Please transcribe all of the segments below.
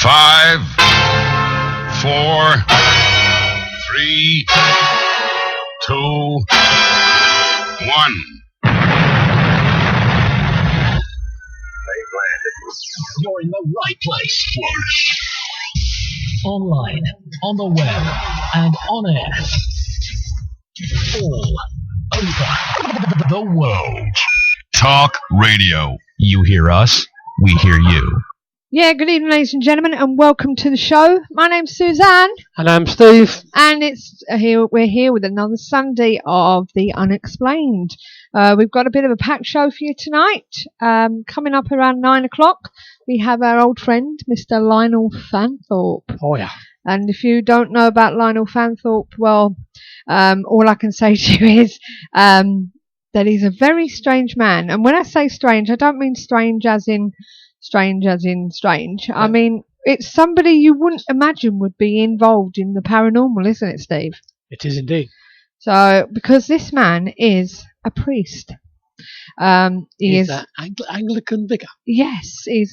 5, 4, 3, 2, 1. You're in the right place. Online, on the web, and on air. All over the world. Talk radio. You hear us, we hear you. Yeah, good evening, ladies and gentlemen, and welcome to the show. My name's Suzanne. And I'm Steve. And we're here with another Sunday of the Unexplained. We've got a bit of a packed show for you tonight. Coming up around 9 o'clock, we have our old friend, Mr. Lionel Fanthorpe. Oh, yeah. And if you don't know about Lionel Fanthorpe, well, all I can say to you is that he's a very strange man. And when I say strange, I don't mean strange as in strange. Yeah. I mean, it's somebody you wouldn't imagine would be involved in the paranormal, isn't it, Steve? It is indeed. So, because this man is a priest. He's an Anglican vicar. Yes, he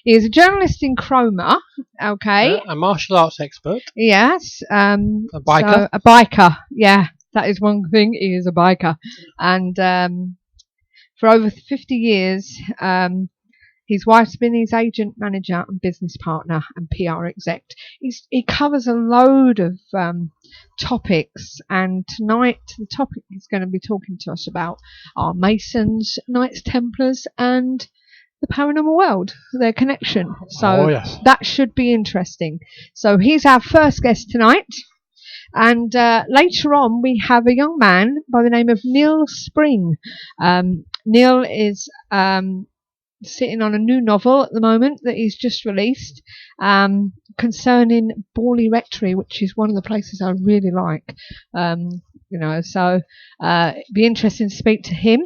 is a journalist in Cromer. Okay. A martial arts expert. Yes. A biker. So, a biker. Yeah, that is one thing. He is a biker, and for over 50 years, his wife's been his agent, manager, and business partner and PR exec. He covers a load of topics, and tonight the topic he's going to be talking to us about are Masons, Knights Templars, and the Paranormal World, their connection. So yes. That should be interesting. So he's our first guest tonight. And later on, we have a young man by the name of Neil Spring. Neil is sitting on a new novel at the moment that he's just released concerning Borley Rectory, which is one of the places I really like. So it'd be interesting to speak to him.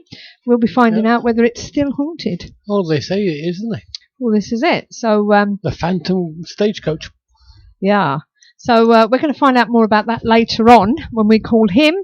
We'll be finding out whether it's still haunted. Oh, they say it is, isn't it? Well, this is it. So the Phantom Stagecoach. Yeah. So we're going to find out more about that later on when we call him.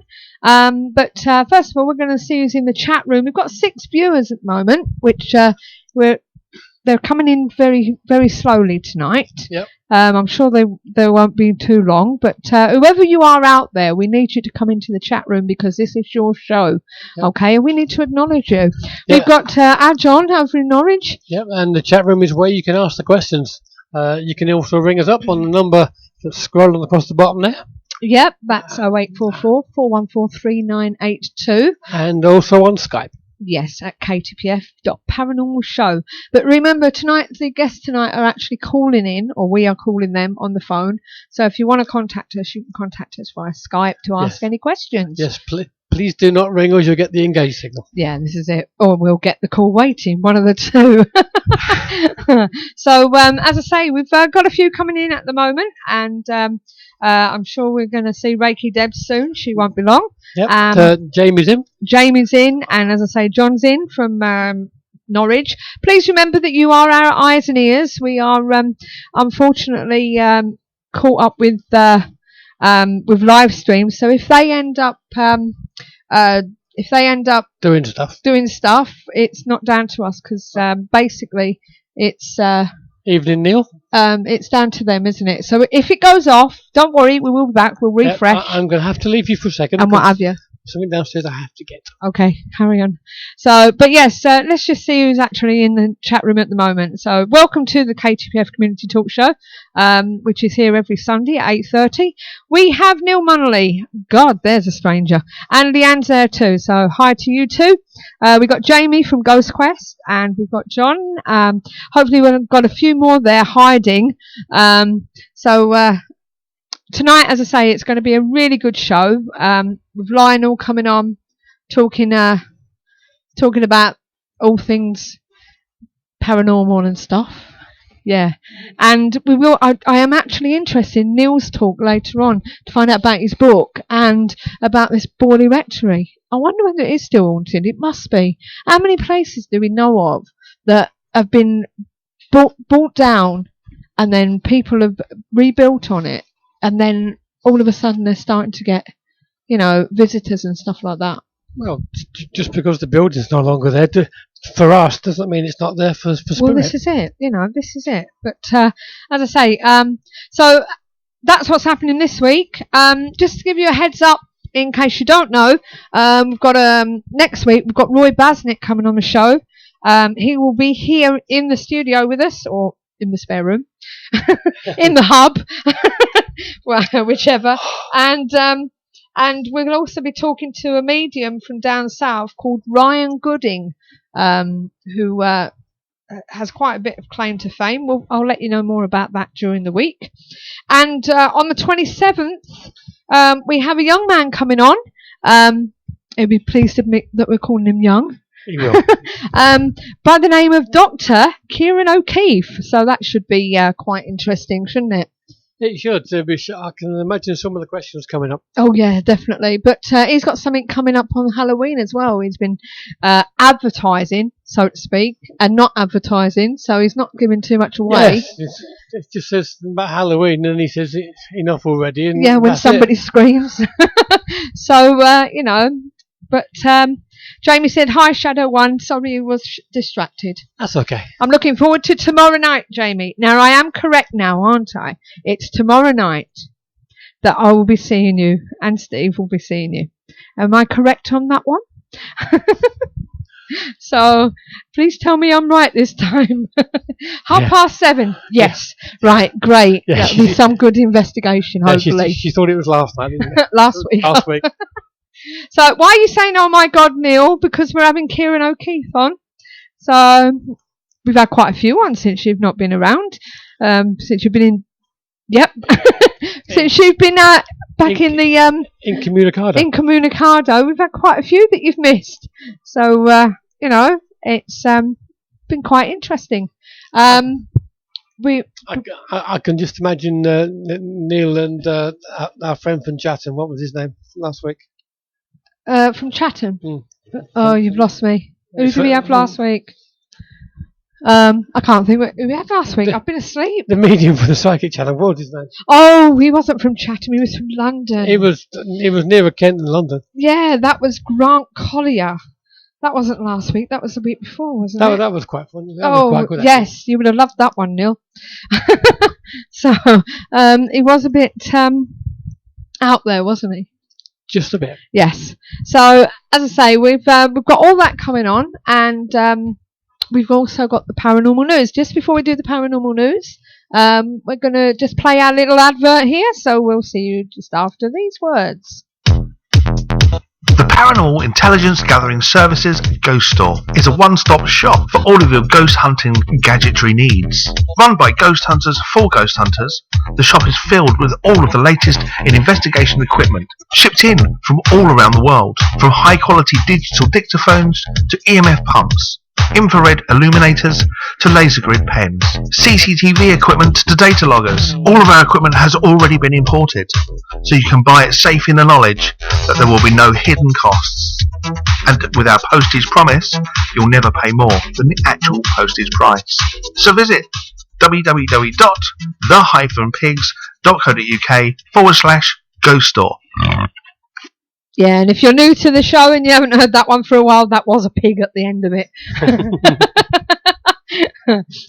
But first of all, we're going to see who's in the chat room. We've got 6 viewers at the moment, which they're coming in very, very slowly tonight. Yep. I'm sure they won't be too long. But whoever you are out there, we need you to come into the chat room because this is your show. Yep. Okay, and we need to acknowledge you. We've got our John over in Norwich. Yep, and the chat room is where you can ask the questions. You can also ring us up on the number that's scrolling across the bottom there. Yep, that's 0844 414 3982. And also on Skype. Yes, at KTPF.Paranormal Show. But remember, tonight, the guests tonight are actually calling in, or we are calling them on the phone. So if you want to contact us, you can contact us via Skype to ask any questions. Yes, please do not ring us, you'll get the engage signal. Yeah, this is it. Or we'll get the call waiting, one of the two. So, as I say, we've got a few coming in at the moment, and I'm sure we're going to see Reiki Deb soon. She won't be long. Yep. Jamie's in. Jamie's in, and as I say, John's in from Norwich. Please remember that you are our eyes and ears. We are unfortunately caught up with live streams. So if they end up doing stuff, it's not down to us because basically it's Evening, Neil. It's down to them, isn't it? So if it goes off, don't worry, we will be back. We'll refresh. I'm going to have to leave you for a second. And what have you? Something downstairs I have to get. Okay, carry on. So, but yes, let's just see who's actually in the chat room at the moment. So, welcome to the KTPF Community Talk Show, which is here every Sunday at 8:30. We have Neil Munnelly. God, there's a stranger. And Leanne's there too. So, hi to you two. We've got Jamie from Ghost Quest, and we've got John. Hopefully, we've got a few more there hiding. Tonight, as I say, it's going to be a really good show with Lionel coming on, talking about all things paranormal and stuff. Yeah, and we will. I am actually interested in Neil's talk later on to find out about his book and about this Borley Rectory. I wonder whether it is still haunted. It must be. How many places do we know of that have been brought down and then people have rebuilt on it? And then all of a sudden they're starting to get, visitors and stuff like that. Well, just because the building's no longer there for us doesn't mean it's not there for spirit. Well, this is it. This is it. But as I say, so that's what's happening this week. Just to give you a heads up, in case you don't know, we've got next week we've got Roy Basnick coming on the show. He will be here in the studio with us, or in the spare room, in the hub, well, whichever. And we'll also be talking to a medium from down south called Ryan Gooding, who has quite a bit of claim to fame. I'll let you know more about that during the week. And on the 27th, we have a young man coming on. He'll be pleased to admit that we're calling him young. He will. By the name of Dr. Kieran O'Keefe. So that should be quite interesting, shouldn't it? It should. I can imagine some of the questions coming up. Oh, yeah, definitely. But he's got something coming up on Halloween as well. He's been advertising, so to speak, and not advertising, so he's not giving too much away. Yes, it just says about Halloween, and he says it's enough already. And yeah, when somebody screams. So, but Jamie said, "Hi, Shadow One. Sorry he was distracted." That's okay. I'm looking forward to tomorrow night, Jamie. Now, I am correct now, aren't I? It's tomorrow night that I will be seeing you, and Steve will be seeing you. Am I correct on that one? So, please tell me I'm right this time. 7:30. Yes. Right, great. Yeah, That'll be some good investigation, hopefully. She thought it was last night, didn't it? Last week. Last week. So, why are you saying, oh my God, Neil? Because we're having Kieran O'Keefe on. So, we've had quite a few ones since you've not been around. Since you've been in... Yep. Since you've been back in the... in Communicado. In Communicado. We've had quite a few that you've missed. So, it's been quite interesting. I can just imagine Neil and our friend from Chatham. What was his name last week? From Chatham. Oh, you've lost me. Who did we have last week? I can't think who we had last week. I've been asleep. The medium for the psychic channel. What was his name? Oh, he wasn't from Chatham. He was from London. He was nearer Kent than London. Yeah, that was Grant Collier. That wasn't last week. That was the week before, wasn't it? That was quite fun. That was quite good, yes, you would have loved that one, Neil. So he was a bit out there, wasn't he? Just a bit. Yes. So as I say, we've got all that coming on, and we've also got the paranormal news. Just before we do the paranormal news, we're going to just play our little advert here. So we'll see you just after these words. The Paranormal Intelligence Gathering Services Ghost Store is a one-stop shop for all of your ghost hunting gadgetry needs. Run by ghost hunters for ghost hunters, the shop is filled with all of the latest in investigation equipment, shipped in from all around the world, from high-quality digital dictaphones to EMF pumps, infrared illuminators to laser grid pens, CCTV equipment to data loggers. All of our equipment has already been imported, so you can buy it safe in the knowledge that there will be no hidden costs. And with our postage promise, you'll never pay more than the actual postage price. So visit www.the-pigs.co.uk/ghost store. Yeah, and if you're new to the show and you haven't heard that one for a while, that was a pig at the end of it.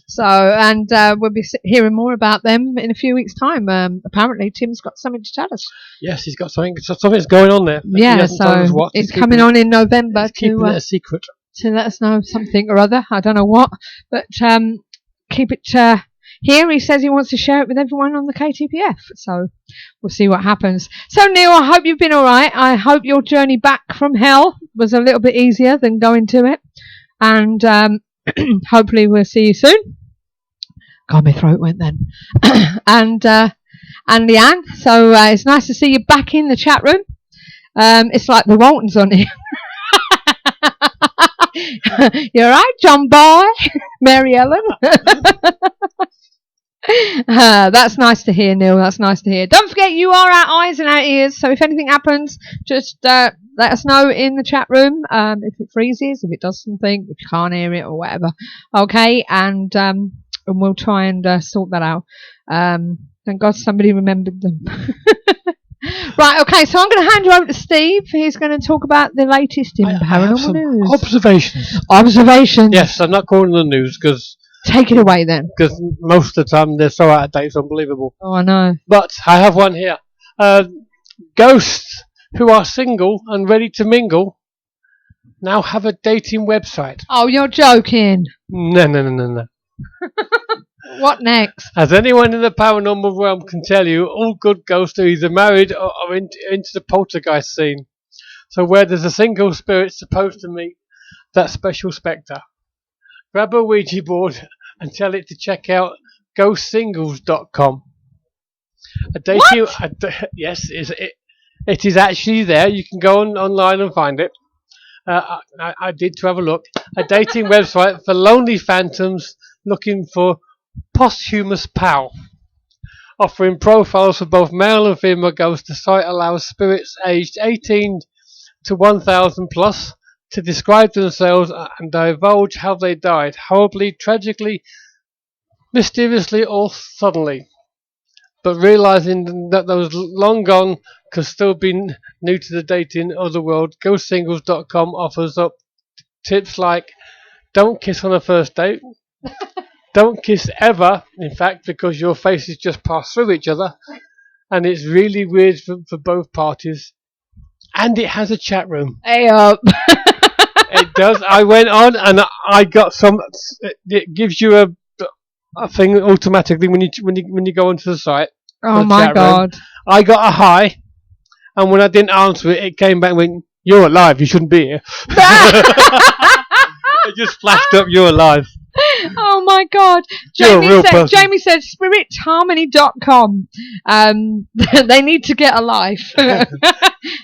So, and we'll be hearing more about them in a few weeks' time. Apparently, Tim's got something to tell us. Yes, he's got something. Something's going on there. Yeah, so it's coming on in November keeping it a secret. To let us know something or other. I don't know what, but keep it here. He says he wants to share it with everyone on the KTPF. So we'll see what happens. So Neil, I hope you've been all right. I hope your journey back from hell was a little bit easier than going to it, and hopefully we'll see you soon. God, my throat went then. And Leanne, so it's nice to see you back in the chat room. It's like the Waltons on here. You're right, John Boy. Mary Ellen. That's nice to hear, Neil. That's nice to hear. Don't forget, you are our eyes and our ears, so if anything happens, just let us know in the chat room. If it freezes, if it does something, if you can't hear it or whatever. Okay, and we'll try and sort that out. Thank God somebody remembered them. Right, okay, so I'm going to hand you over to Steve. He's going to talk about the latest in I have paranormal some news. observations. Observations. Yes, I'm not calling the news because Take it away then. most of the time they're so out of date, it's unbelievable. Oh, I know. But I have one here. Ghosts who are single and ready to mingle now have a dating website. Oh, you're joking. No. What next? As anyone in the paranormal realm can tell you, all good ghosts are either married or into the poltergeist scene. So where there's a single spirit supposed to meet that special spectre, grab a Ouija board and tell it to check out ghostsingles.com. Yes, it is actually there. You can go online and find it. I did to have a look. A dating website for lonely phantoms looking for posthumous pal. Offering profiles for both male and female ghosts, the site allows spirits aged 18 to 1000 plus to describe themselves and divulge how they died, horribly, tragically, mysteriously, or suddenly. But realizing that those long gone could still be new to the dating other world, ghostsingles.com offers up tips like don't kiss on a first date, don't kiss ever, in fact, because your faces just pass through each other, and it's really weird for both parties. And it has a chat room. Hey up. It does. I went on and I got some. It gives you a thing automatically when you go onto the site. Oh my God. I got a hi, and when I didn't answer it, it came back and went, "You're alive. You shouldn't be here." It just flashed up, "You're alive." Oh my God. You're a real person. Jamie said spiritharmony.com. They need to get a life.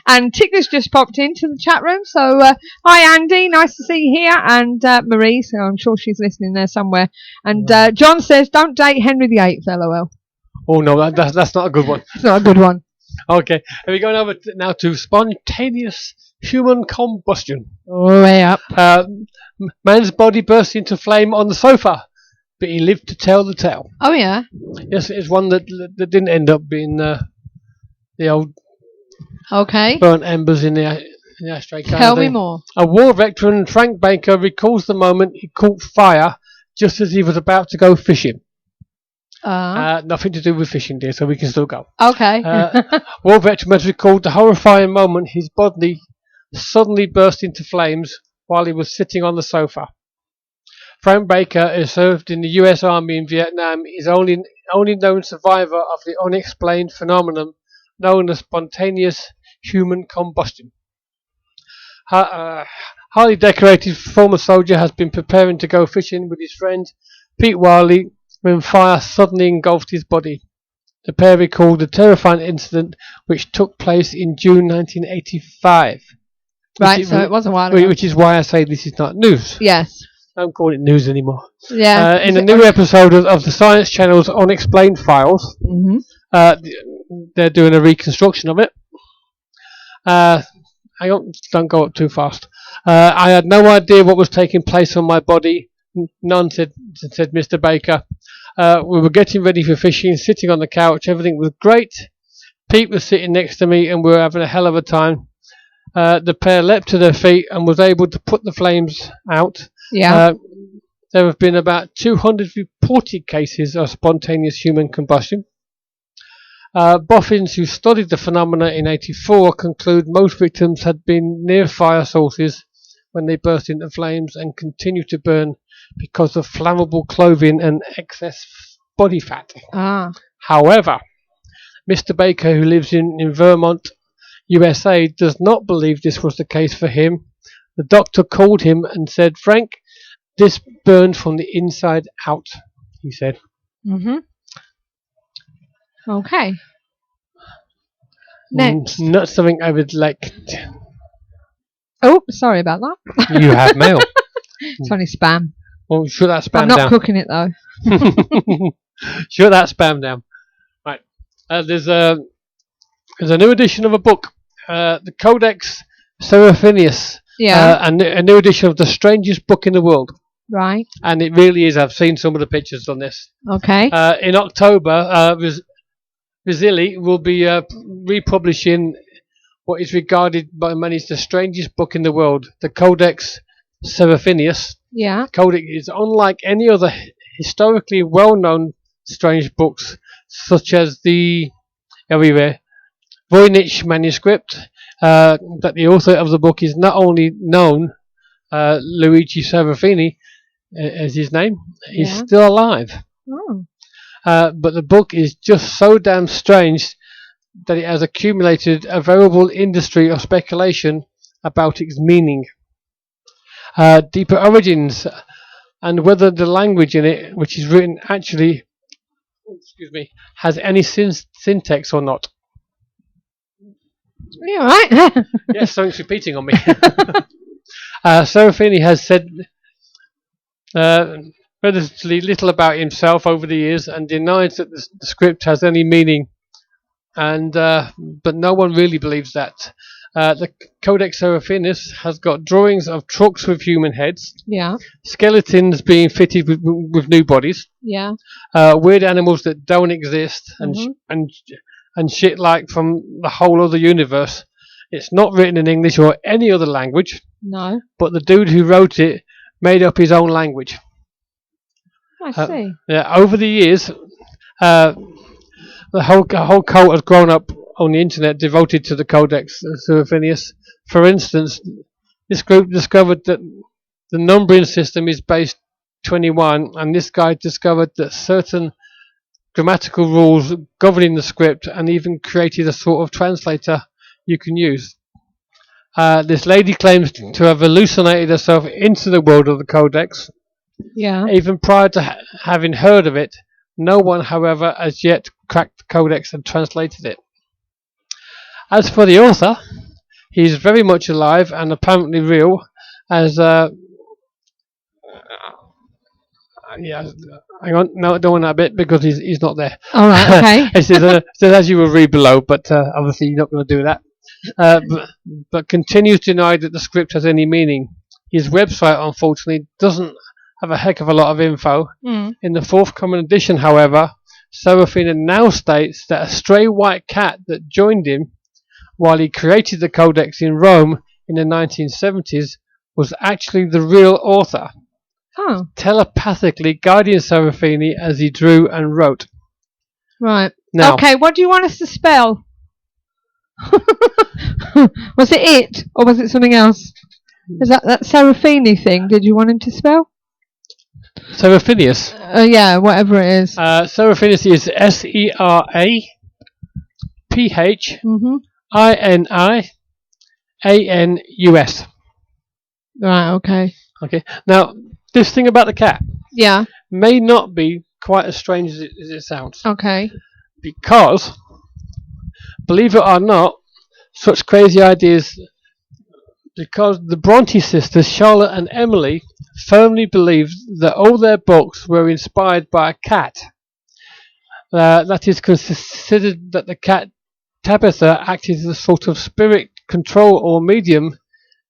And Tickler's just popped into the chat room. So, hi Andy, nice to see you here. And Marie, so I'm sure she's listening there somewhere. And John says, don't date Henry VIII, LOL. Oh no, that's not a good one. It's not a good one. Okay, are we going over now to spontaneous human combustion? Oh, way up. Man's body burst into flame on the sofa, but he lived to tell the tale. Oh yeah. Yes, it's one that didn't end up being the old Okay. burnt embers in the ashtray. Tell me more. A war veteran, Frank Baker, recalls the moment he caught fire just as he was about to go fishing. Nothing to do with fishing, dear, so we can still go. Okay. War veteran has recalled the horrifying moment his body suddenly burst into flames while he was sitting on the sofa. Frank Baker, who served in the US Army in Vietnam, is only known survivor of the unexplained phenomenon known as spontaneous human combustion. Highly decorated former soldier has been preparing to go fishing with his friend Pete Wiley when fire suddenly engulfed his body. The pair recalled the terrifying incident which took place in June 1985. Right, so it was a while ago. Which is why I say this is not news. Yes. I don't call it news anymore. Yeah. In a new episode of the Science Channel's Unexplained Files, they're doing a reconstruction of it. Don't go up too fast. I had no idea what was taking place on my body. None, said Mr. Baker. We were getting ready for fishing, sitting on the couch. Everything was great. Pete was sitting next to me, and we were having a hell of a time. The pair leapt to their feet and was able to put the flames out. Yeah. There have been about 200 reported cases of spontaneous human combustion. Boffins who studied the phenomena in 1984 conclude most victims had been near fire sources when they burst into flames and continue to burn because of flammable clothing and excess body fat. However, Mr. Baker, who lives in Vermont, USA, does not believe this was the case for him. The doctor called him and said, "Frank, this burned from the inside out," he said. Okay. Next. Not something I would like. Oh, sorry about that. You have mail. It's only spam. Well, shut that spam I'm not down. cooking it though. Shut that spam down. Right. There's a new edition of a book, the Codex Seraphinius. Yeah. A new edition of the strangest book in the world. Right. And it really is. I've seen some of the pictures on this. Okay. In October, Vasily will be republishing what is regarded by many as the strangest book in the world, the Codex Seraphinius. Yeah. Codex is unlike any other historically well-known strange books, such as the Voynich manuscript. That the author of the book is not only known, Luigi Serafini, as his name, he's still alive. Oh. But the book is just so damn strange that it has accumulated a veritable industry of speculation about its meaning, deeper origins, and whether the language in it, which is written, actually, has any syntax or not. Are you alright? Yes, something's repeating on me. Serafini has said relatively little about himself over the years and denies that the script has any meaning. And but no one really believes that. The Codex Seraphinius has got drawings of trucks with human heads, Yeah. skeletons being fitted with new bodies, Yeah. weird animals that don't exist, and shit like from the whole other universe. It's not written in English or any other language, No. but the dude who wrote it made up his own language. I see. Yeah, over the years, the whole cult has grown up on the internet devoted to the Codex Seraphinius. For instance, this group discovered that the numbering system is base 21, and this guy discovered that certain grammatical rules governing the script, and even created a sort of translator you can use. This lady claims to have hallucinated herself into the world of the Codex. Yeah. Even prior to having heard of it, no one, however, has yet cracked the Codex and translated it. As for the author, he is very much alive and apparently real, as hang on, no, I don't want that bit because he's not there. All right. Okay. It says as you will read below, but obviously you're not going to do that. But continues to deny that the script has any meaning. His website, unfortunately, doesn't have a heck of a lot of info. In the forthcoming edition, however, Serafina now states that a stray white cat that joined him while he created the Codex in Rome in the 1970s was actually the real author, telepathically guiding Serafini as he drew and wrote. Right. Now, okay, what do you want us to spell? Was it or was it something else? Is that Serafini thing? Did you want him to spell? Seraphinius. Yeah, whatever it is. Seraphinius is SERAPHINIANUS. Right, okay. Okay. Now, this thing about the cat may not be quite as strange as it sounds. Okay. Because, believe it or not, such crazy ideas, because the Bronte sisters, Charlotte and Emily, firmly believed that all their books were inspired by a cat. That is considered that the cat Tabitha acted as a sort of spirit control or medium.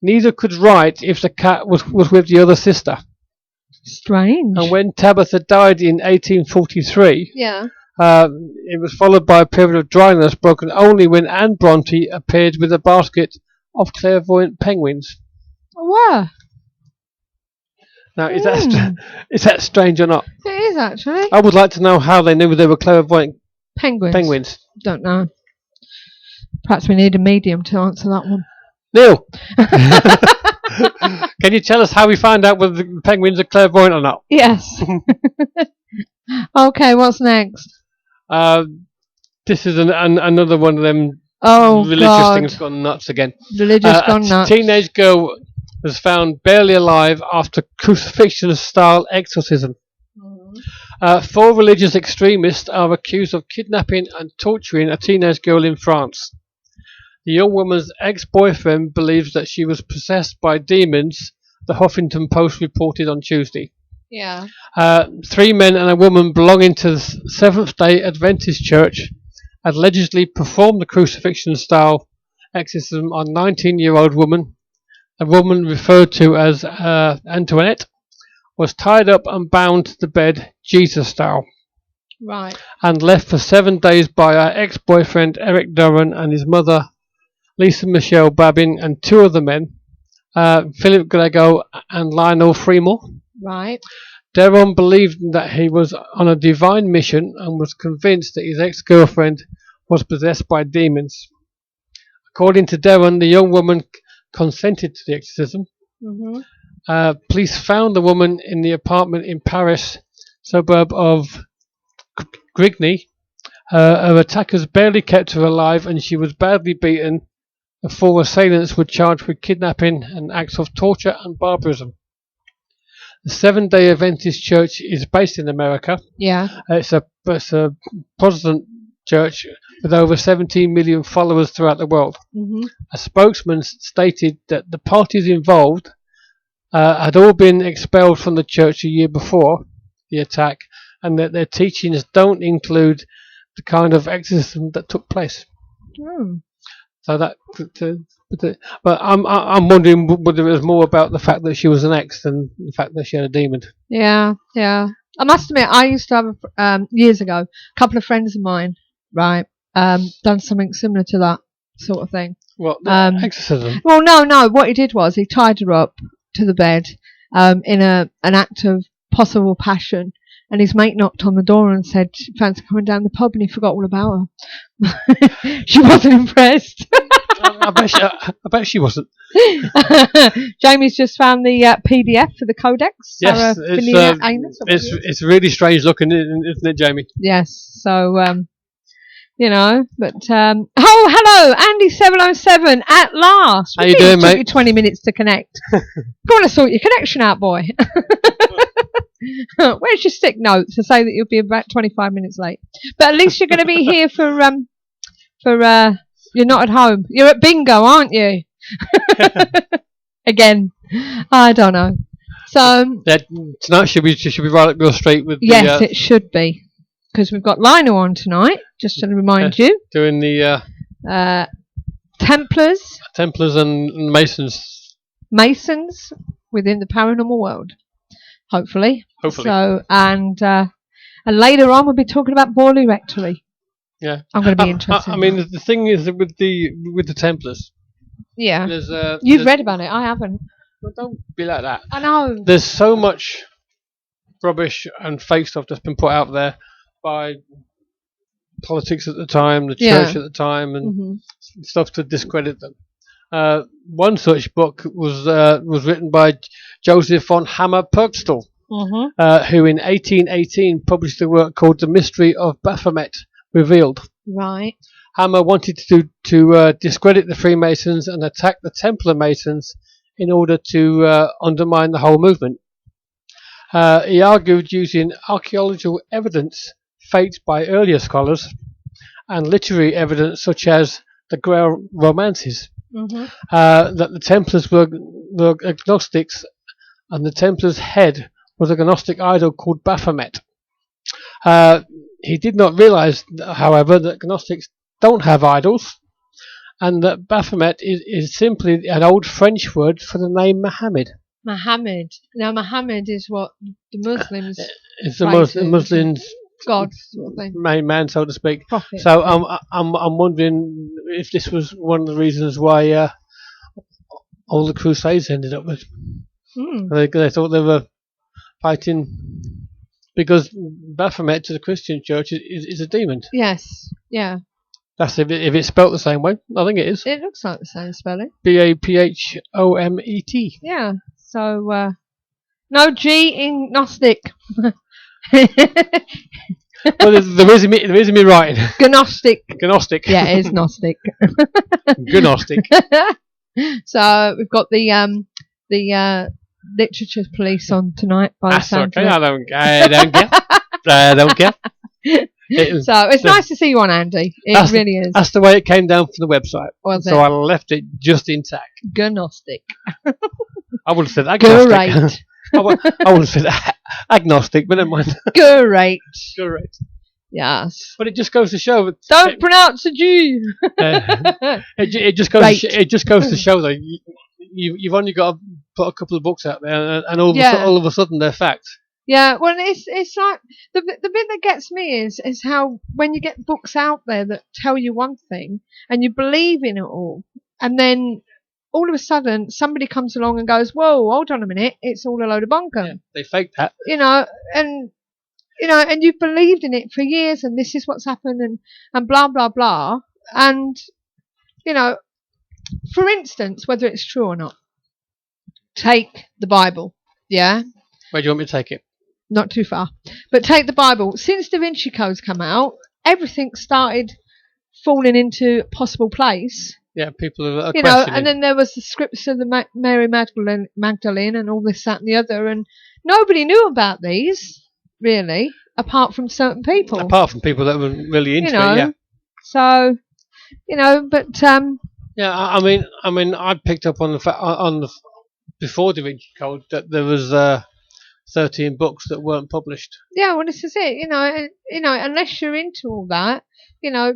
Neither could write if the cat was with the other sister. Strange. And when Tabitha died in 1843, it was followed by a period of dryness broken only when Anne Bronte appeared with a basket of clairvoyant penguins. Wow. Now, is that strange or not? It is, actually. I would like to know how they knew they were clairvoyant penguins. Don't know. Perhaps we need a medium to answer that one. Neil, can you tell us how we find out whether the penguins are clairvoyant or not? Yes. Okay, what's next? This is another one of them religious things gone nuts again. Religious gone nuts. A teenage girl was found barely alive after crucifixion-style exorcism. 4 religious extremists are accused of kidnapping and torturing a teenage girl in France. The young woman's ex-boyfriend believes that she was possessed by demons, the Huffington Post reported on Tuesday. 3 men and a woman belonging to the Seventh-day Adventist Church allegedly performed the crucifixion-style exorcism on a 19-year-old woman. A woman referred to as Antoinette was tied up and bound to the bed Jesus-style. Right. and left for 7 days by her ex-boyfriend Eric Doran and his mother Lisa Michelle Babin and 2 other men, Philip Grego and Lionel Fremore. Right. Deron believed that he was on a divine mission and was convinced that his ex-girlfriend was possessed by demons. According to Deron, the young woman consented to the exorcism. Mm-hmm. Police found the woman in the apartment in Paris, suburb of Grigny. Her attackers barely kept her alive and she was badly beaten. The 4 assailants were charged with kidnapping and acts of torture and barbarism. The Seventh-day Adventist Church is based in America. Yeah. It's a Protestant church with over 17 million followers throughout the world. Mm-hmm. A spokesman stated that the parties involved had all been expelled from the church a year before the attack, and that their teachings don't include the kind of exorcism that took place. Mm. So that, but I'm wondering whether it was more about the fact that she was an ex than the fact that she had a demon. Yeah. Yeah. I must admit, I used to have years ago a couple of friends of mine, right, done something similar to that sort of thing. What, exorcism? Well, no. What he did was he tied her up to the bed in an act of possible passion, and his mate knocked on the door and said, "Fancy coming down the pub?" And he forgot all about her. She wasn't impressed. I bet she wasn't. Jamie's just found the PDF for the Codex. Yes, it's really strange looking, isn't it, Jamie? Yes. So, but oh, hello, Andy707 at last. How you doing, mate? Took you 20 minutes to connect. Go on and sort your connection out, boy. Where's your stick note to say that you'll be about 25 minutes late? But at least you're going to be here for you're not at home. You're at bingo, aren't you? Again, I don't know. So yeah, tonight should be right up your street with. Yes, it should be, because we've got Lionel on tonight. Just to remind you, doing the Templars and Masons within the paranormal world. Hopefully. So and later on we'll be talking about Borley Rectory. Yeah, I'm going to be interested. I mean, the thing is that with the Templars. Yeah. You've read about it. I haven't. Well, don't be like that. I know. There's so much rubbish and fake stuff that's been put out there by politics at the time, the church at the time, and stuff to discredit them. One such book was written by Joseph von Hammer Purgstall, who in 1818 published a work called The Mystery of Baphomet Revealed. Right. Hammer wanted to discredit the Freemasons and attack the Templar Masons in order to undermine the whole movement. He argued using archaeological evidence faked by earlier scholars and literary evidence such as the Grail romances that the Templars were agnostics, and the Templars' head was a Gnostic idol called Baphomet. He did not realize, however, that Gnostics don't have idols, and that Baphomet is simply an old French word for the name Muhammad. Muhammad. Now, Muhammad is what the Muslims. It's the Muslims' God sort of thing. Main man, so to speak. Prophet. So I'm wondering if this was one of the reasons why all the Crusades ended up with. They thought they were fighting. Because Baphomet to the Christian church is a demon. Yes, yeah. That's if it's spelt the same way. I think it is. It looks like the same spelling. Baphomet. Yeah. So no G in Gnostic. Well, there is me writing. Gnostic. Yeah, it is Gnostic. Gnostic. So we've got the literature police on tonight. That's okay. I don't care. I don't care. So it's nice to see you on, Andy. It really is. That's the way it came down from the website. So I left it just intact. Gnostic. I would have said agnostic. Great. I would have said agnostic, but never mind. Great. Yes. But it just goes to show. Don't pronounce a G. It just goes. It just goes to show that you've only got to put a couple of books out there, and all of a sudden they're fact. Yeah, well, it's like the bit that gets me is how when you get books out there that tell you one thing and you believe in it all, and then all of a sudden somebody comes along and goes, "Whoa, hold on a minute, it's all a load of bunkum." Yeah, they faked that. And you've believed in it for years, and this is what's happened, and blah blah blah, and for instance, whether it's true or not, take the Bible, yeah. Where do you want me to take it? Not too far, but take the Bible. Since Da Vinci Code's come out, everything started falling into possible place. Yeah, people are questioning. And then there was the scripts of the Mary Magdalene and all this, that, and the other, and nobody knew about these really, apart from certain people. Apart from people that were really into it, yeah. So, but yeah, I mean, I picked up on the before Da Vinci Code that there was 13 books that weren't published. Yeah, well, this is it. Unless you're into all that,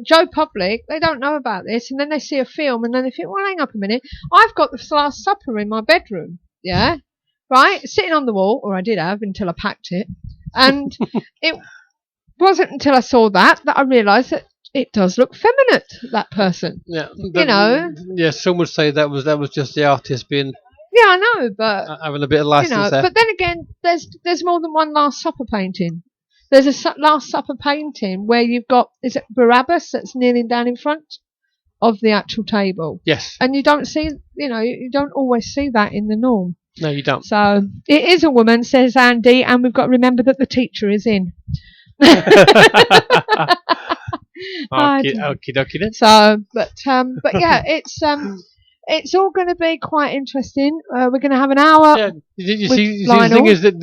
Joe Public, they don't know about this, and then they see a film, and then they think, well, hang up a minute, I've got the Last Supper in my bedroom, yeah, right, sitting on the wall, or I did have until I packed it, and it wasn't until I saw that I realised that it does look feminine, that person. Yeah, Yeah, some would say that was just the artist being. Yeah, I know, but having a bit of license there. But then again, there's more than one Last Supper painting. There's a Last Supper painting where you've got, is it Barabbas that's kneeling down in front of the actual table? Yes. And you don't see, you don't always see that in the norm. No, you don't. So it is a woman, says Andy, and we've got to remember that the teacher is in. Okie dokie then. So, but yeah, it's all going to be quite interesting. We're going to have an hour. Yeah, you see, the thing is that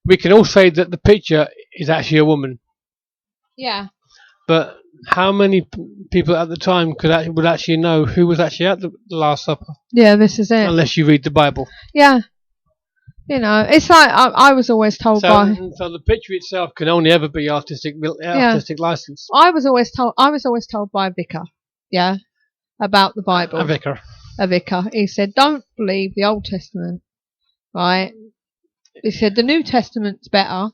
we can all say that the picture is actually a woman. Yeah. But how many people at the time would actually know who was actually at the Last Supper? Yeah, this is it. Unless you read the Bible. Yeah. It's like I was always told so the picture itself can only ever be artistic license. I was always told by a vicar, yeah, about the Bible. A vicar. He said, don't believe the Old Testament, right? He said the New Testament's better,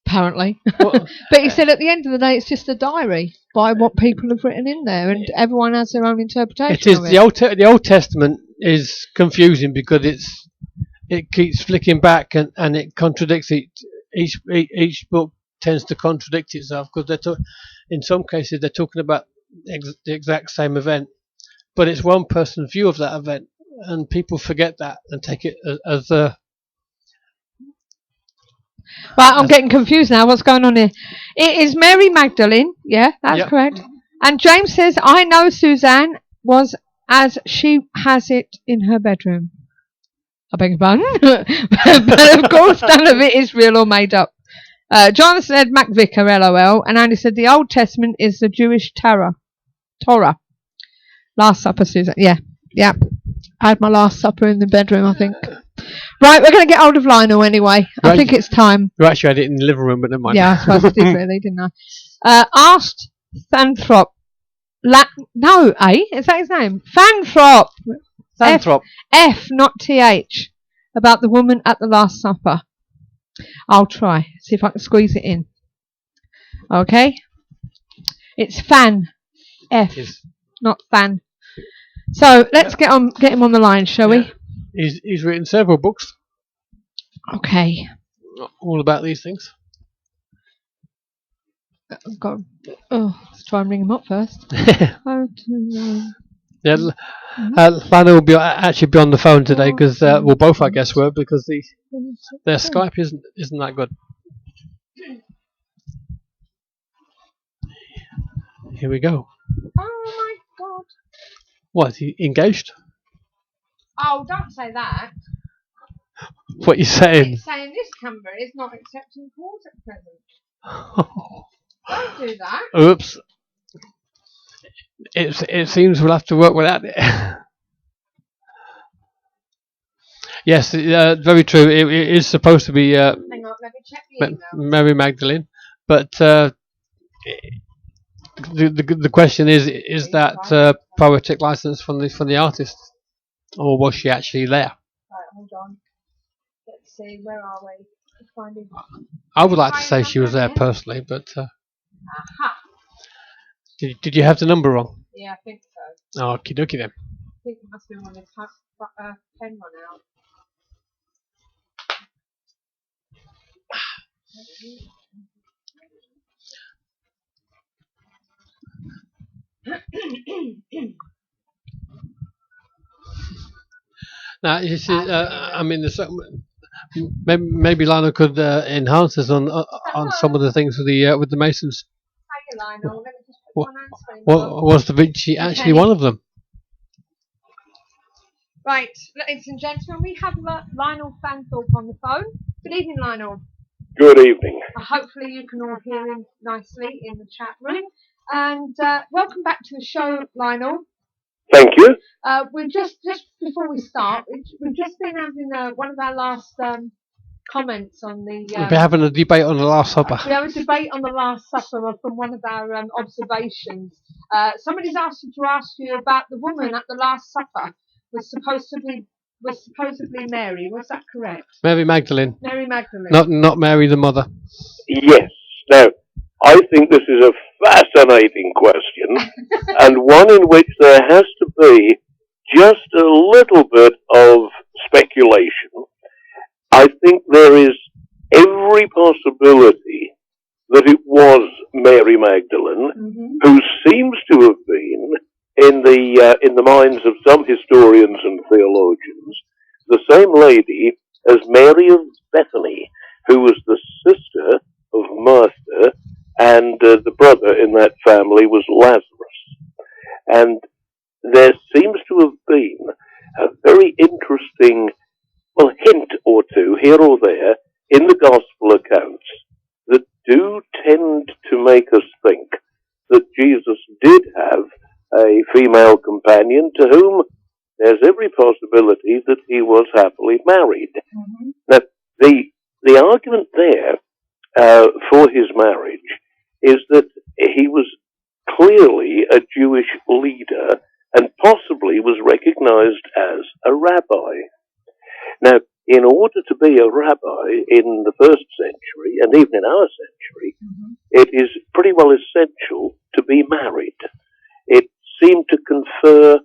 apparently. But he said at the end of the day, it's just a diary by what people have written in there, and everyone has their own interpretation. It is the Old Testament is confusing because it keeps flicking back and it contradicts each book tends to contradict itself because in some cases they're talking about the exact same event, but it's one person's view of that event, and people forget that and take it as a. Right, I'm getting confused now. What's going on here? It is Mary Magdalene. Yeah, that's correct. And James says, I know Suzanne was as she has it in her bedroom. I beg your pardon. But of course, none of it is real or made up. Jonathan said MacVicar, LOL. And Andy said the Old Testament is the Jewish Torah. Last Supper, Suzanne. Yeah. I had my Last Supper in the bedroom, I think. Right, we're going to get hold of Lionel anyway. Right. I think it's time. You actually had it in the living room, but never mind. Yeah, I suppose I did really, didn't I? Asked Fanthorpe. No, is that his name? Fanthorpe. Fanthorpe. F, not TH. About the woman at the Last Supper. I'll try. See if I can squeeze it in. Okay. It's Fan. F, not Fan. So let's get him on the line, shall we? He's written several books. Okay. All about these things. Let's try and ring him up first. Yeah, Lana will actually be on the phone today because both I guess were because their Skype isn't that good. Here we go. Oh my God! What? He engaged? Oh, don't say that. What are you saying? It's saying this number is not accepting calls at present. Don't do that. Oops. It seems we'll have to work without it. Yes, very true. It is supposed to be Hang on, let me check the email. Mary Magdalene, but the question is that poetic license from the artist, or was she actually there? Right, hold on. Let's see, where are we? finding. I would like to say she was there personally, but Aha. did you have the number wrong? Yeah, I think so. Oh, okie dokie then. I think it must be when his pen run out. Now, you see, I mean, maybe Lionel could enhance us on some of the things with the Masons. Thank you, Lionel. Let me just put What, one hand screen what up. was Da Vinci actually one of them? Right, ladies and gentlemen, we have Lionel Fanthorpe on the phone. Good evening, Lionel. Good evening. Hopefully you can all hear him nicely in the chat room. And welcome back to the show, Lionel. Thank you. We're just before we start, we've just been having one of our last comments on the. We've been having a debate on the Last Supper. We have a debate on the Last Supper from one of our observations. Somebody's asked to ask you about the woman at the Last Supper was supposedly Mary. Was that correct? Mary Magdalene. Mary Magdalene. Not Mary the mother. Yes. Now, I think this is a fascinating question, and one in which there has to be just a little bit of speculation. I think there is every possibility that it was Mary Magdalene, who seems to have been, in the minds of some historians and theologians, the same lady as Mary of Bethany, who was the sister of Martha, and the brother in that family was Lazarus. And there seems to have been a very interesting, hint or two here or there in the gospel accounts that do tend to make us think that Jesus did have a female companion to whom there's every possibility that he was happily married. Now, the argument there for his marriage is that he was clearly a Jewish leader and possibly was recognized as a rabbi. Now, in order to be a rabbi in the first century, and even in our century, it is pretty well essential to be married. It seemed to confer,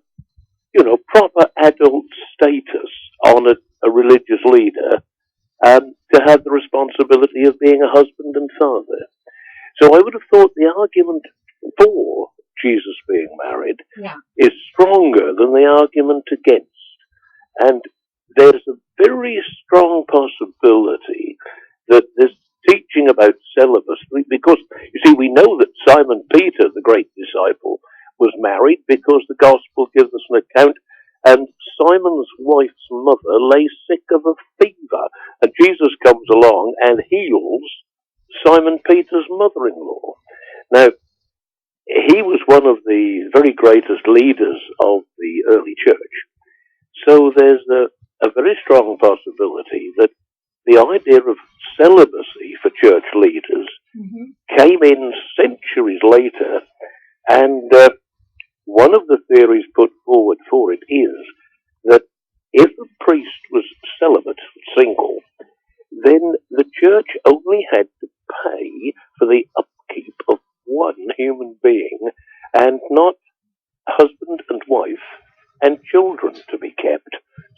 proper adult status on a religious leader, to have the responsibility of being a husband and father. So I would have thought the argument for Jesus being married is stronger than the argument against. And there's a very strong possibility that this teaching about celibacy, because, you see, we know that Simon Peter, the great disciple, was married because the Gospel gives us an account, and Simon's wife's mother lay sick of a fever, and Jesus comes along and heals Simon Peter's mother-in-law. Now, he was one of the very greatest leaders of the early church. So there's a very strong possibility that the idea of celibacy for church leaders came in centuries later, and one of the theories put forward for it is that if a priest was celibate, single, then the church only had to pay for the upkeep of one human being and not husband and wife and children to be kept.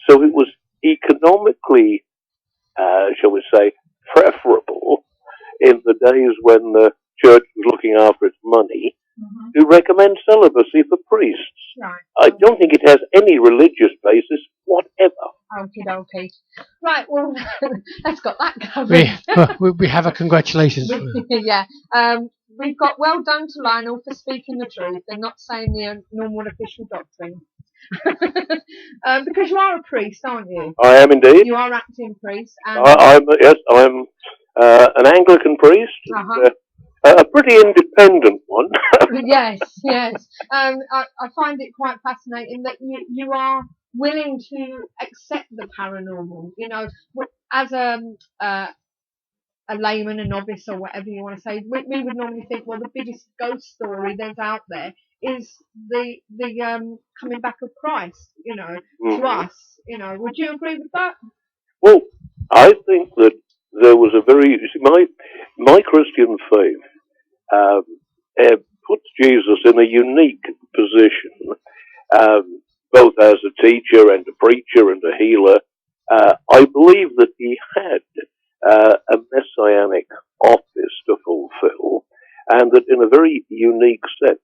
So it was economically, shall we say, preferable in the days when the church was looking after its money to recommend celibacy for priests. Right. I don't think it has any religious basis whatever. Okay. Right, well, that's got that covered. We have a congratulations. Yeah. We've got well done to Lionel for speaking the truth and not saying the normal official doctrine. Because you are a priest, aren't you? I am indeed. You are acting priest. And I'm an Anglican priest. A pretty independent one. Yes. I find it quite fascinating that you are willing to accept the paranormal. As a layman, a novice, or whatever you want to say, we would normally think, well, the biggest ghost story there's out there is the coming back of Christ. To us. Would you agree with that? Well, I think that there was a very, you see, my Christian faith puts Jesus in a unique position, both as a teacher and a preacher and a healer. I believe that he had a messianic office to fulfill, and that in a very unique sense,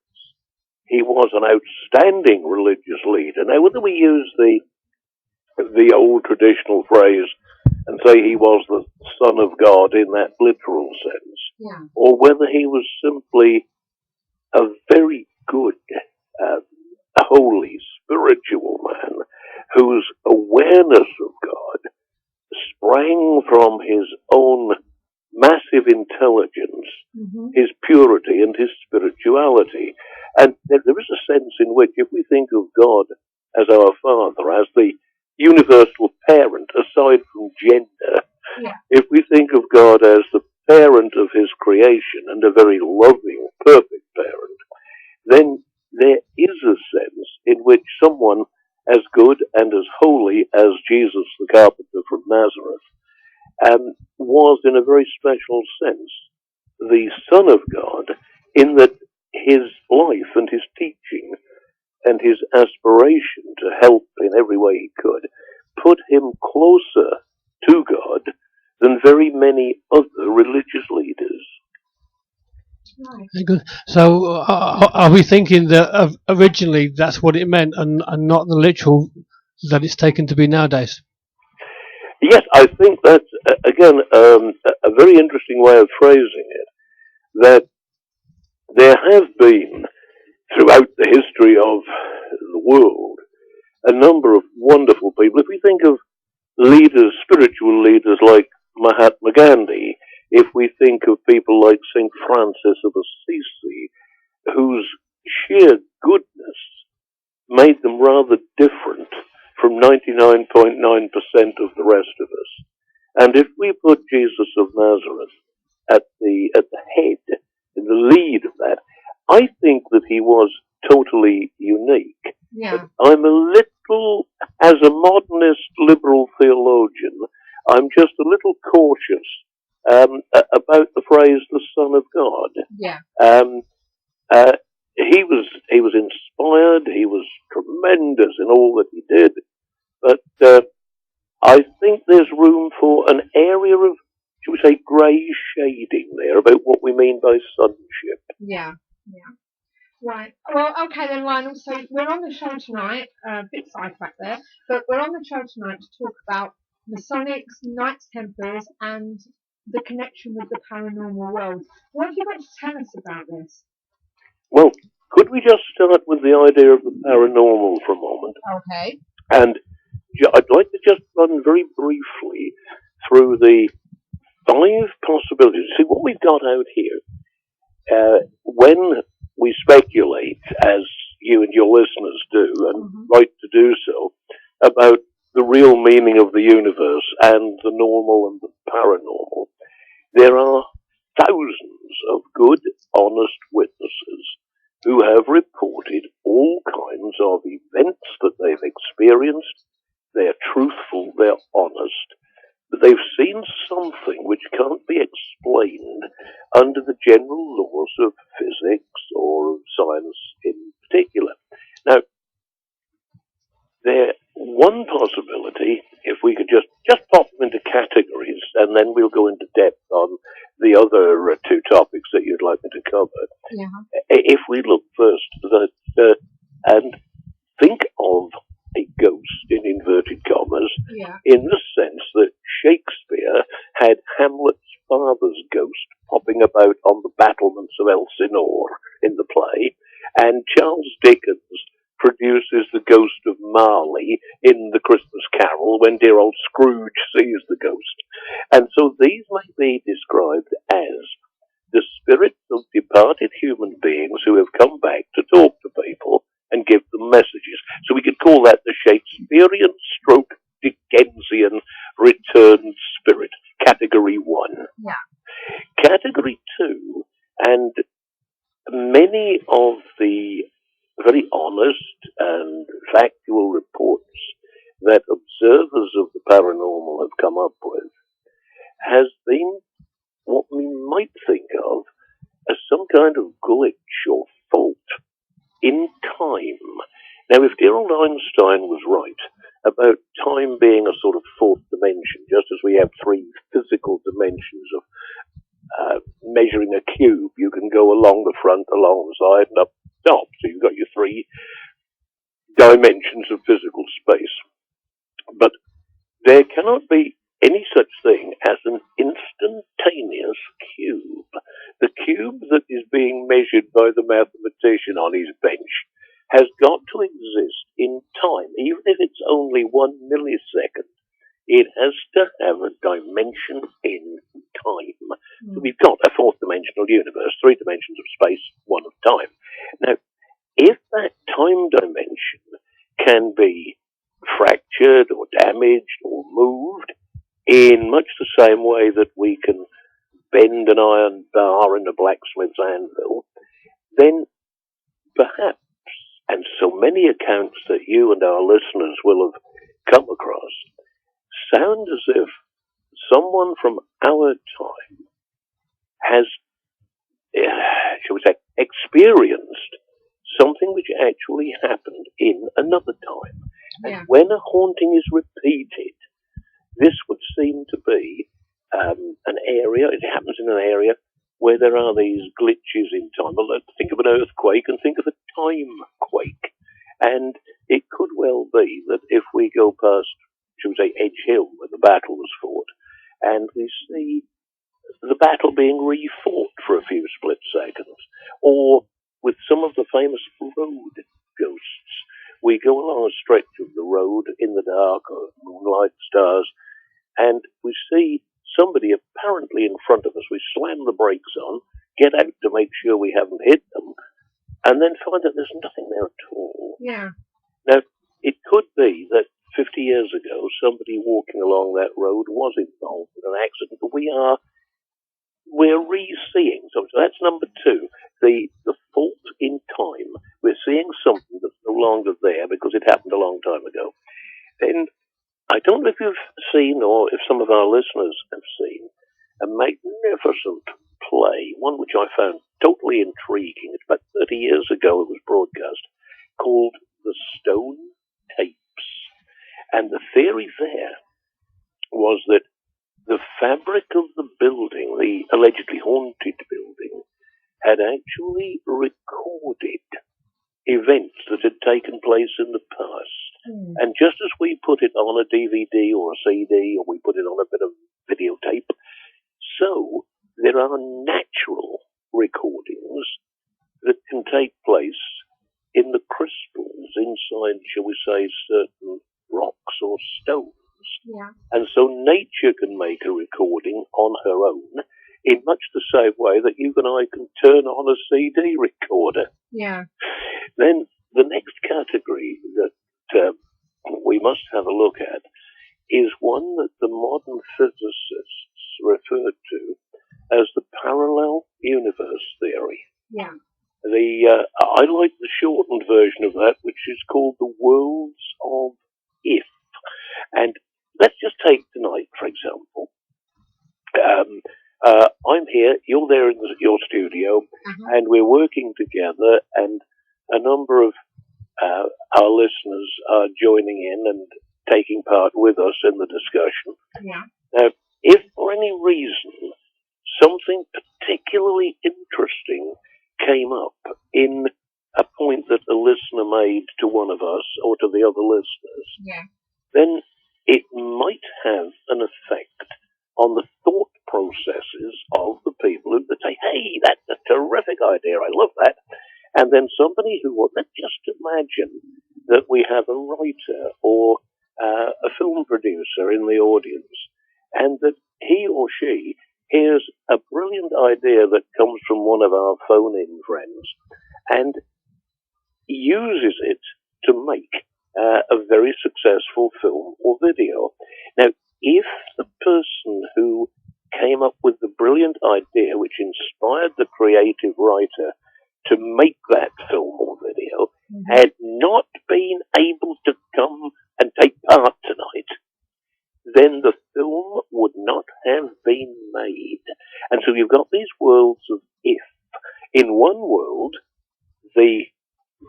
he was an outstanding religious leader. Now, whether we use the old traditional phrase and say he was the Son of God in that literal sense, Yeah. or whether he was simply a very good, holy, spiritual man whose awareness of God sprang from his own massive intelligence, his purity and his spirituality. And there is a sense in which, if we think of God as our Father, as the universal parent, aside from gender, if we think of God as the parent of his creation and a very loving, perfect parent, then there is a sense in which someone as good and as holy as Jesus the carpenter from Nazareth was, in a very special sense, the Son of God, in that his life and his teaching and his aspiration to help in every way he could put him closer to God than very many other religious leaders. Very good. So, are we thinking that originally that's what it meant, and not the literal that it's taken to be nowadays? Yes, I think that's, again, a very interesting way of phrasing it, that there have been, throughout the history of the world, a number of wonderful people. If we think of leaders, spiritual leaders like Mahatma Gandhi, if we think of people like St. Francis of Assisi, whose sheer goodness made them rather different from 99.9% of the rest of us. And if we put Jesus of Nazareth at the head, in the lead of that, I think that he was totally unique. Yeah. I'm a little, as a modernist liberal theologian, I'm just a little cautious about the phrase "the Son of God." Yeah. He was inspired. He was tremendous in all that he did, but I think there's room for an area of, shall we say, grey shading there about what we mean by sonship. Yeah. Yeah. Right. Well, okay then, Lionel. So we're on the show tonight. Bit sidetracked there, but we're on the show tonight to talk about Masonics, Knights Templars, and the connection with the paranormal world. What have you got to tell us about this? Well, could we just start with the idea of the paranormal for a moment? Okay. And I'd like to just run very briefly through the 5 possibilities. See, what we've got out here, when we speculate, as you and your listeners do, and like to do so, about the real meaning of the universe and the normal and the paranormal, there are thousands of good, honest witnesses who have reported all kinds of events that they've experienced. They're truthful, they're honest, but they've seen something which can't be explained under the general laws of physics or of science in particular. Now, one possibility, if we could just pop them into categories, and then we'll go into depth on the other 2 topics that you'd like me to cover. Yeah. If we look first and think of a ghost, in inverted commas, in the sense that Shakespeare had Hamlet's father's ghost popping about on the battlements of Elsinore in the play, and Charles Dickens produces the ghost of Marley in The Christmas Carol when dear old Scrooge sees the ghost. And so these may be described as the spirits of departed human beings who have come back to talk to people and give them messages. So we could call that the Shakespearean stroke Dickensian returned spirit, category 1. Yeah. Category 2, and many of the very honest and factual reports that observers of the paranormal have come up with has been what we might think of as some kind of glitch or fault in time. Now, if dear old Einstein was right about time being a sort of fourth dimension, just as we have three physical dimensions of measuring a cube, you can go along the front, along the side, and up top. So you've got your three dimensions of physical space. But there cannot be any such thing as an instantaneous cube. The cube that is being measured by the mathematician on his bench has got to exist in time, even if it's only 1 millisecond. It has to have a dimension in time. So we've got a fourth-dimensional universe, 3 dimensions of space, 1 of time. Now, if that time dimension can be fractured or damaged or moved in much the same way that we can bend an iron bar in a blacksmith's anvil, then perhaps, and so many accounts that you and our listeners will have come across, sound as if someone from our time has, shall we say, experienced something which actually happened in another time. Yeah. And when a haunting is repeated, this would seem to be an area, it happens in an area where there are these glitches in time. Well, think of an earthquake and think of a time quake. And it could well be that if we go past, shall we say, Edge Hill, where the battle was fought, and we see the battle being re-fought for a few split seconds, or with some of the famous road ghosts, we go along a stretch of the road in the dark, or moonlight, stars, and we see somebody apparently in front of us. We slam the brakes on, get out to make sure we haven't hit them, and then find that there's nothing there at all. Yeah. Now, it could be that 50 years ago, somebody walking along that road was involved in an accident, but we're re-seeing something. So that's number 2, the fault in time. We're seeing something that's no longer there because it happened a long time ago. Then, I don't know if you've seen, or if some of our listeners have seen, a magnificent play, one which I found totally intriguing. It's about 30 years ago it was broadcast, called The Stone Tapes. And the theory there was that the fabric of the building, the allegedly haunted building, had actually recorded events that had taken place in the past. And just as we put it on a DVD or a CD, or we put it on a bit of videotape, so there are natural recordings that can take place in the crystals inside, shall we say, certain rocks or stones. Yeah. And so nature can make a recording on her own in much the same way that you and I can turn on a CD recorder. Yeah. Then the next category that we must have a look at is one that the modern physicists refer to as the parallel universe theory. Yeah. I like the shortened version of that, which is called the worlds of if. And let's just take tonight, for example. I'm here, you're there in your studio, and we're working together, and a number of our listeners are joining in and taking part with us in the discussion. Yeah. Now, if for any reason something particularly interesting came up in a point that a listener made to one of us or to the other listeners, then it might have an effect on the thought processes of the people who say, hey, that's a terrific idea, I love that. And then somebody who, well, let's just imagine that we have a writer or a film producer in the audience, and that he or she hears a brilliant idea that comes from one of our phone-in friends and uses it to make a very successful film or video. Now, if the person who came up with the brilliant idea which inspired the creative writer to make that film or video had not been able to come and take part tonight, then the film would not have been the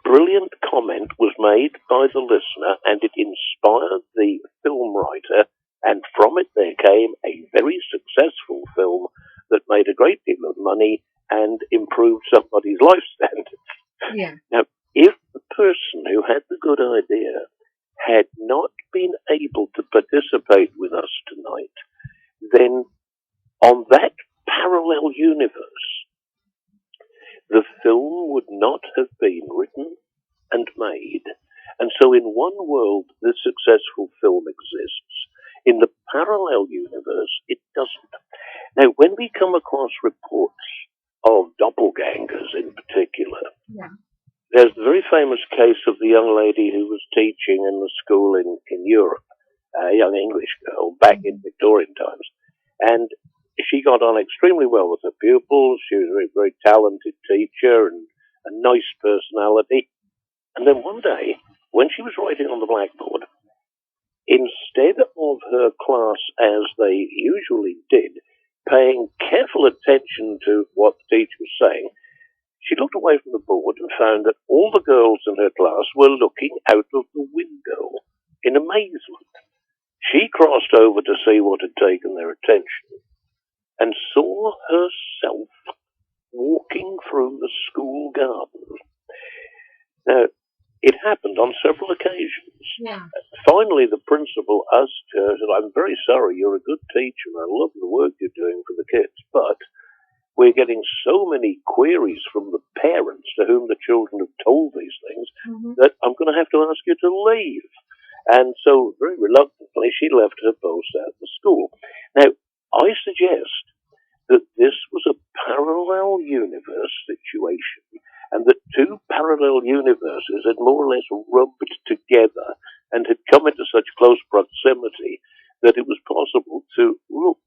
brilliant comment was made by the listener, and it inspired the film writer, and from it there came a very successful film that made a great deal of money and improved somebody's life standards. Yeah. Now, if the person who had the good idea had not been able to participate with us tonight, then on that parallel universe, the film would not have been written and made. And so in one world, the successful film exists. In the parallel universe, it doesn't. Now, when we come across reports of doppelgangers in particular, there's the very famous case of the young lady who was teaching in the school in Europe, a young English girl back in Victorian times. And she got on extremely well with her pupils. She was a very, very talented teacher and a nice personality. And then one day, when she was writing on the blackboard, instead of her class, as they usually did, paying careful attention to what the teacher was saying, she looked away from the board and found that all the girls in her class were looking out of the window in amazement. She crossed over to see what had taken their attention and saw herself walking through the school garden. Now, it happened on several occasions. Yeah. Finally, the principal asked her, said, "I'm very sorry, you're a good teacher, and I love the work you're doing for the kids, but we're getting so many queries from the parents to whom the children have told these things that I'm going to have to ask you to leave." And so, very reluctantly, she left her post at the school. Now, I suggest that this was a parallel universe situation, and that two parallel universes had more or less rubbed together and had come into such close proximity that it was possible to look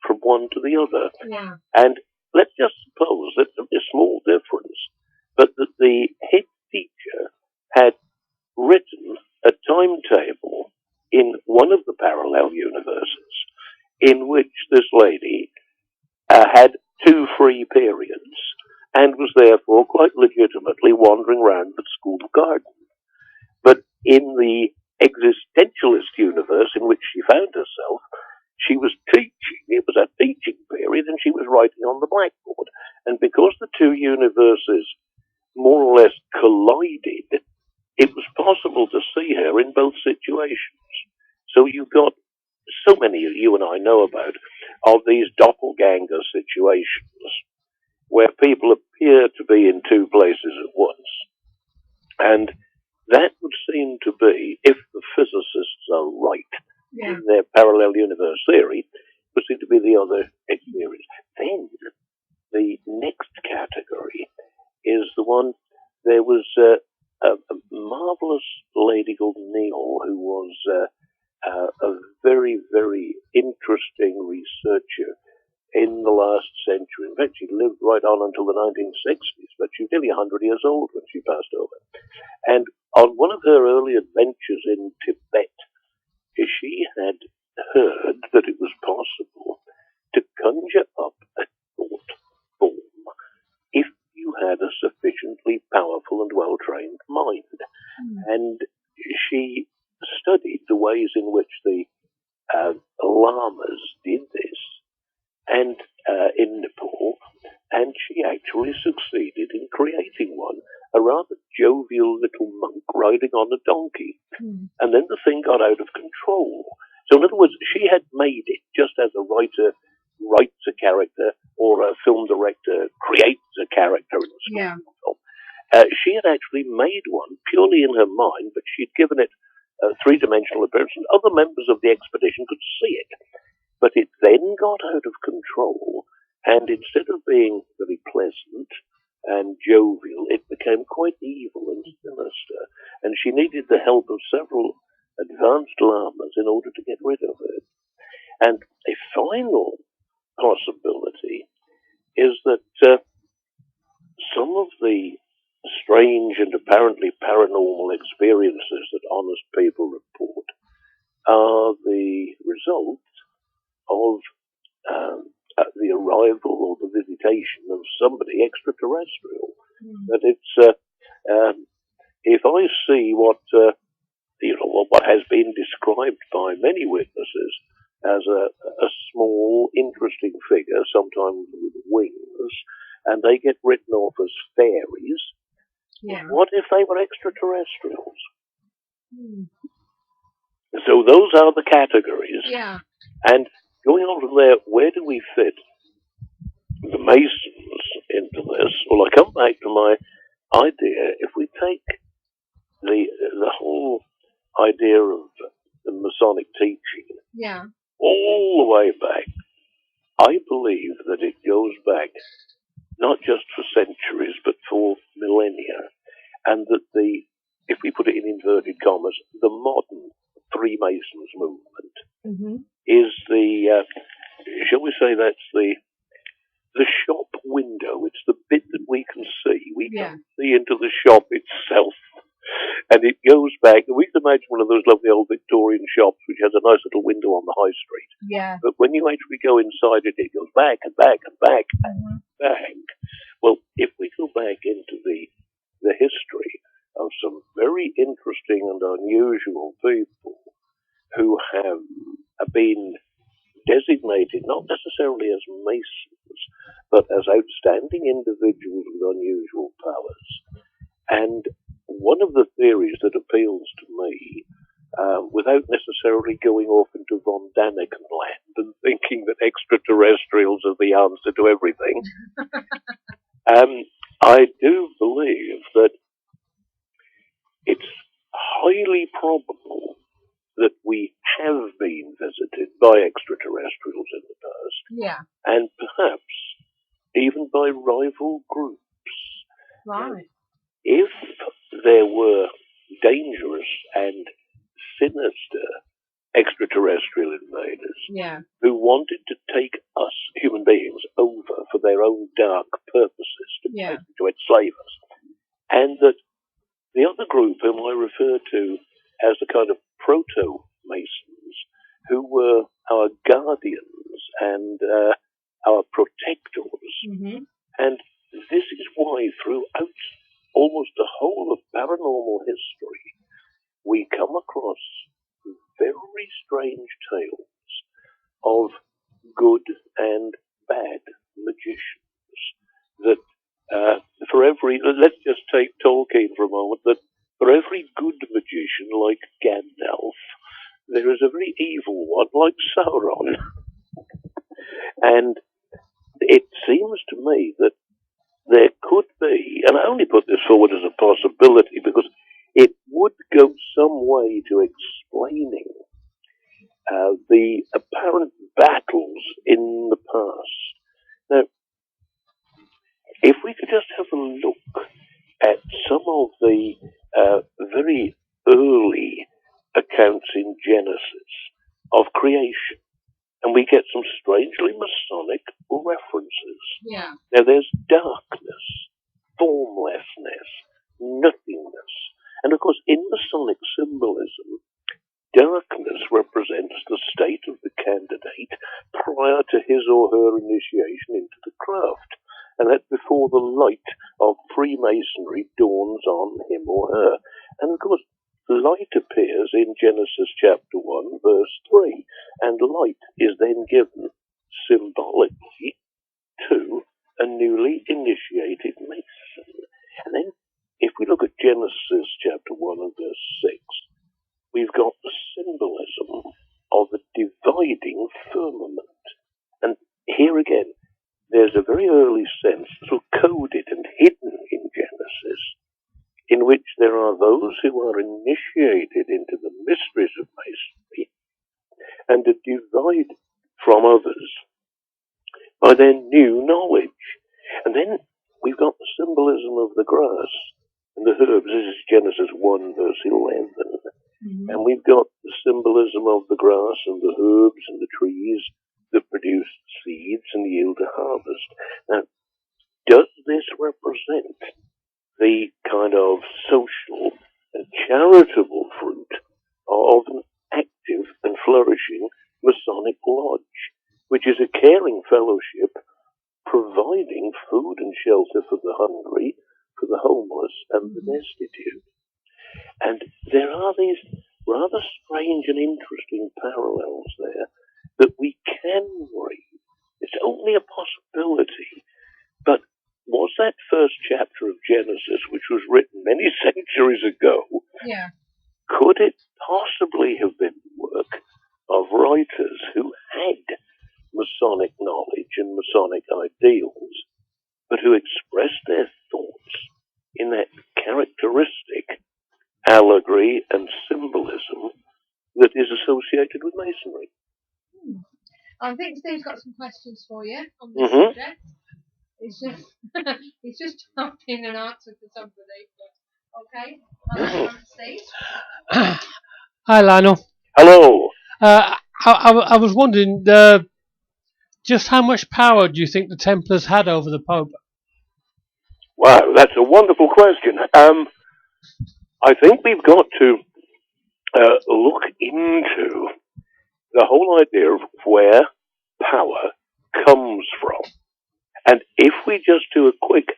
from one to the other. Yeah. And let's just suppose that there'd be a small difference, but that the head teacher had written a timetable in one of the parallel universes in which this lady had 2 free periods and was therefore quite legitimately wandering around the school garden. But in the existentialist universe in which she found herself, she was teaching. It was a teaching period, and she was writing on the blackboard. And because the two universes more or less collided, it was possible to see her in both situations. So you've got so many you and I know about of these doppelganger situations where people appear to be in two places at once. And that would seem to be, if the physicists are right in their parallel universe theory, would seem to be the other experience. Then the next category is the one, there was a marvelous lady called Neil who was a very, very interesting researcher in the last century. In fact, she lived right on until the 1960s, but she was nearly 100 years old when she passed over. And on one of her early adventures in Tibet, she had heard that it was possible to conjure up a thought form if you had a sufficiently powerful and well-trained mind. And she studied the ways in which the lamas did this, and in Nepal, and she actually succeeded in creating one, a rather jovial little monk riding on a donkey. And then the thing got out of control. So in other words, she had made it just as a writer writes a character or a film director creates a character in a film. She had actually made one purely in her mind, but she'd given it a three-dimensional appearance, and other members of the expedition could see it. But it then got out of control, and instead of being very pleasant and jovial, it became quite evil and sinister, and she needed the help of several advanced lamas in order to get rid of it. And a final possibility is that some of the strange and apparently paranormal experiences that honest people report are the result of the arrival or the visitation of somebody extraterrestrial. That it's if I see what has been described by many witnesses as a small, interesting figure, sometimes with wings, and they get written off as fairies, what if they were extraterrestrials? So those are the categories. Yeah. And going on from there, where do we fit the Masons into this? Well, I come back to my idea. If we take the whole idea of the Masonic teaching all the way back, I believe that it goes back not just for centuries, but for millennia, and that if we put it in inverted commas, the modern Freemasons movement is shall we say, that's the shop window. It's the bit that we can see. We can't see into the shop itself. And it goes back, we can imagine one of those lovely old Victorian shops which has a nice little window on the high street. Yeah. But when you actually go inside it, it goes back and back and back and back. Well, if we go back into the history of some very interesting and unusual people who have been designated not necessarily as Masons, but as outstanding individuals with unusual powers. And one of the theories that appeals to me, without necessarily going off into von Daniken land and thinking that extraterrestrials are the answer to everything, I do believe that it's highly probable that we have been visited by extraterrestrials in the past. Yeah. And perhaps even by rival groups. Right. If there were dangerous and sinister extraterrestrial invaders who wanted to take us, human beings, over for their own dark purposes, to enslave us, and that the other group whom I refer to as the kind of proto-Masons, who were our guardians and our protectors, and this is why throughout almost the whole of paranormal history, we come across very strange tales of good and bad magicians. That for every, let's just take Tolkien for a moment, that for every good magician like Gandalf, there is a very evil one like Sauron. And it seems to me that there could be, and I only put this forward as a possibility because it would go some way to explaining the apparent battles in the past. Now, if we could just have a look at some of the very early accounts in Genesis of creation, and we get some strangely Masonic references. Yeah. Now, there's darkness, formlessness, nothingness. And, of course, in Masonic symbolism, darkness represents the state of the candidate prior to his or her initiation into the craft. And that's before the light of Freemasonry dawns on him or her. And, of course, light appears in Genesis chapter 1, verse 3, and light is then given symbolically to a newly initiated Mason. And then, if we look at Genesis chapter 1 and verse 6, we've got the symbolism of a dividing firmament. And here again, there's a very early sense, sort of coded and hidden in Genesis, in which there are those who are initiated into the mysteries of Masonry and are divided from others by their new knowledge. And then we've got the symbolism of the grass and the herbs. This is Genesis 1, verse 11. And we've got the symbolism of the grass and the herbs and the trees that produce seeds and yield a harvest. Now, does this represent the kind of social and charitable fruit of an active and flourishing Masonic lodge, which is a caring fellowship providing food and shelter for the hungry, for the homeless, and the destitute? And there are these rather strange and interesting parallels there that we can read. It's only a possibility. But was that first chapter of Genesis, which was written many centuries ago, could it possibly have been the work of writers who had Masonic knowledge and Masonic ideals, but who expressed their thoughts in that characteristic allegory and symbolism that is associated with Masonry? I think Steve's got some questions for you on this subject. He's just typed in an answer for somebody. Okay, I'll let Steve. Hi, Lionel. Hello. I was wondering, just how much power do you think the Templars had over the Pope? Wow, that's a wonderful question. I think we've got to look into the whole idea of where power comes from. And if we just do a quick,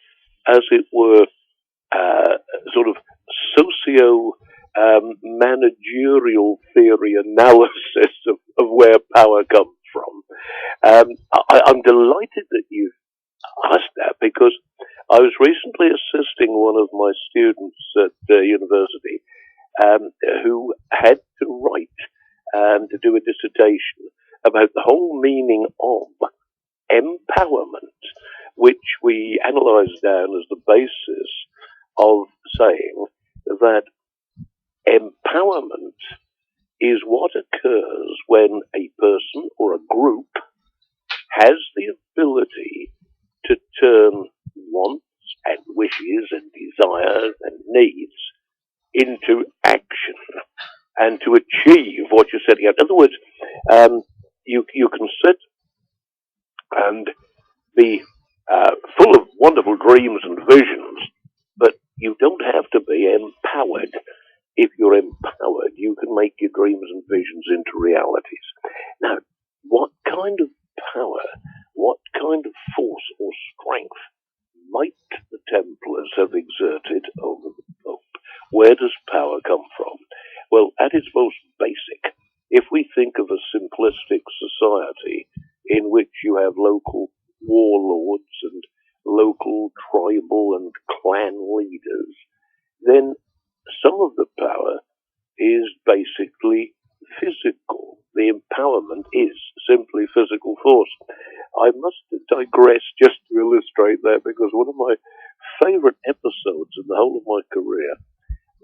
as it were, sort of socio-managerial theory analysis of where power comes from, I'm delighted that you've asked that, because I was recently assisting one of my students at university who had to write to do a dissertation about the whole meaning of empowerment, which we analysed down as the basis of saying that empowerment is what occurs when a person or a group has the ability to turn wants and wishes and desires and needs into action and to achieve what you're setting out. In other words, you can sit and be full of wonderful dreams and visions, but you don't have to be empowered. If you're empowered, you can make your dreams and visions into realities. Now, what kind of power, what kind of force or strength might the Templars have exerted over the Pope? Where does power come from? Well, at its most basic, if we think of a simplistic society in which you have local warlords and local tribal and clan leaders, then some of the power is basically physical. The empowerment is simply physical force. I must digress just to illustrate that, because one of my favourite episodes in the whole of my career,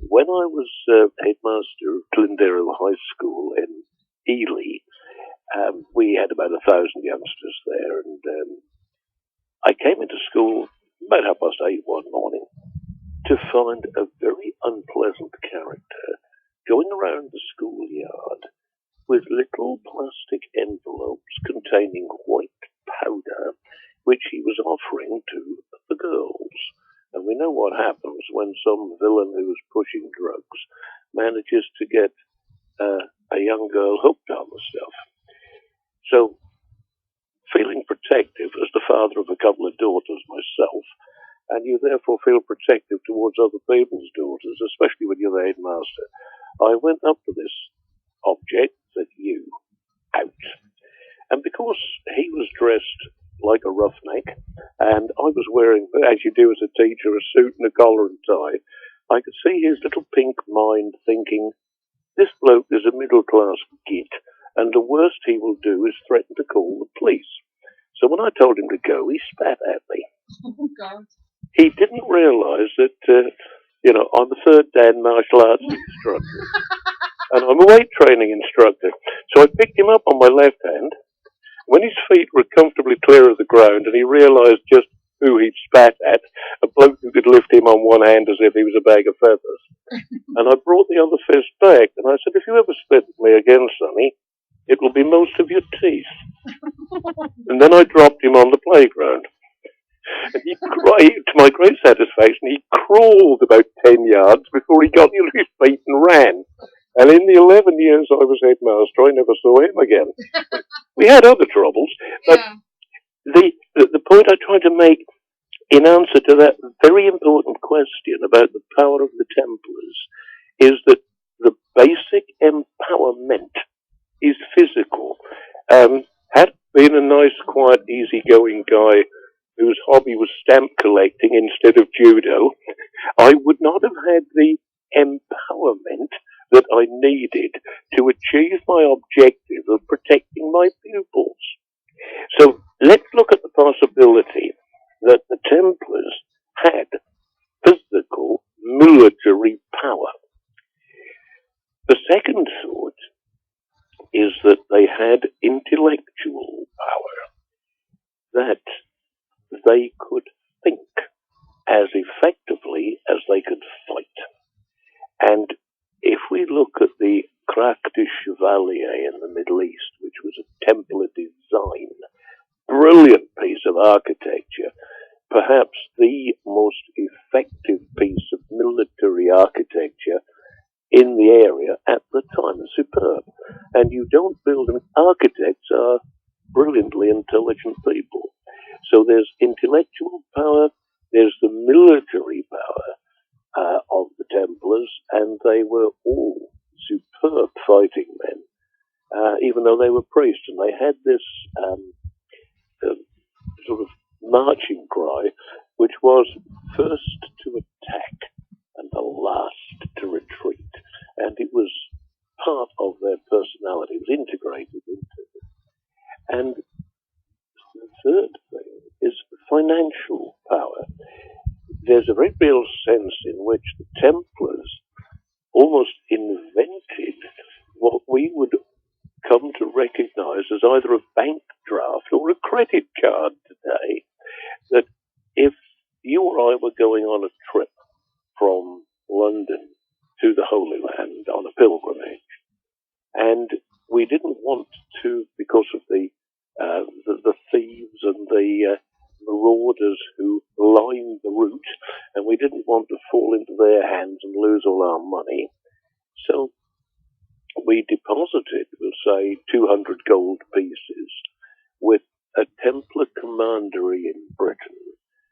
when I was headmaster of Glendale High School in Ely, we had about 1,000 youngsters there, and I came into school about 8:30 one morning to find a very unpleasant character going around the schoolyard with little plastic envelopes containing white powder, which he was offering to the girls. And we know what happens when some villain who is pushing drugs manages to get a young girl hooked on the stuff. So, feeling protective as the father of a couple of daughters myself, and you therefore feel protective towards other people's daughters, especially when you're the headmaster, I went up to this object, said, "You, out." And because he was dressed like a roughneck, and I was wearing, as you do as a teacher, a suit and a collar and tie, I could see his little pink mind thinking, this bloke is a middle-class git, and the worst he will do is threaten to call the police. So when I told him to go, he spat at me. Oh, God. He didn't realise that, I'm a third Dan martial arts instructor, and I'm a weight training instructor. So I picked him up on my left hand. When his feet were comfortably clear of the ground and he realised just who he'd spat at, a bloke who could lift him on one hand as if he was a bag of feathers. And I brought the other fist back, and I said, if you ever spit at me again, Sonny, it will be most of your teeth. And then I dropped him on the playground. And he cried, to my great satisfaction, he crawled about 10 yards before he got to his feet and ran. And in the 11 years I was headmaster, I never saw him again. We had other troubles, but the point I tried to make in answer to that very important question about the power of the Templars is that the basic empowerment is physical. Had been a nice, quiet, easygoing guy whose hobby was stamp collecting instead of judo, I would not have had the empowerment that I needed to achieve my objective of protecting my pupils. So let's look at the possibility that the Templars had physical military power. The second thought is that they had intellectual power, that they could think as effectively as they could fight. And if we look at the Crac de Chevalier in the Middle East, which was a Templar design, brilliant piece of architecture, perhaps the most effective piece of military architecture in the area at the time, superb. And you don't build them. Architects are brilliantly intelligent people. So there's intellectual power, there's the military power of the Templars, and they were all superb fighting men, even though they were priests. And they had this sort of marching cry, which was first to attack and the last to retreat. And it was part of their personality. It was integrated into it. And the third thing is financial power. There's a very real sense in which the Templars almost invented what we would come to recognize as either a bank draft or a credit card today. That if you or I were going on a trip from London to the Holy Land on a pilgrimage, and we didn't want to, because of the thieves and the marauders who lined the route, and we didn't want to fall into their hands and lose all our money. So we deposited, we'll say, 200 gold pieces with a Templar commandery in Britain,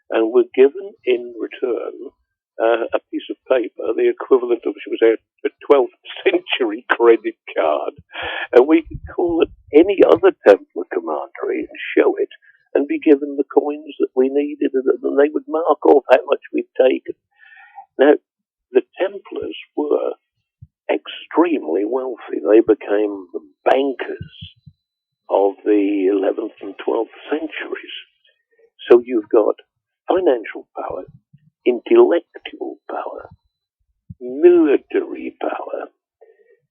and were given in return a piece of paper, the equivalent of, should we say, a 12th century credit card. And we could call it any other Templar commandery and show it, and be given the coins that we needed, and they would mark off how much we'd taken. Now, the Templars were extremely wealthy. They became the bankers of the 11th and 12th centuries. So you've got financial power, intellectual power, military power,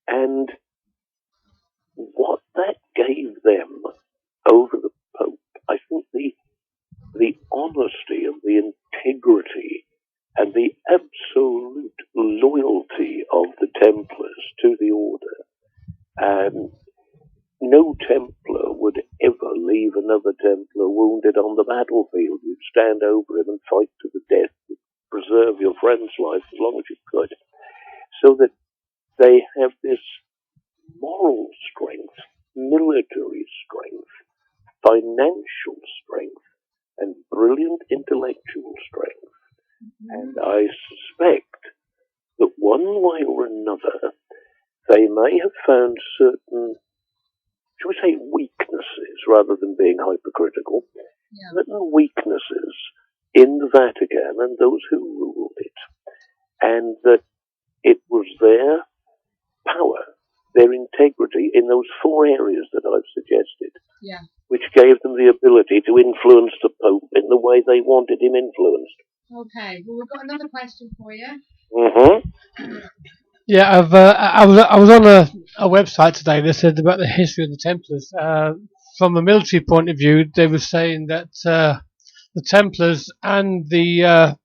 and what that gave them over the Pope, I think the honesty and the integrity and the absolute loyalty of the Templars to the order. And no Templar would ever leave another Templar wounded on the battlefield. You'd stand over him and fight to the death to preserve your friend's life as long as you could. So that they have this moral strength, military strength, financial strength, and brilliant intellectual strength. And I suspect that one way or another, they may have found certain, shall we say, weaknesses, rather than being hypercritical, certain weaknesses in the Vatican and those who ruled it, and that it was their power, their integrity in those four areas that I've suggested, which gave them the ability to influence the Pope in the way they wanted him influenced. Okay, well, we've got another question for you. Mm-hmm. Yeah, I was on a website today that said about the history of the Templars. From a military point of view, they were saying that the Templars and the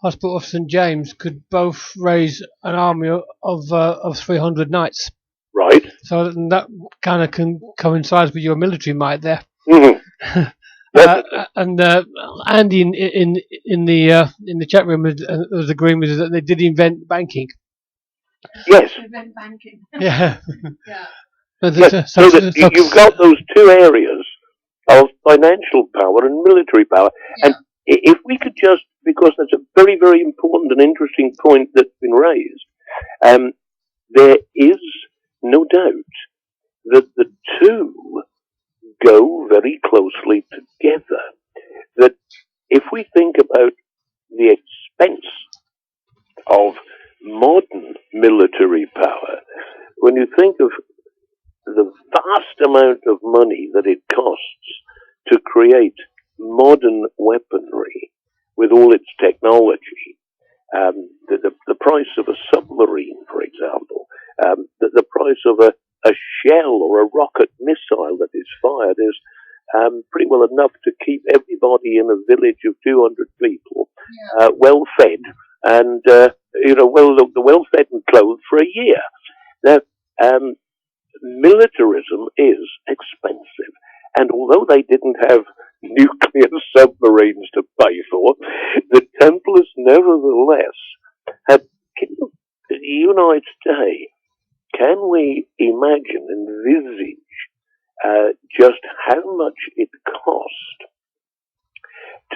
Hospital of St. James could both raise an army of 300 knights. Right. So that kind of coincides with your military might there. Mm-hmm. And Andy in the chat room was agreeing with us that they did invent banking. Yes. Invent banking. Yeah. Yes. So that you've got those two areas of financial power and military power. And if we could just, because that's a very, very important and interesting point that's been raised, There is no doubt that the two go very closely together. That if we think about the expense of modern military power, when you think of the vast amount of money that it costs to create modern weaponry with all its technology, the price of a submarine, for example, the price of a shell or a rocket missile that is fired is pretty well enough to keep everybody in a village of 200 people well fed and well fed and clothed for a year. Now, militarism is expensive, and although they didn't have nuclear submarines to pay for, the Templars nevertheless had. You and I today, can we envisage just how much it cost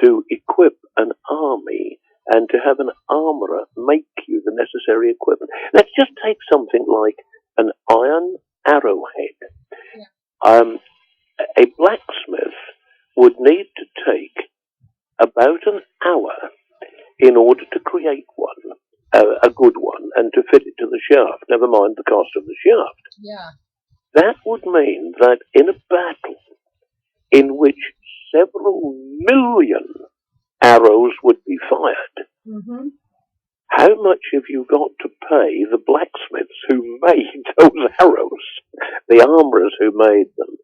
to equip an army and to have an armourer make you the necessary equipment? Let's just take something like an iron arrowhead. A blacksmith would need to take about an hour in order to create one, a good one, and to fit it to the shaft, never mind the cost of the shaft. Yeah. That would mean that in a battle in which several million arrows would be fired, how much have you got to pay the blacksmiths who made those arrows, the armourers who made them,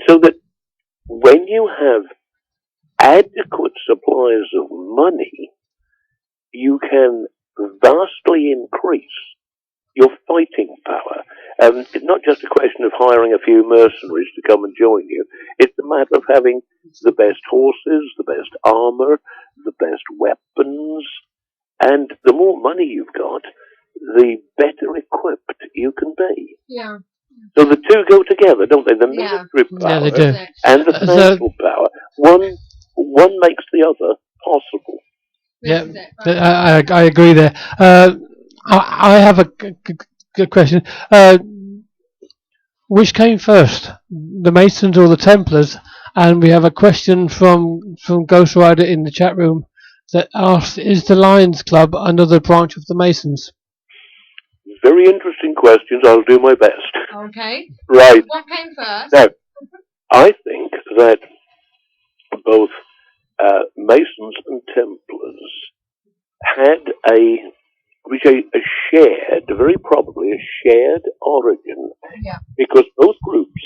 so that when you have adequate supplies of money, you can vastly increase your fighting power. It's not just a question of hiring a few mercenaries to come and join you. It's a matter of having the best horses, the best armour, the best weapons, and the more money you've got, the better equipped you can be. Yeah. So the two go together, don't they? The military power they do. and the financial power. One makes the other possible. Yeah, I agree there. I have a good question. Which came first, the Masons or the Templars? And we have a question from Ghost Rider in the chat room that asks, is the Lions Club another branch of the Masons? Very interesting questions. I'll do my best. Okay. Right. What came first? Now, I think that both Masons and Templars had very probably a shared origin. Yeah. Because both groups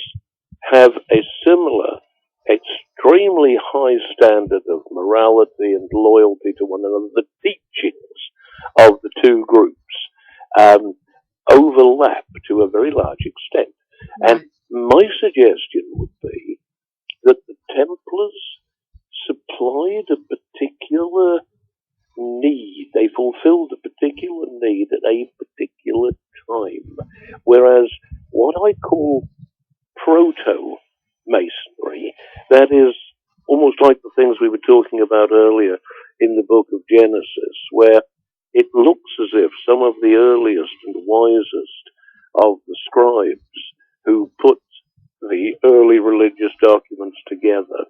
have a similar, extremely high standard of morality and loyalty to one another. The teachings of the two groups overlap to a very large extent. Right. And my suggestion would be that the Templars supplied a particular need. They fulfilled a particular need at a particular time. Whereas what I call proto-masonry, that is almost like the things we were talking about earlier in the book of Genesis, where it looks as if some of the earliest and wisest of the scribes who put the early religious documents together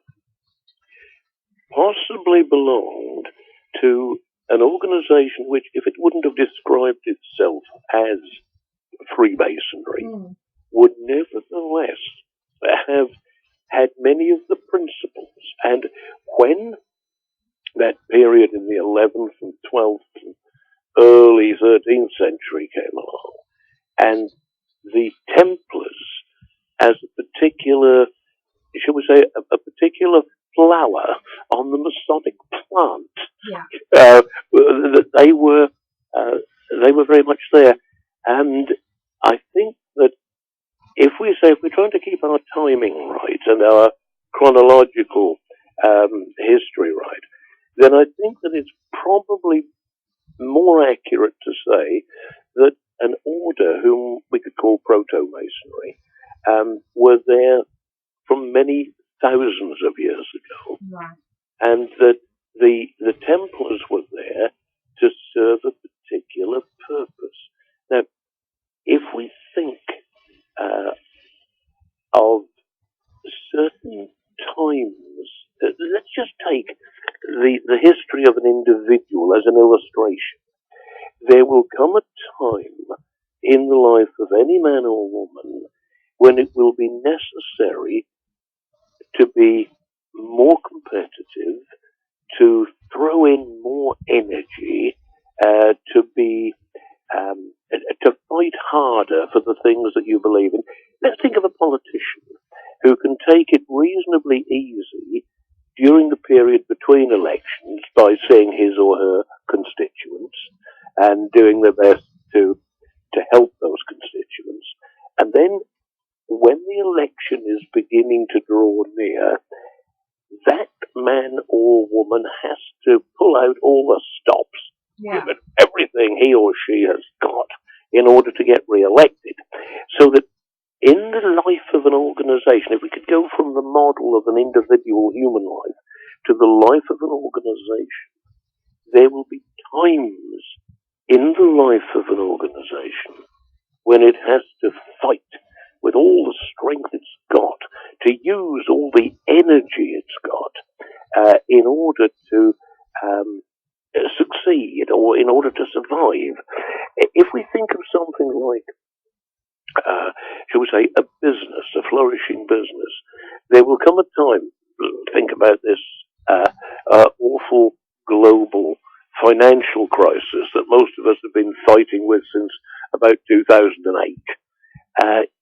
possibly belonged to an organization which, if it wouldn't have described itself as Freemasonry, would nevertheless have had many of the principles. And when that period in the 11th and 12th and early 13th century came along, and the Templars as a particular, shall we say, a particular flower on the Masonic plant, they were very much there. And I think that if we're trying to keep our timing right and our chronological history right, then I think that it's probably more accurate to say that an order whom we could call proto-masonry were there from many thousands of years ago, and that the Templars were there to serve a particular purpose. Now, history of an individual as an illustration. There will come a time in the life of any man or woman when it will be necessary to be more competitive, to throw in more energy, to fight harder for the things that you believe in. Let's think of a politician who can take it reasonably easy during the period between elections by seeing his or her constituents and doing their best to help those constituents. And then when the election is beginning to draw near, that man or woman has to pull out all the stops, give it everything he or she has got in order to get re-elected. So that in the life of an organization, if we could go from the model of an individual human life to the life of an organization, there will be times in the life of an organization when it has to fight with all the strength it's got, to use all the energy it's got in order to succeed or in order to survive. If we think of something like, shall we say, a business, a flourishing business, there will come a time, think about this awful global financial crisis that most of us have been fighting with since about 2008.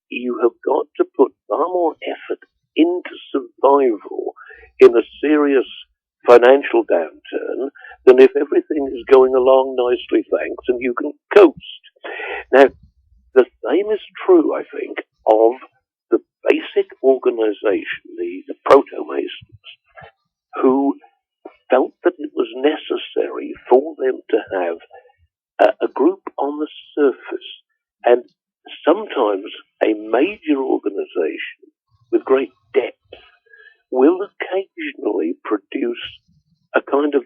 You have got to put far more effort into survival in a serious financial downturn than if everything is going along nicely, thanks, and you can coast. Now, the same is true, I think, of the basic organization, the proto-Masons, who felt that it was necessary for them to have a group on the surface, and sometimes a major organization with great depth will occasionally produce a kind of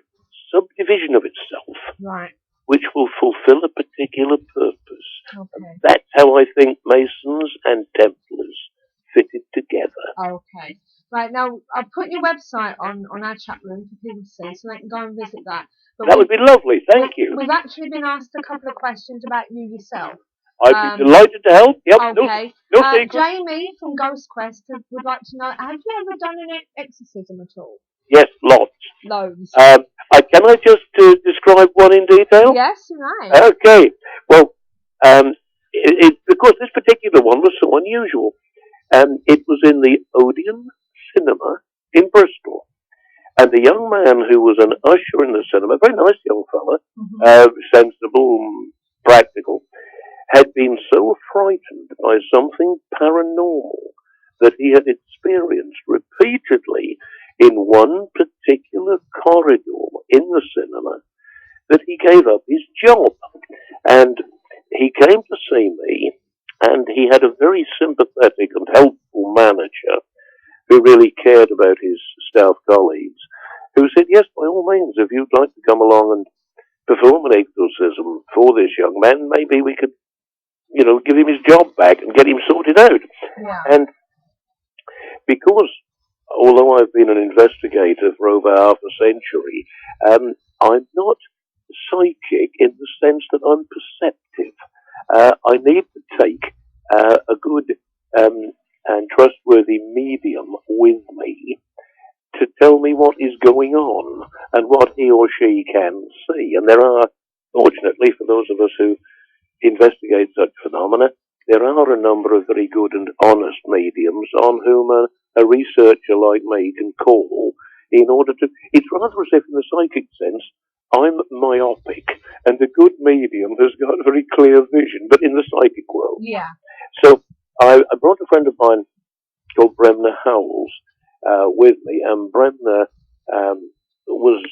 subdivision of itself, Right. which will fulfill a particular purpose. Okay. That's how I think Masons and Templars fitted together. Okay. Right, now, I'll put your website on our chat room for people to see, so they can go and visit that. But That would be lovely, thank you. We've actually been asked a couple of questions about you yourself. I'd be delighted to help. Yep, Okay. no secret. Jamie from Ghost Quest would like to know, have you ever done an exorcism at all? Yes, lots. Loads. Can I just describe one in detail? Yes, you may. Okay. Well, of course, this particular one was so unusual. It was in the Odeon Cinema in Bristol. And the young man who was an usher in the cinema, very nice young fella, sensible, practical, had been so frightened by something paranormal that he had experienced repeatedly in one particular corridor in the cinema that he gave up his job. And he came to see me, and he had a very sympathetic and helpful manager who really cared about his staff colleagues, who said, yes, by all means, if you'd like to come along and perform an exorcism for this young man, maybe we could, give him his job back and get him sorted out. Yeah. And because, although I've been an investigator for over half a century, I'm not psychic in the sense that I'm perceptive. I need to take a good and trustworthy medium with me to tell me what is going on and what he or she can see. And there are, fortunately for those of us who investigate such phenomena, there are a number of very good and honest mediums on whom a researcher like me can call in order to... It's rather as if in the psychic sense, I'm myopic, and the good medium has got a very clear vision, but in the psychic world. Yeah. So I brought a friend of mine called Bremner Howells with me, and Bremner was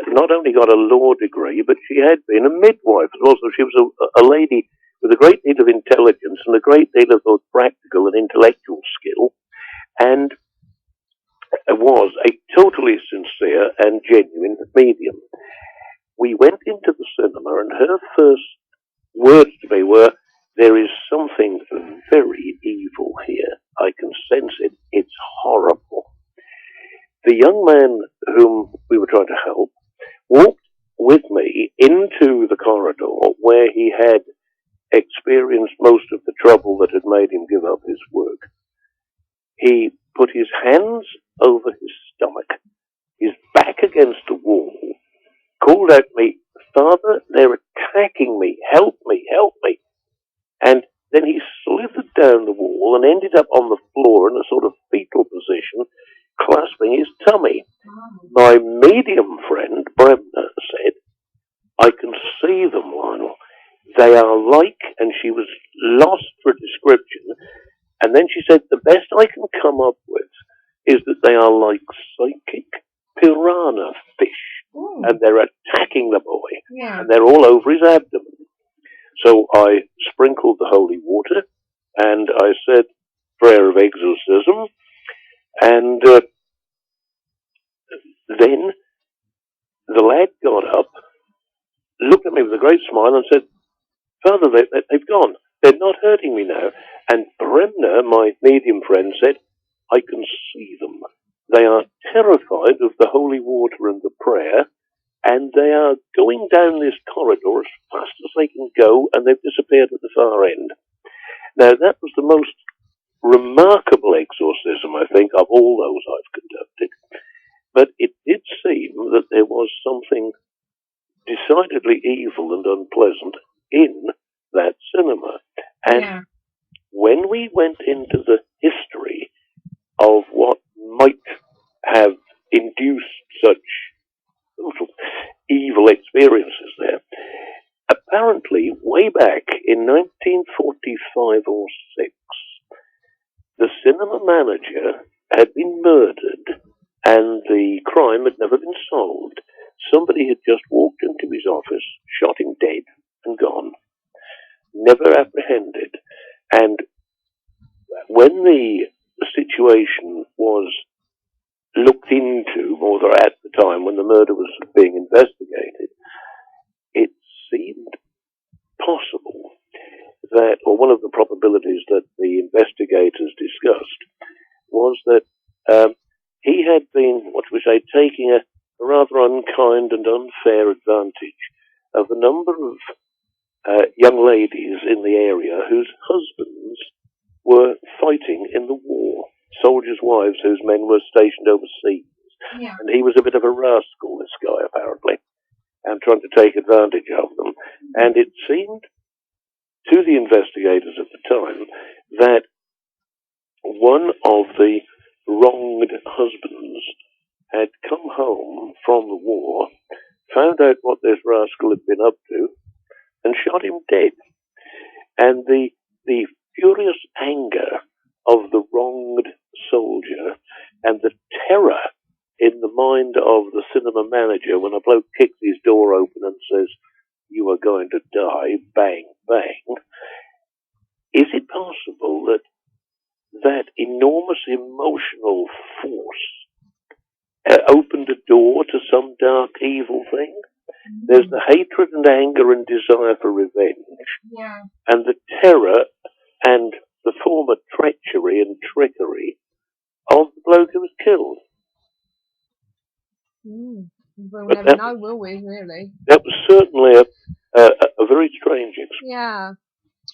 not only got a law degree, but she had been a midwife as well. So she was a lady with a great deal of intelligence and a great deal of both practical and intellectual skill, and was a totally sincere and genuine medium. We went into the cinema, and her first words to me were, there is something very evil here. I can sense it. It's horrible. The young man whom we were trying to help walked experienced most of the trouble that had made him give up his work, he put his hands over his stomach, his back against the wall, called out to me, "Father, they're attacking me, help me, help me." And then he slithered down the wall and ended up on the floor in a sort of fetal position, clasping his tummy. My medium friend, Bremner, said, "I can see them, Lionel. They are like," and she was lost for description, and then she said, "The best I can come up with is that they are like psychic piranha fish, and they're attacking the boy, and they're all over his abdomen." So I sprinkled the holy water, and I said prayer of exorcism, and then the lad got up, looked at me with a great smile, and said, "Father, they've gone. They're not hurting me now." And Bremner, my medium friend, said, "I can see them. They are terrified of the holy water and the prayer, and they are going down this corridor as fast as they can go, and they've disappeared at the far end." Now, that was the most remarkable exorcism, I think, of all those I've conducted. But it did seem that there was something decidedly evil and unpleasant in that cinema. And when we went into the history of what might have induced such evil experiences there, apparently way back in 1945 or 6, the cinema manager had been murdered and the crime had never been solved. Somebody had just walked into his office, shot him dead, and gone. Never apprehended. And when the situation was looked into, or at the time when the murder was being investigated, it seemed possible that, or one of the probabilities that the investigators discussed, was that he had been, what we say, taking a rather unkind and unfair advantage of a number of young ladies in the area whose husbands were fighting in the war, soldiers' wives whose men were stationed overseas. Yeah. And he was a bit of a rascal, this guy, apparently, and trying to take advantage of them. And it seemed to the investigators at the time that one of the wronged husbands had come home from the war, found out what this rascal had been up to, and shot him dead. And the furious anger of the wronged soldier and the terror in the mind of the cinema manager when a bloke kicks his door open and says, "You are going to die," bang, bang. Is it possible that that enormous emotional force opened a door to some dark evil thing? There's the hatred and anger and desire for revenge, and the terror and the former treachery and trickery of the bloke who was killed. We'll never know, will we, really? That was certainly a very strange experience. Yeah.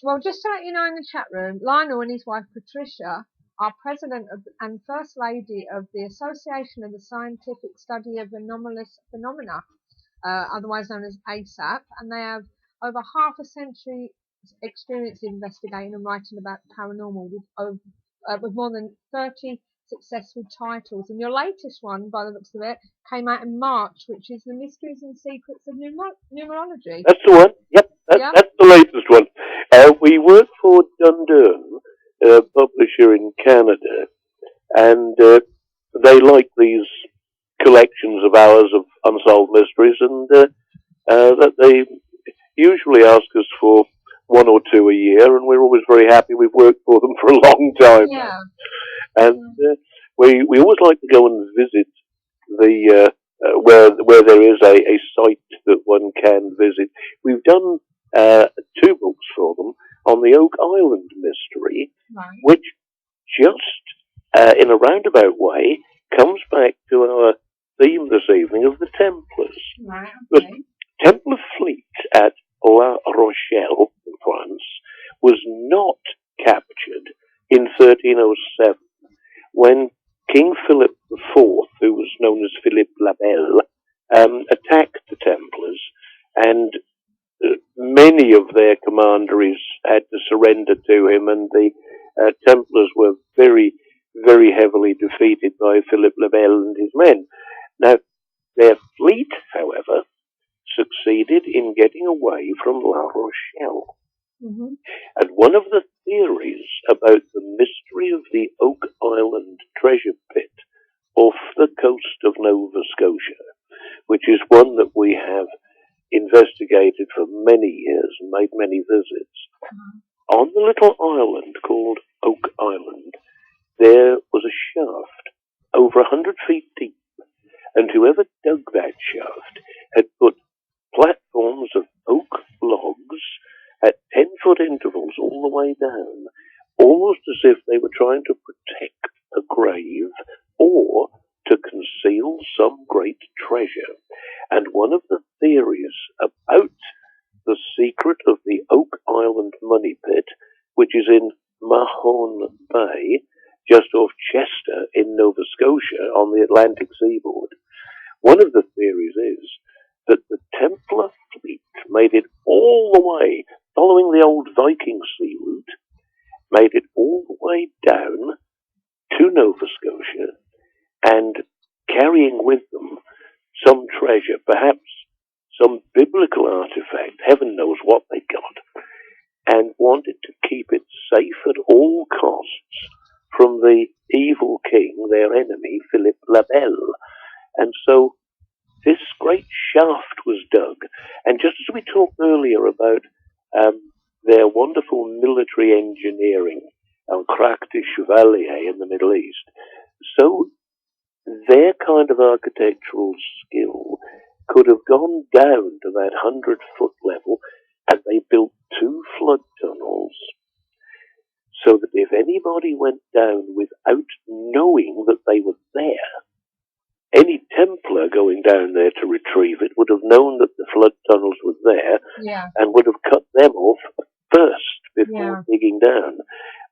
Well, just to let you know, in the chat room, Lionel and his wife Patricia are president and first lady of the Association of the Scientific Study of Anomalous Phenomena, otherwise known as ASAP, and they have over half a century experience investigating and writing about paranormal with more than 30 successful titles. And your latest one, by the looks of it, came out in March, which is The Mysteries and Secrets of Numerology. That's the one. Yep, that's the latest one. We work for Dundurn, a publisher in Canada, and they like these collections of ours of unsolved mysteries, and that they usually ask us for one or two a year, and we're always very happy. We've worked for them for a long time now. And we always like to go and visit the where there is a site that one can visit. We've done 2 books for them on the Oak Island mystery, which just in a roundabout way comes back to our theme this evening of the Templars. The Templar fleet at La Rochelle in France 1307, when King Philip IV, who was known as Philippe le Bel, attacked the Templars, and many of their commanderies had to surrender to him, and the Templars were very, very heavily defeated by Philippe le Bel and his men. Now, their fleet, however, succeeded in getting away from La Rochelle. Mm-hmm. And one of the theories about the mystery of the Oak Island treasure pit off the coast of Nova Scotia, which is one that we have investigated for many years and made many visits, on the little island called Oak Island, there was a shaft over 100 feet deep, and whoever dug that shaft had put platforms of oak logs at 10-foot intervals all the way down, almost as if they were trying to protect a grave or to conceal some great treasure. And one of the theories about the secret of the Oak Island money pit, which is in Mahone Bay, just off Chester in Nova Scotia on the Atlantic seaboard, one of the theories is that the Templar fleet made it all the way, following the old Viking sea route, made it all the way down to Nova Scotia, and carrying with them some treasure, perhaps some biblical artifact, heaven knows what they got, and wanted to keep it safe at all costs from the evil king, their enemy, Philippe le Bel. And so this great shaft was dug, and just as we talked earlier about their wonderful military engineering, crack de chevalier in the Middle East, so their kind of architectural skill could have gone down to that 100-foot level, and they built 2 flood tunnels, so that if anybody went down without knowing that they were there, any Templar going down there to retrieve it would have known that the flood tunnels were there, and would have cut them off first before digging down.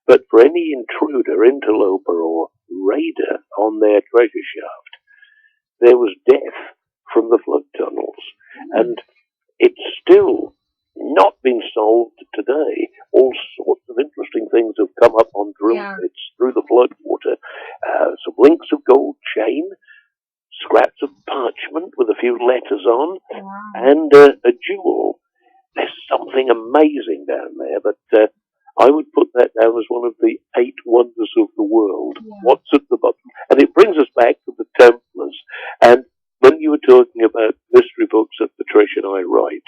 But for any intruder, interloper, or raider on their treasure shaft, there was death from the flood tunnels. And it's still not been solved today. All sorts of interesting things have come up on drill bits through the flood water. Some links of gold chain, scraps of parchment with a few letters on, and a jewel. There's something amazing down there, but I would put that down as one of the 8 wonders of the world. What's at the bottom? And it brings us back to the Templars. And when you were talking about mystery books at Patricia and I write,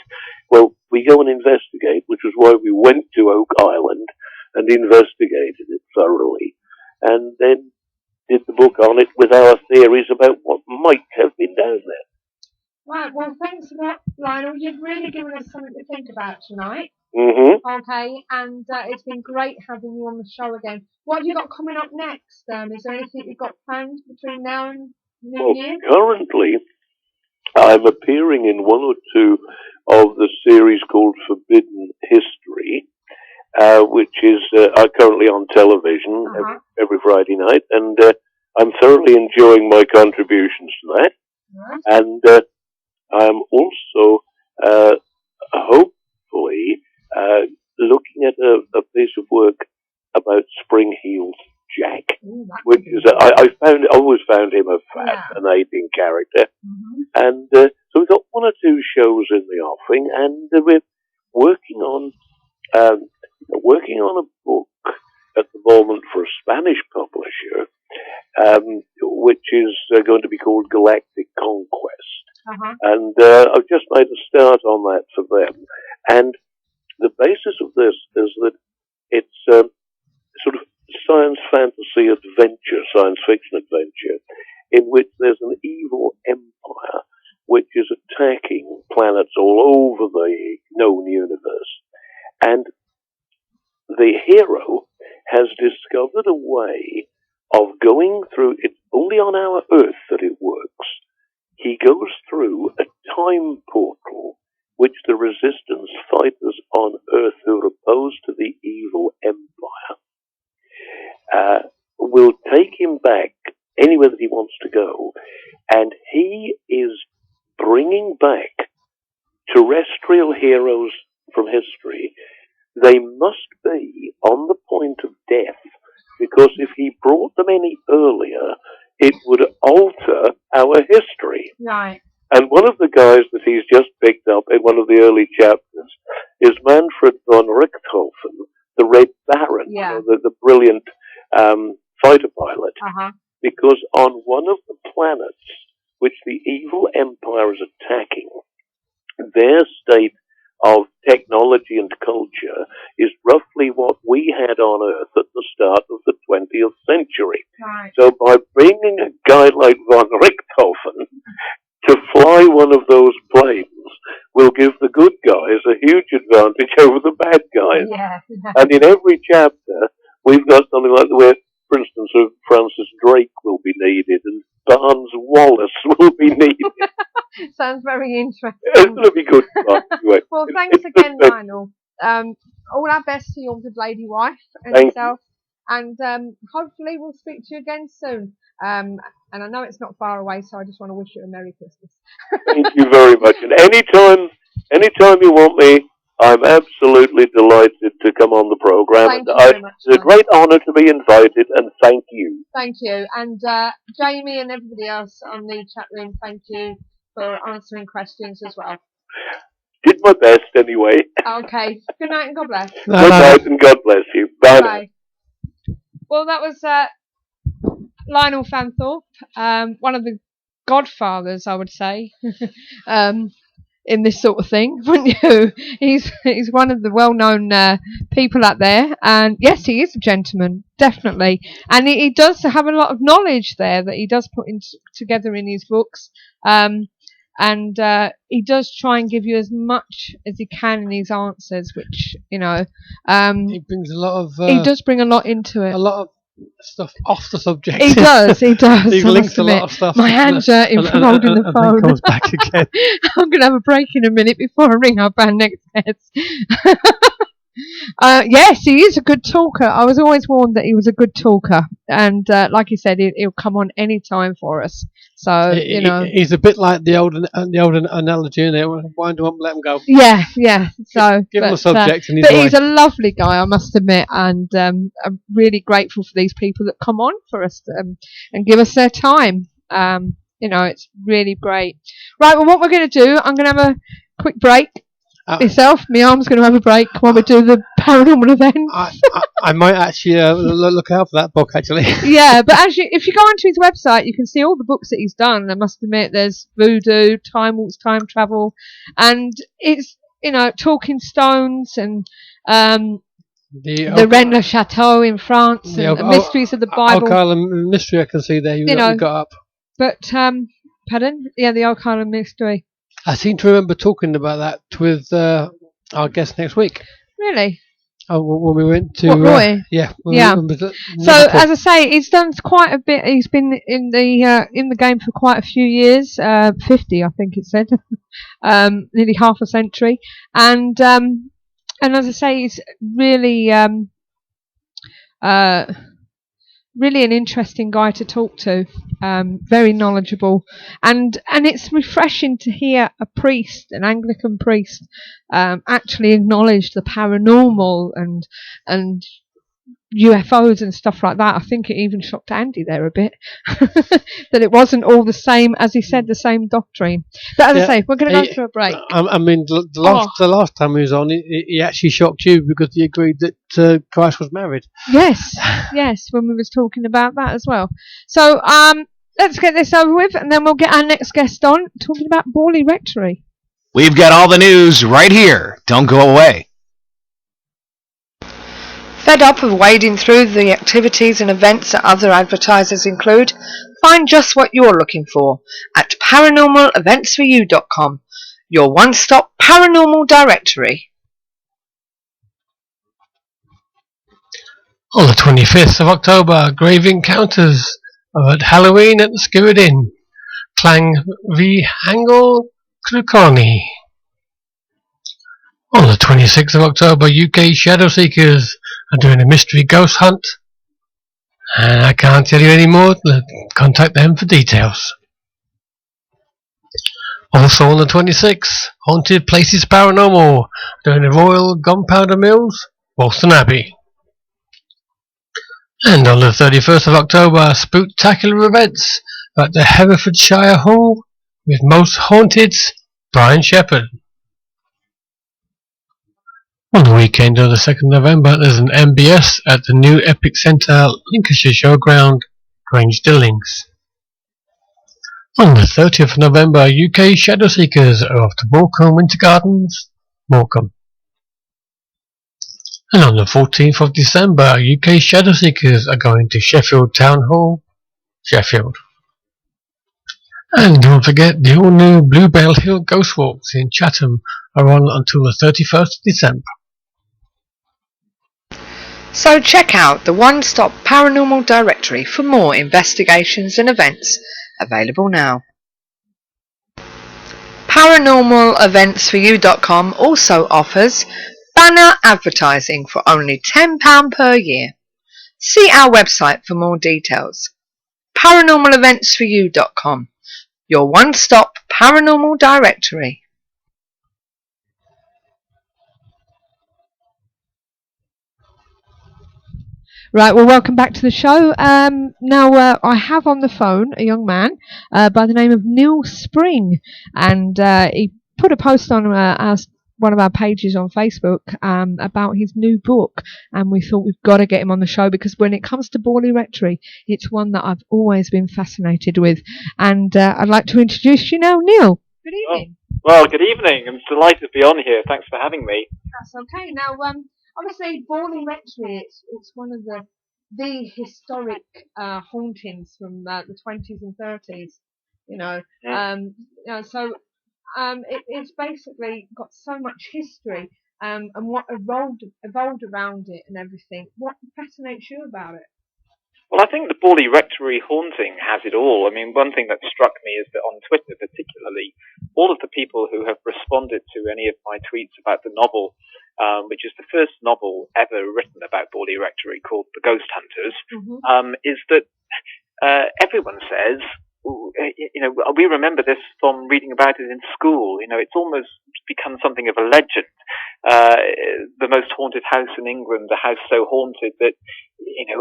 well, we go and investigate, which was why we went to Oak Island and investigated it thoroughly, and then did the book on it with our theories about what might have been down there. Right, well, thanks for that, Lionel. You've really given us something to think about tonight. Mm-hmm. Okay, and it's been great having you on the show again. What have you got coming up next? Is there anything you've got planned between now and New Year? Currently, I'm appearing in 1 or 2 of the series called Forbidden History, which is currently on television every Friday night, and I'm thoroughly enjoying my contributions to that. And I'm also hopefully looking at a piece of work about Spring-Heeled Jack, which is I always found him a fascinating character, and so we've got 1 or 2 shows in the offing, and we're working on a book at the moment for a Spanish publisher, which is going to be called Galactic Conquest. And I've just made a start on that for them. And the basis of this is that it's sort of science fantasy adventure, science fiction adventure, in which there's an evil empire which is attacking planets all over the known universe. And the hero has discovered a way of going through, it's only on our Earth that it works. He goes through a time portal which the resistance fighters on Earth who are opposed to the evil empire will take him back anywhere that he wants to go, and he is bringing back terrestrial heroes from history. They must be on the point of death, because if he brought them any earlier, it would alter our history. Right. And one of the guys that he's just picked up in one of the early chapters is Manfred von Richthofen, the Red Baron, the brilliant fighter pilot. Uh-huh. Because on one of the planets which the evil empire is attacking, their state of technology and culture is roughly what we had on Earth at the start of the 20th century. Right. So by bringing a guy like von Richthofen to fly one of those planes will give the good guys a huge advantage over the bad guys. Yeah. And in every chapter, we've got something like where, for instance, Francis Drake will be needed and Barnes Wallace will be needed. Sounds very interesting. It'll be good fun. Anyway. Well, thanks again, Lionel. All our best to your good lady wife and Thank yourself. And hopefully we'll speak to you again soon. And I know it's not far away, so I just want to wish you a Merry Christmas. Thank you very much. And anytime you want me, I'm absolutely delighted to come on the program. Thank you very much. It's a great honour to be invited, and thank you. Thank you. And Jamie and everybody else on the chat room, thank you for answering questions as well. Did my best anyway. Okay. Good night and God bless. Good night and God bless you. Bye. Bye. Well, that was Lionel Fanthorpe, one of the godfathers, I would say, in this sort of thing, wouldn't you? He's one of the well-known people out there, and yes, he is a gentleman, definitely, and he does have a lot of knowledge there that he does put together in his books, and he does try and give you as much as he can in his answers, which, you know, he brings a lot of he does bring a lot into it. A lot of stuff off the subject. He does. He links a lot of stuff. My hands hurting from holding the phone. And then comes back again. I'm going to have a break in a minute before I ring up our next guest. Yes, he is a good talker. I was always warned that he was a good talker, and like he said, he'll come on any time for us. So you know, he's a bit like the old analogy, and wind him up, and let him go. Yeah. So give him a subject, and but he's a lovely guy, I must admit, and I'm really grateful for these people that come on for us and give us their time. You know, it's really great. Right, well, what we're going to do, I'm going to have a quick break. Myself, my arm's going to have a break while we do the paranormal events. I might actually look out for that book, actually. Yeah, but actually, if you go onto his website, you can see all the books that he's done. I must admit, there's Voodoo, Time Walks, Time Travel, and it's, you know, Talking Stones and the Rennes Chateau in France and the Mysteries of the Bible. Occult Mystery, I can see there. You got up. But, pardon? Yeah, the Occult Mystery. I seem to remember talking about that with our guest next week. Really? Oh, when we went to Roy? Yeah. So as I say, he's done quite a bit. He's been in the game for quite a few years, 50, I think it said, nearly half a century, and as I say, he's really really an interesting guy to talk to, very knowledgeable, and it's refreshing to hear a priest, an Anglican priest, actually acknowledge the paranormal and UFOs and stuff like that. I think it even shocked Andy there a bit that it wasn't all the same, as he said, the same doctrine. But as I say, we're going to go through a break. I mean, the last time he was on, he actually shocked you because he agreed that Christ was married. Yes, when we was talking about that as well. So let's get this over with, and then we'll get our next guest on talking about Borley Rectory. We've got all the news right here. Don't go away. Fed up of wading through the activities and events that other advertisers include? Find just what you're looking for at paranormaleventsforyou.com, your one-stop paranormal directory. On the 25th of October, grave encounters at Halloween at the Spirit Inn, Clang v Hangle Cluconi. On the 26th of October, UK Shadow Seekers are doing a mystery ghost hunt And I can't tell you any more. Contact them for details. Also on the 26th, Haunted Places Paranormal, doing the Royal Gunpowder Mills, Boston Abbey. And on the 31st of October, Spooktacular Events at the Herefordshire Hall with Most Haunted's Brian Shepherd. On the weekend of the 2nd of November, there's an MBS at the new Epic Centre Lincolnshire Showground, Grange Dillings. On the 30th of November, UK Shadow Seekers are off to Morecambe Winter Gardens, Morecambe. And on the 14th of December, UK Shadow Seekers are going to Sheffield Town Hall, Sheffield. And don't forget, the all-new Bluebell Hill Ghost Walks in Chatham are on until the 31st of December. So check out the one-stop paranormal directory for more investigations and events available now. ParanormalEventsForYou.com also offers banner advertising for only £10 per year. See our website for more details. ParanormalEventsForYou.com, your one-stop paranormal directory. Right, well, welcome back to the show. Now, I have on the phone a young man by the name of Neil Spring, and he put a post on one of our pages on Facebook about his new book, and we thought we've got to get him on the show because when it comes to Borley Rectory, it's one that I've always been fascinated with. And I'd like to introduce you now, Neil. Good evening. Well, good evening. I'm delighted to be on here. Thanks for having me. That's okay. Now, obviously, Borley Rectory, it's one of the historic hauntings from the 20s and 30s, so it's basically got so much history and what evolved around it and everything. What fascinates you about it? Well, I think the Borley Rectory haunting has it all. I mean, one thing that struck me is that on Twitter particularly, all of the people who have responded to any of my tweets about the novel, which is the first novel ever written about Borley Rectory called The Ghost Hunters, is that everyone says, we remember this from reading about it in school. It's almost become something of a legend. The most haunted house in England, a house so haunted that,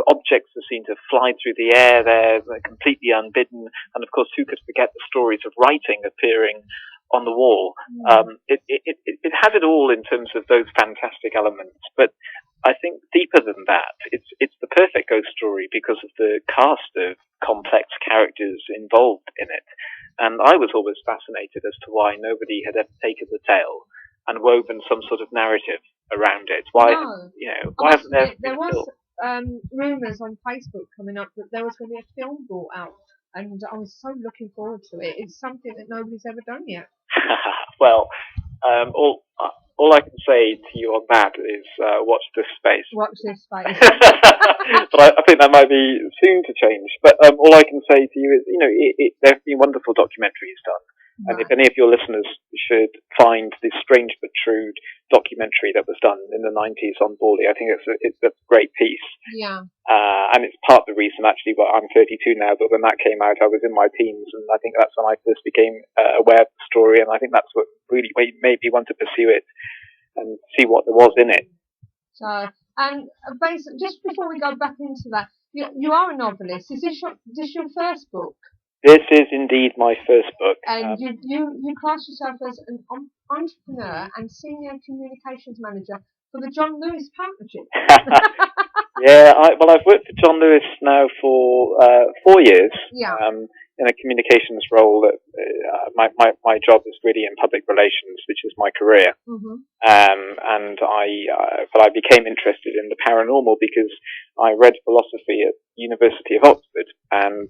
objects are seen to fly through the air there, completely unbidden. And of course, who could forget the stories of writing appearing on the wall? It has it all in terms of those fantastic elements. But I think deeper than that, it's the perfect ghost story because of the cast of complex characters involved in it. And I was always fascinated as to why nobody had ever taken the tale and woven some sort of narrative around it. Why hasn't there was rumours on Facebook coming up that there was going to be a film brought out, and I was so looking forward to it. It's something that nobody's ever done yet. Well, all I can say to you on that is watch this space. Watch this space. But I think that might be soon to change. But all I can say to you is, there have been wonderful documentaries done. Right. And if any of your listeners should find this Strange But True documentary that was done in the 90s on Borley, I think it's a great piece. Yeah. And it's part of the reason, actually, well, I'm 32 now, but when that came out, I was in my teens, and I think that's when I first became aware of the story, and I think that's what really made me want to pursue it and see what there was in it. So, and basically, just before we go back into that, you are a novelist. Is this your first book? This is indeed my first book. And you class yourself as an entrepreneur and senior communications manager for the John Lewis Partnership. Yeah, I've worked for John Lewis now for 4 years. Yeah. In a communications role. That my job is really in public relations, which is my career. And I became interested in the paranormal because I read philosophy at University of Oxford, and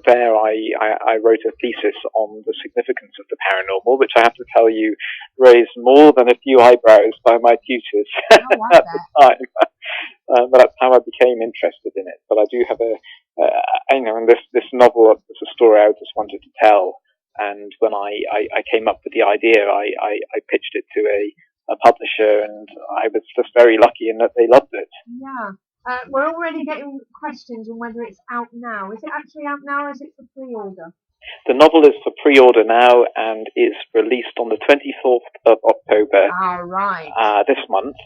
there I wrote a thesis on the significance of the paranormal, which I have to tell you raised more than a few eyebrows by my tutors at the time. But that's how I became interested in it. But I do have and this novel was a story I just wanted to tell. And when I came up with the idea, I pitched it to a publisher, and I was just very lucky in that they loved it. Yeah. We're already getting questions on whether it's out now. Is it actually out now, or is it for pre-order? The novel is for pre-order now and is released on the 24th of October this month.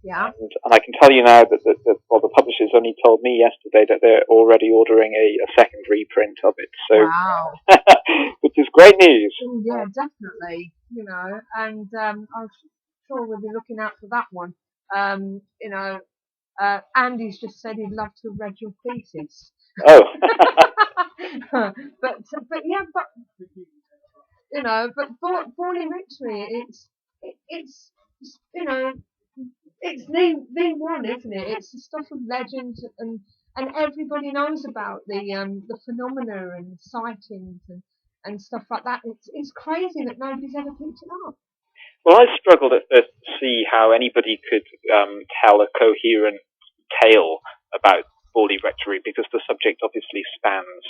Yeah. And I can tell you now that the publishers only told me yesterday that they're already ordering a second reprint of it. So, wow. which is great news. Oh, yeah, definitely. You know, and I'm sure we'll be looking out for that one. You know, Andy's just said he'd love to have read your thesis. Oh. but yeah, but you know, but Borley Rectory, it's you know, it's the one, isn't it? It's the stuff of legend, and everybody knows about the phenomena and sightings and stuff like that. It's crazy that nobody's ever picked it up. Well, I struggled at first to see how anybody could tell a coherent tale about Borley Rectory, because the subject obviously spans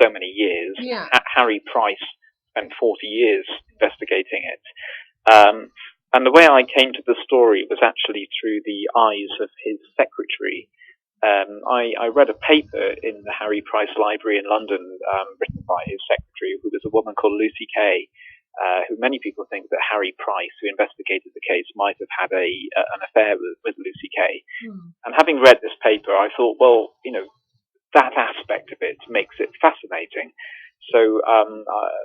so many years. Yeah. Harry Price spent 40 years investigating it. And the way I came to the story was actually through the eyes of his secretary. I read a paper in the Harry Price Library in London, written by his secretary, who was a woman called Lucy Kay, who many people think that Harry Price, who investigated the case, might have had an affair with Lucy Kay. And having read this paper, I thought, well, you know, that aspect of it makes it fascinating. So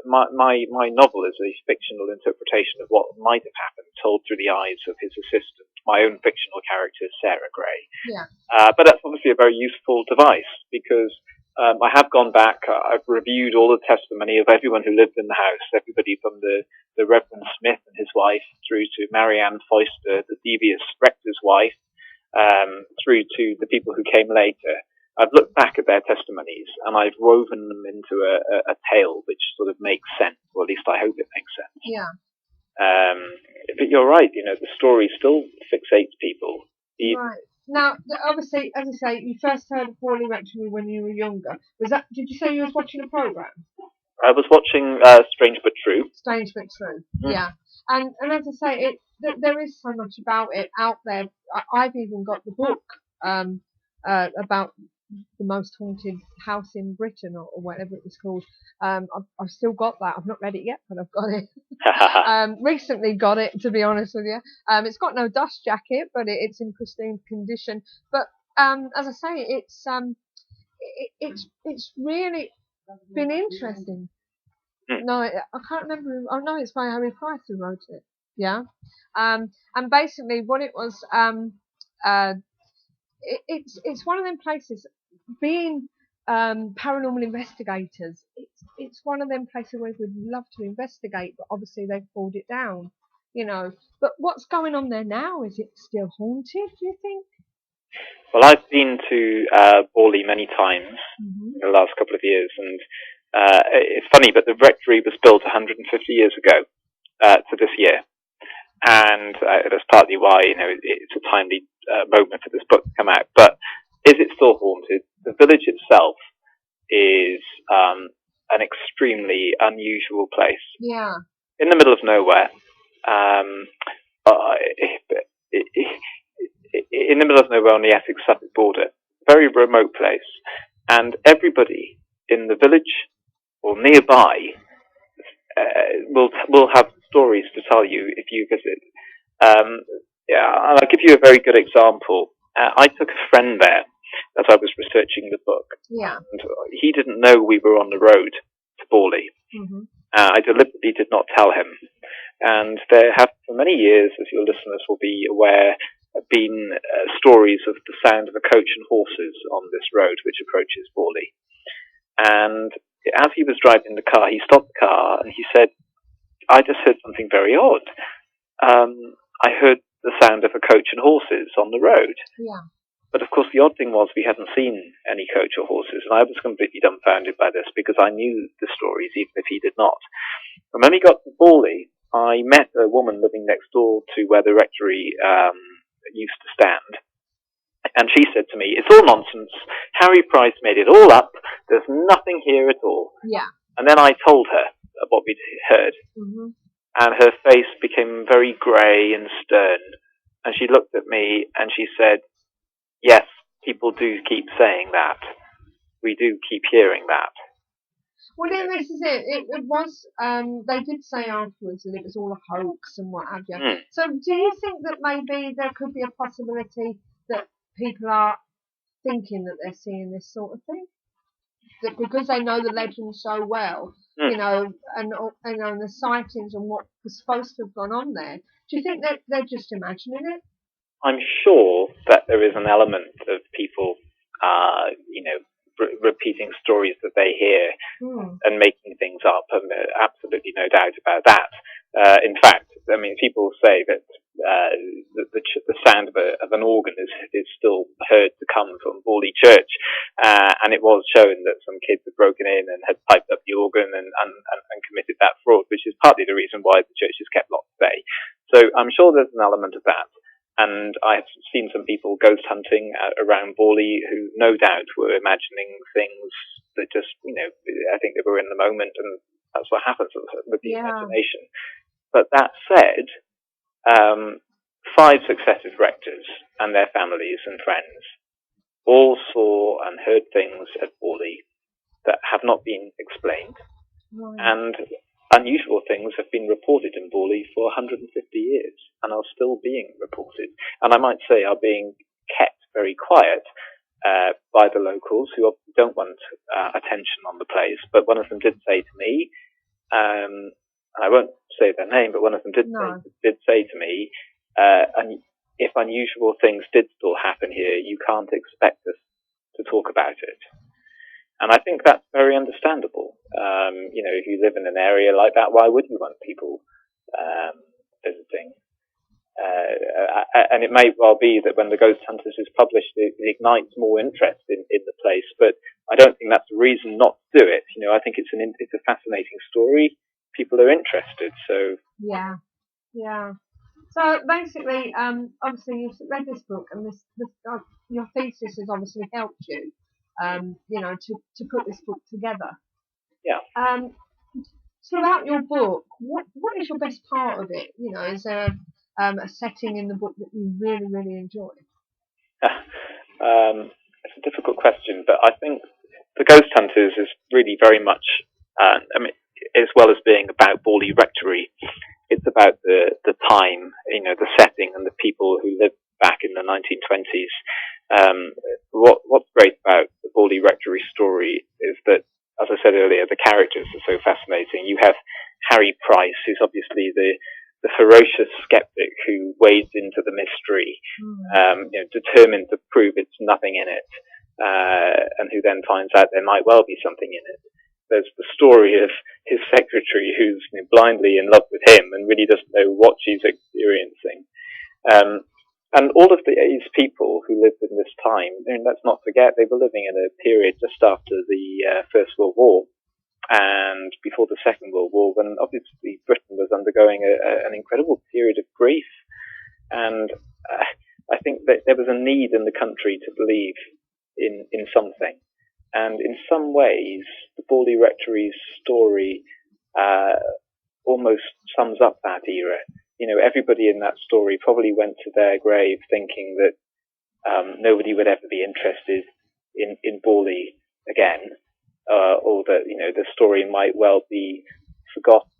my novel is a fictional interpretation of what might have happened, told through the eyes of his assistant, my own fictional character, Sarah Gray. Yeah. But that's obviously a very useful device, because I have gone back, I've reviewed all the testimony of everyone who lived in the house, everybody from the Reverend Smith and his wife, through to Marianne Foyster, the devious rector's wife, through to the people who came later. I've looked back at their testimonies and I've woven them into a tale which sort of makes sense, or at least I hope it makes sense. Yeah. But you're right, you know, the story still fixates people. Right. Now, obviously, as I say, you first heard of Borley Rectory when you were younger. Did you say you was watching a program? I was watching Strange But True. Strange But True, yeah. And as I say, there is so much about it out there. I've even got the book about the most haunted house in Britain, or whatever it was called. I've still got that. I've not read it yet, but I've got it. Recently got it, to be honest with you. It's got no dust jacket, but it's in pristine condition. But as I say, it's really been interesting. No, I can't remember. Oh no, it's by Harry Price who wrote it. Yeah. And basically, what it was, it's one of them places. Being paranormal investigators, it's one of them places where we'd love to investigate, but obviously they've pulled it down, you know. But what's going on there now? Is it still haunted, do you think? Well, I've been to Borley many times in the last couple of years, and it's funny, but the rectory was built 150 years ago to this year, and that's partly why, you know, it's a timely moment for this book to come out. But is it still haunted? The village itself is an extremely unusual place. Yeah. In the middle of nowhere. In the middle of nowhere on the Essex-Suffolk border. Very remote place. And everybody in the village or nearby will have stories to tell you if you visit. I'll give you a very good example. I took a friend there as I was researching the book. Yeah. And he didn't know we were on the road to Borley. I deliberately did not tell him. And there have, for many years, as your listeners will be aware, been stories of the sound of a coach and horses on this road which approaches Borley. And as he was driving the car, he stopped the car and he said, I just heard something very odd. I heard the sound of a coach and horses on the road. Yeah. But of course, the odd thing was we hadn't seen any coach or horses, and I was completely dumbfounded by this because I knew the stories, even if he did not. And when we got to Borley, I met a woman living next door to where the rectory used to stand, and she said to me, "It's all nonsense. Harry Price made it all up. There's nothing here at all." Yeah. And then I told her what we'd heard, and her face became very grey and stern, and she looked at me and she said, "Yes, people do keep saying that. We do keep hearing that. Well, then this is it. It was, they did say afterwards that it was all a hoax and what have you. So do you think that maybe there could be a possibility that people are thinking that they're seeing this sort of thing? That because they know the legend so well, you know, and the sightings and what was supposed to have gone on there, do you think that they're just imagining it? I'm sure that there is an element of people, you know, repeating stories that they hear and making things up, and absolutely no doubt about that. In fact, I mean, people say that the sound of an organ is still heard to come from Borley Church, and it was shown that some kids had broken in and had piped up the organ and committed that fraud, which is partly the reason why the church is kept locked today. So I'm sure there's an element of that. And I've seen some people ghost hunting around Borley who no doubt were imagining things that just, you know, I think they were in the moment, and that's what happens with the imagination. But that said, 5 successive rectors and their families and friends all saw and heard things at Borley that have not been explained. And unusual things have been reported in Borley for 150 years and are still being reported. And I might say are being kept very quiet by the locals who don't want attention on the place. But one of them did say to me, and I won't say their name, but one of them did say to me, and if unusual things did still happen here, you can't expect us to talk about it. And I think that's very understandable. You know, if you live in an area like that, why would you want people visiting? And it may well be that when the Ghost Hunters is published, it ignites more interest in the place. But I don't think that's a reason not to do it. You know, I think it's a fascinating story. People are interested. So yeah. So basically, obviously you've read this book, and this your thesis has obviously helped you. You know, to put this book together. Yeah. Throughout your book, what is your best part of it? You know, is there a setting in the book that you really, really enjoy? It's a difficult question, but I think the Ghost Hunters is really very much, I mean, as well as being about Borley Rectory, it's about the time, you know, the setting and the people who lived back in the 1920s. What's great about the Borley Rectory story is that, as I said earlier, the characters are so fascinating. You have Harry Price, who's obviously the ferocious skeptic who wades into the mystery, you know, determined to prove it's nothing in it, and who then finds out there might well be something in it. There's the story of his secretary who's, you know, blindly in love with him and really doesn't know what she's experiencing. And all of these people who lived in this time, and let's not forget, they were living in a period just after the First World War and before the Second World War, when obviously Britain was undergoing an incredible period of grief. And I think that there was a need in the country to believe in something. And in some ways, the Borley Rectory's story almost sums up that era. You know, everybody in that story probably went to their grave thinking that nobody would ever be interested in Borley again, or that, you know, the story might well be forgotten.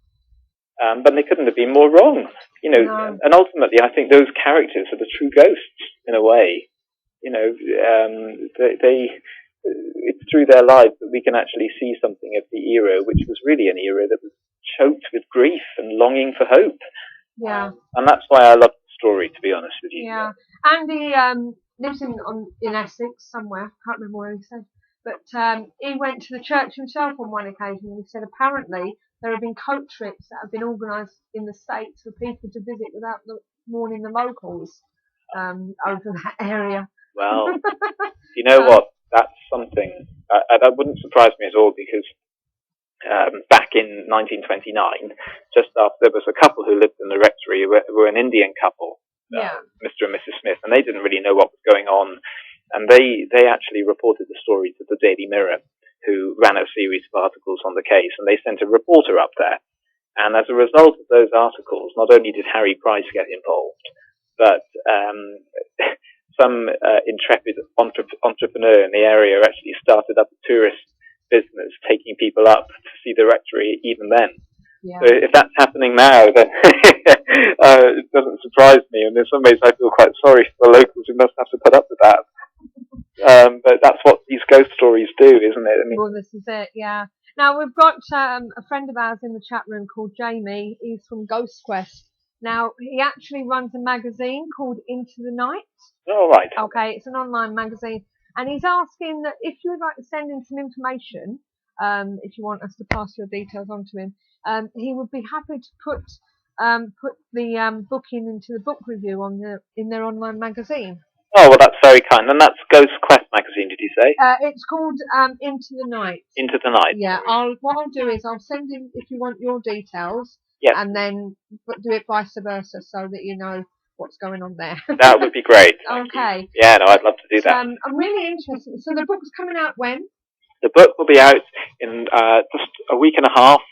But they couldn't have been more wrong. You know, no. And ultimately, I think those characters are the true ghosts in a way. You know, it's through their lives that we can actually see something of the era, which was really an era that was choked with grief and longing for hope. Yeah. And that's why I love the story, to be honest with you. Yeah. Andy lives in Essex somewhere. Can't remember where he said. But he went to the church himself on one occasion. He said apparently there have been coach trips that have been organised in the States for people to visit without warning the locals over that area. Well, you know what? That's something that wouldn't surprise me at all, because back in 1929, just after, there was a couple who lived in the rectory who were an Indian couple, Mr. and Mrs. Smith, and they didn't really know what was going on. And they actually reported the story to the Daily Mirror, who ran a series of articles on the case, and they sent a reporter up there. And as a result of those articles, not only did Harry Price get involved, but some intrepid entrepreneur in the area actually started up a tourist business, taking people up to see the rectory even then. Yeah. So if that's happening now, then it doesn't surprise me. And in some ways, I feel quite sorry for the locals who must have to put up with that. But that's what these ghost stories do, isn't it? I mean, well, this is it, yeah. Now, we've got a friend of ours in the chat room called Jamie. He's from Ghost Quest. Now, he actually runs a magazine called Into the Night. all right. Okay, it's an online magazine. And he's asking that if you would like to send in some information, if you want us to pass your details on to him, he would be happy to put the booking into the book review in their online magazine. Oh, well, that's very kind. And that's Ghost Quest magazine, did you say? It's called Into the Night. Into the Night. Yeah, what I'll do is I'll send him, if you want your details, Yes. and then do it vice versa so that you know what's going on there. That would be great. Okay. Yeah, no, I'd love to do that. I'm really interested. So the book's coming out when? The book will be out in just a week and a half,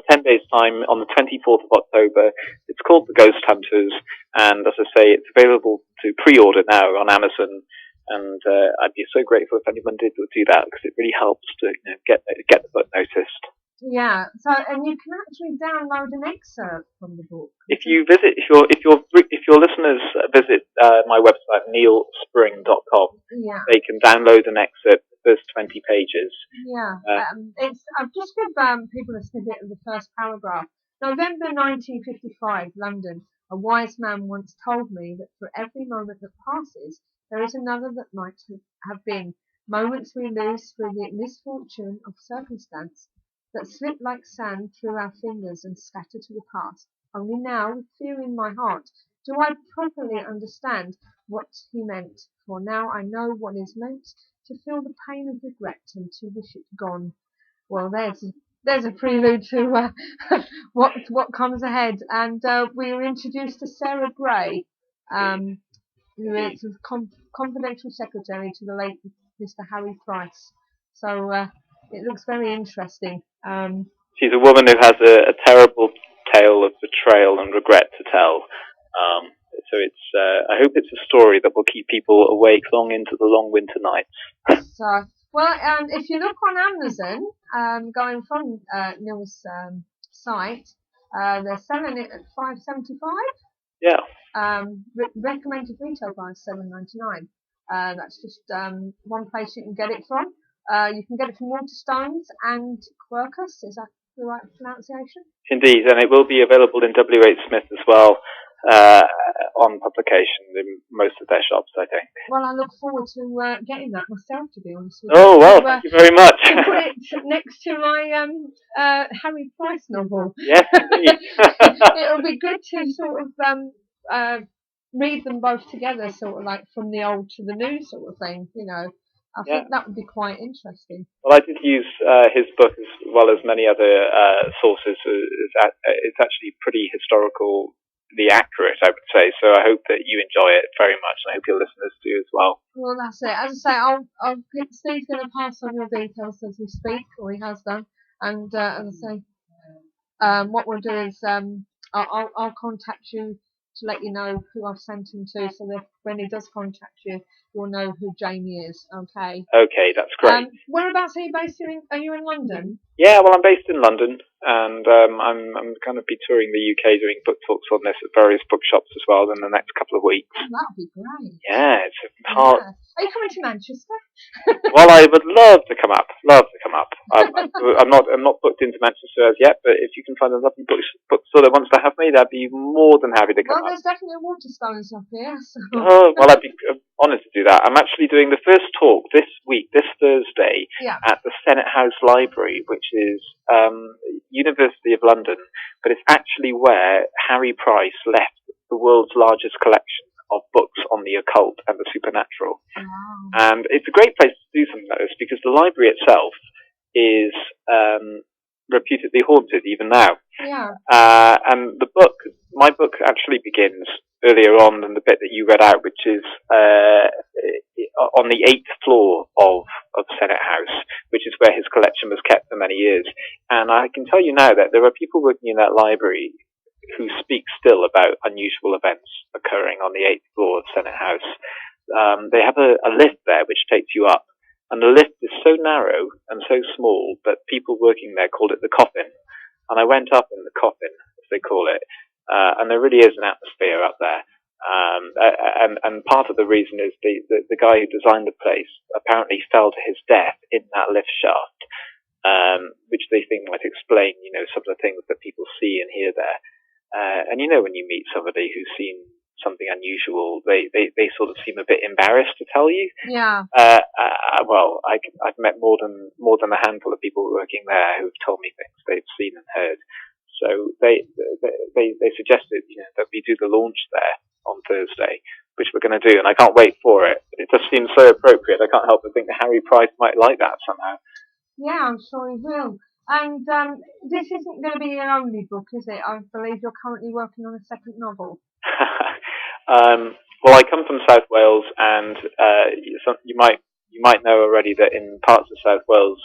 10 days' time, on the 24th of October. It's called The Ghost Hunters, and as I say, it's available to pre-order now on Amazon. And I'd be so grateful if anyone did do that, because it really helps to get the book noticed. Yeah. So, and you can actually download an excerpt from the book. If your listeners visit my website neilspring.com, Yeah. they can download an excerpt, the first 20 pages. Yeah. I've just give people a snippet of the first paragraph. November 1955, London. A wise man once told me that for every moment that passes, there is another that might have been. Moments we lose through the misfortune of circumstance that slip like sand through our fingers and scatter to the past. Only now, with fear in my heart, do I properly understand what he meant. For now I know what is meant, to feel the pain of regret and to wish it gone. Well, there's a prelude to what comes ahead. And we were introduced to Sarah Gray, who is confidential secretary to the late Mr. Harry Price. So it looks very interesting. She's a woman who has a terrible tale of betrayal and regret to tell. So it's. I hope it's a story that will keep people awake long into the long winter nights. So, well, if you look on Amazon, going from Neil's site, they're selling it at $5.75. Yeah. Recommended retail price $7.99. That's just one place you can get it from. You can get it from Waterstones and Quercus. Is that the right pronunciation? Indeed, and it will be available in W.H. Smith as well, on publication in most of their shops, I think. Well, I look forward to getting that myself, to be honest with you. Oh, well, thank you very much. To put it next to my Harry Price novel. Yes, indeed. It'll be good to sort of read them both together, sort of like from the old to the new sort of thing, you know. I think that would be quite interesting. Well, I did use his book as well as many other sources. It's actually pretty historically accurate, I would say. So I hope that you enjoy it very much, and I hope your listeners do as well. Well, that's it. As I say, Steve's going to pass on your details as we speak, or he has done. And as I say, what we'll do is I'll contact you to let you know who I've sent him to, so that when he does contact you, you'll know who Jamie is. Okay. Okay, that's great. Whereabouts are you based in? Are you in London? Yeah, well, I'm based in London, and I'm going to be touring the UK doing book talks on this at various bookshops as well in the next couple of weeks. Oh, that would be great. Yeah, it's hard. Yeah. Are you coming to Manchester? Well, I would love to come up. I'm not booked into Manchester as yet, but if you can find a lovely bookstore that wants to have me, I'd be more than happy to come Well, up. there's definitely Waterstones up here. So. Oh, well, I'd be honoured to do that. I'm actually doing the first talk this week, this Thursday, at the Senate House Library, which is University of London, but it's actually where Harry Price left the world's largest collection of books on the occult and the supernatural. Wow. And it's a great place to do something like this, because the library itself is reputedly haunted even now. Yeah. And my book actually begins earlier on than the bit that you read out, which is on the 8th floor of Senate House, which is where his collection was kept for many years. And I can tell you now that there are people working in that library who speak still about unusual events occurring on the 8th floor of Senate House. they have a lift there which takes you up, and the lift is so narrow and so small that people working there called it the coffin. And I went up in the coffin, as they call it, and there really is an atmosphere up there. And part of the reason is the guy who designed the place apparently fell to his death in that lift shaft, which they think might explain, some of the things that people see and hear there. And when you meet somebody who's seen something unusual, they sort of seem a bit embarrassed to tell you. Yeah. Well, I've met more than a handful of people working there who've told me things they've seen and heard. So they suggested, that we do the launch there on Thursday, which we're going to do, and I can't wait for it. It just seems so appropriate. I can't help but think that Harry Price might like that somehow. Yeah, I'm sure he will. And this isn't going to be your only book, is it? I believe you're currently working on a second novel. Well, I come from South Wales, and you might know already that in parts of South Wales,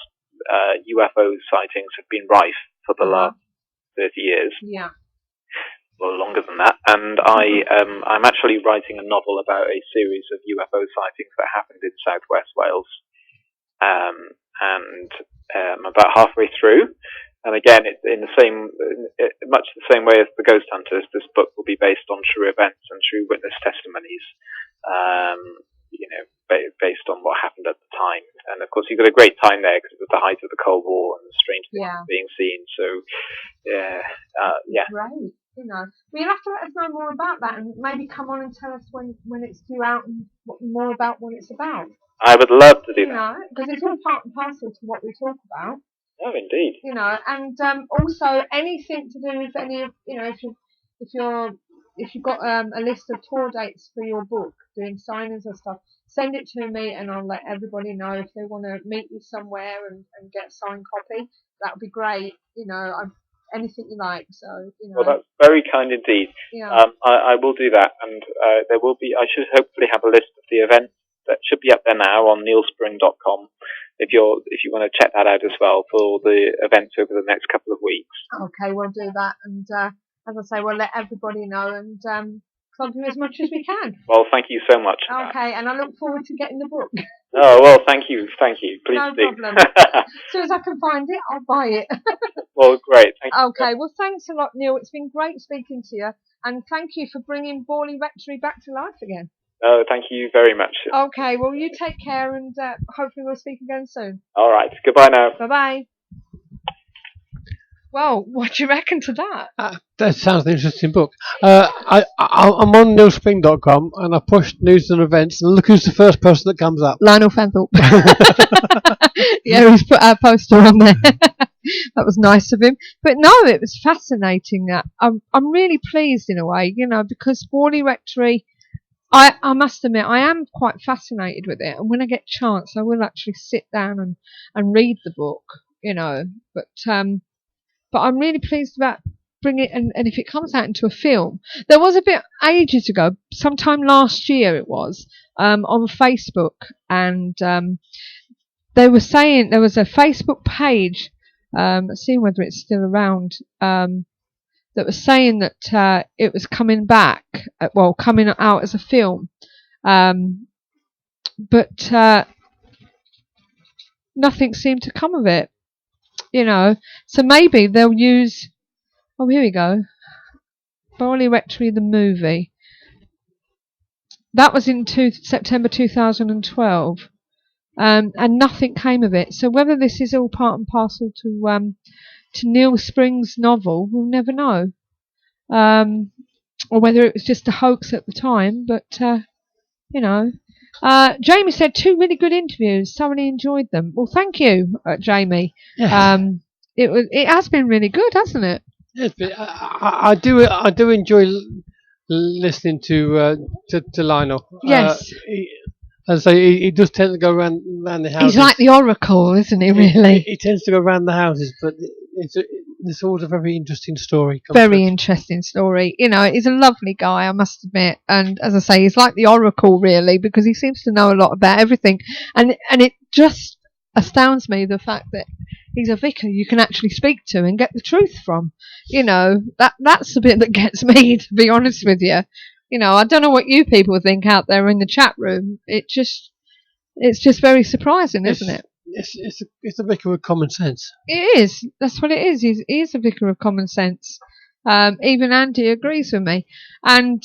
UFO sightings have been rife for the last 30 years. Yeah. Well, longer than that. And I'm actually writing a novel about a series of UFO sightings that happened in South West Wales. And I'm about halfway through. And again, it's in much the same way as The Ghost Hunters. This book will be based on true events and true witness testimonies, based on what happened at the time. And of course, you've got a great time there because it was the height of the Cold War and strange things being seen. So, yeah. Great. You'll have to let us know more about that, and maybe come on and tell us when it's due out and more about what it's about. I would love to do that. Because it's all part and parcel to what we talk about. Oh, indeed. And also anything to do with any of, if you've got a list of tour dates for your book, doing signings or stuff, send it to me and I'll let everybody know if they want to meet you somewhere and get a signed copy. That would be great. Anything you like. So, Well, that's very kind indeed. Yeah. I will do that, and there will be. I should hopefully have a list of the events that should be up there now on neilspring.com. If you want to check that out as well for the events over the next couple of weeks. Okay, we'll do that, and as I say, we'll let everybody know and club you as much as we can. Well, thank you so much. Okay, and I look forward to getting the book. Oh, well, thank you. Please do. No problem. As soon as I can find it, I'll buy it. Well, great. Thank you. Okay, well, thanks a lot, Neil. It's been great speaking to you, and thank you for bringing Borley Rectory back to life again. Oh, thank you very much. Okay, well, you take care, and hopefully we'll speak again soon. All right, goodbye now. Bye-bye. Well, what do you reckon to that? That sounds an interesting book. I'm on neilspring.com and I pushed news and events, and look who's the first person that comes up. Lionel Fanthorpe. Yeah, he's put our poster on there. That was nice of him. But no, it was fascinating. I'm really pleased in a way, because Borley Rectory, I must admit, I am quite fascinated with it. And when I get a chance, I will actually sit down and read the book, But I'm really pleased about bringing it, and if it comes out into a film. There was a bit ages ago, sometime last year it was, on Facebook, and they were saying there was a Facebook page, let's see whether it's still around, that was saying that it was coming back, coming out as a film, but nothing seemed to come of it. So maybe they'll use. Oh, here we go. Borley Rectory, the movie. That was in September 2012, and nothing came of it. So whether this is all part and parcel to Neil Spring's novel, we'll never know. Or whether it was just a hoax at the time. But Jamie said 2 really good interviews. Thoroughly enjoyed them. Well, thank you, Jamie. Yeah. It has been really good, hasn't it? Yes, but I do enjoy listening to Lionel. Yes. As I say, he does tend to go around the houses. He's like the Oracle, isn't he? Really. He tends to go around the houses, but it's always a very interesting story. Very interesting story. He's a lovely guy, I must admit. And as I say, he's like the Oracle, really, because he seems to know a lot about everything. And it just astounds me, the fact that he's a vicar you can actually speak to and get the truth from. That's the bit that gets me, to be honest with you. I don't know what you people think out there in the chat room. It's just very surprising, isn't it? It's a vicar of common sense. It is. That's what it is. He is a vicar of common sense. Even Andy agrees with me. And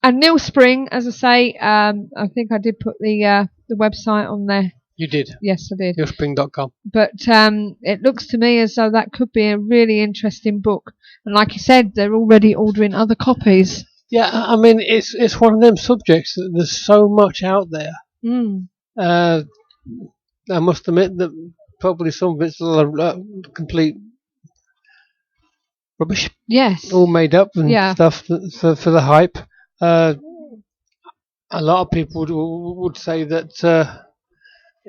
Neil Spring, as I say, I think I did put the website on there. You did? Yes, I did. neilspring.com. But it looks to me as though that could be a really interesting book. And like you said, they're already ordering other copies. Yeah, I mean, it's one of them subjects that there's so much out there. I must admit that probably some of it's complete rubbish. Yes. All made up and stuff for the hype. A lot of people would say that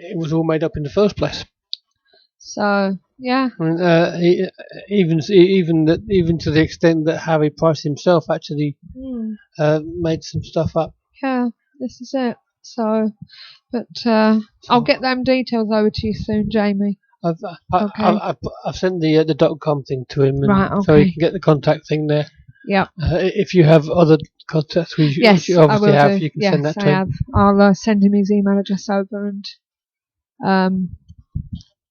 it was all made up in the first place. So yeah. I mean, even to the extent that Harry Price himself actually made some stuff up. Yeah, this is it. So, but I'll get them details over to you soon, Jamie. I've sent the .com thing to him, and right, okay. so he can get the contact thing there. Yeah. If you have other contacts, which you obviously have, you can send that to him. I'll send him his email address over, and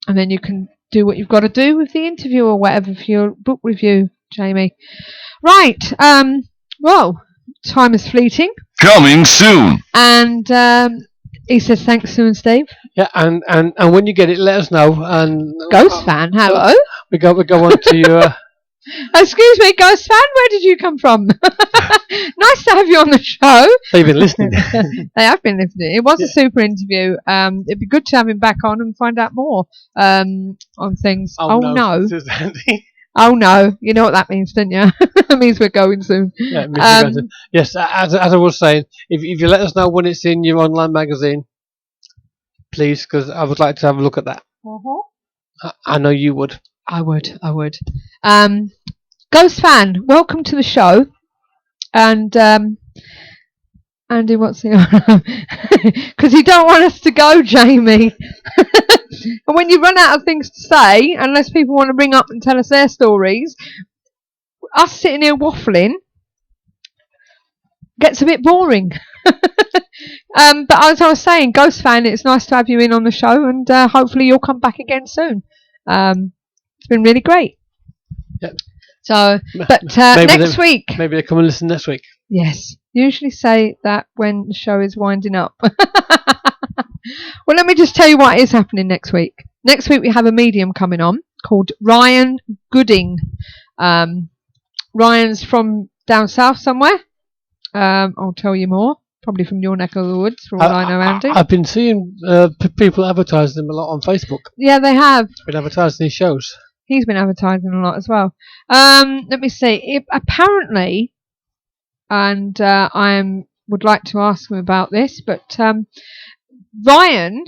then you can do what you've got to do with the interview or whatever for your book review, Jamie. Right. Well, time is fleeting. Coming soon. And he says thanks, Sue and Steve. Yeah, and when you get it, let us know. And Ghost fan, hello. We go on to you. Excuse me, Ghost fan, where did you come from? Nice to have you on the show. They've been listening. They have been listening. It was a super interview. It'd be good to have him back on and find out more on things. Oh no. Oh no, you know what that means, don't you? That means we're going soon. Yeah, yes, as I was saying, if you let us know when it's in your online magazine, please, because I would like to have a look at that. I know you would. I would. Ghost fan, welcome to the show. And Andy, what's the because you don't want us to go, Jamie. And when you run out of things to say, unless people want to ring up and tell us their stories, us sitting here waffling gets a bit boring. But as I was saying, Ghost fan, it's nice to have you in on the show, and hopefully you'll come back again soon. It's been really great. Yep. So, but next week, maybe they come and listen next week. Yes, usually say that when the show is winding up. Well, let me just tell you what is happening next week. Next week we have a medium coming on called Ryan Gooding. Ryan's from down south somewhere. I'll tell you more. Probably from your neck of the woods, from what I know, Andy. I've been seeing people advertise them a lot on Facebook. Yeah, they have. Been advertising these shows. He's been advertising a lot as well. Let me see. Apparently, and I would like to ask him about this, but Ryan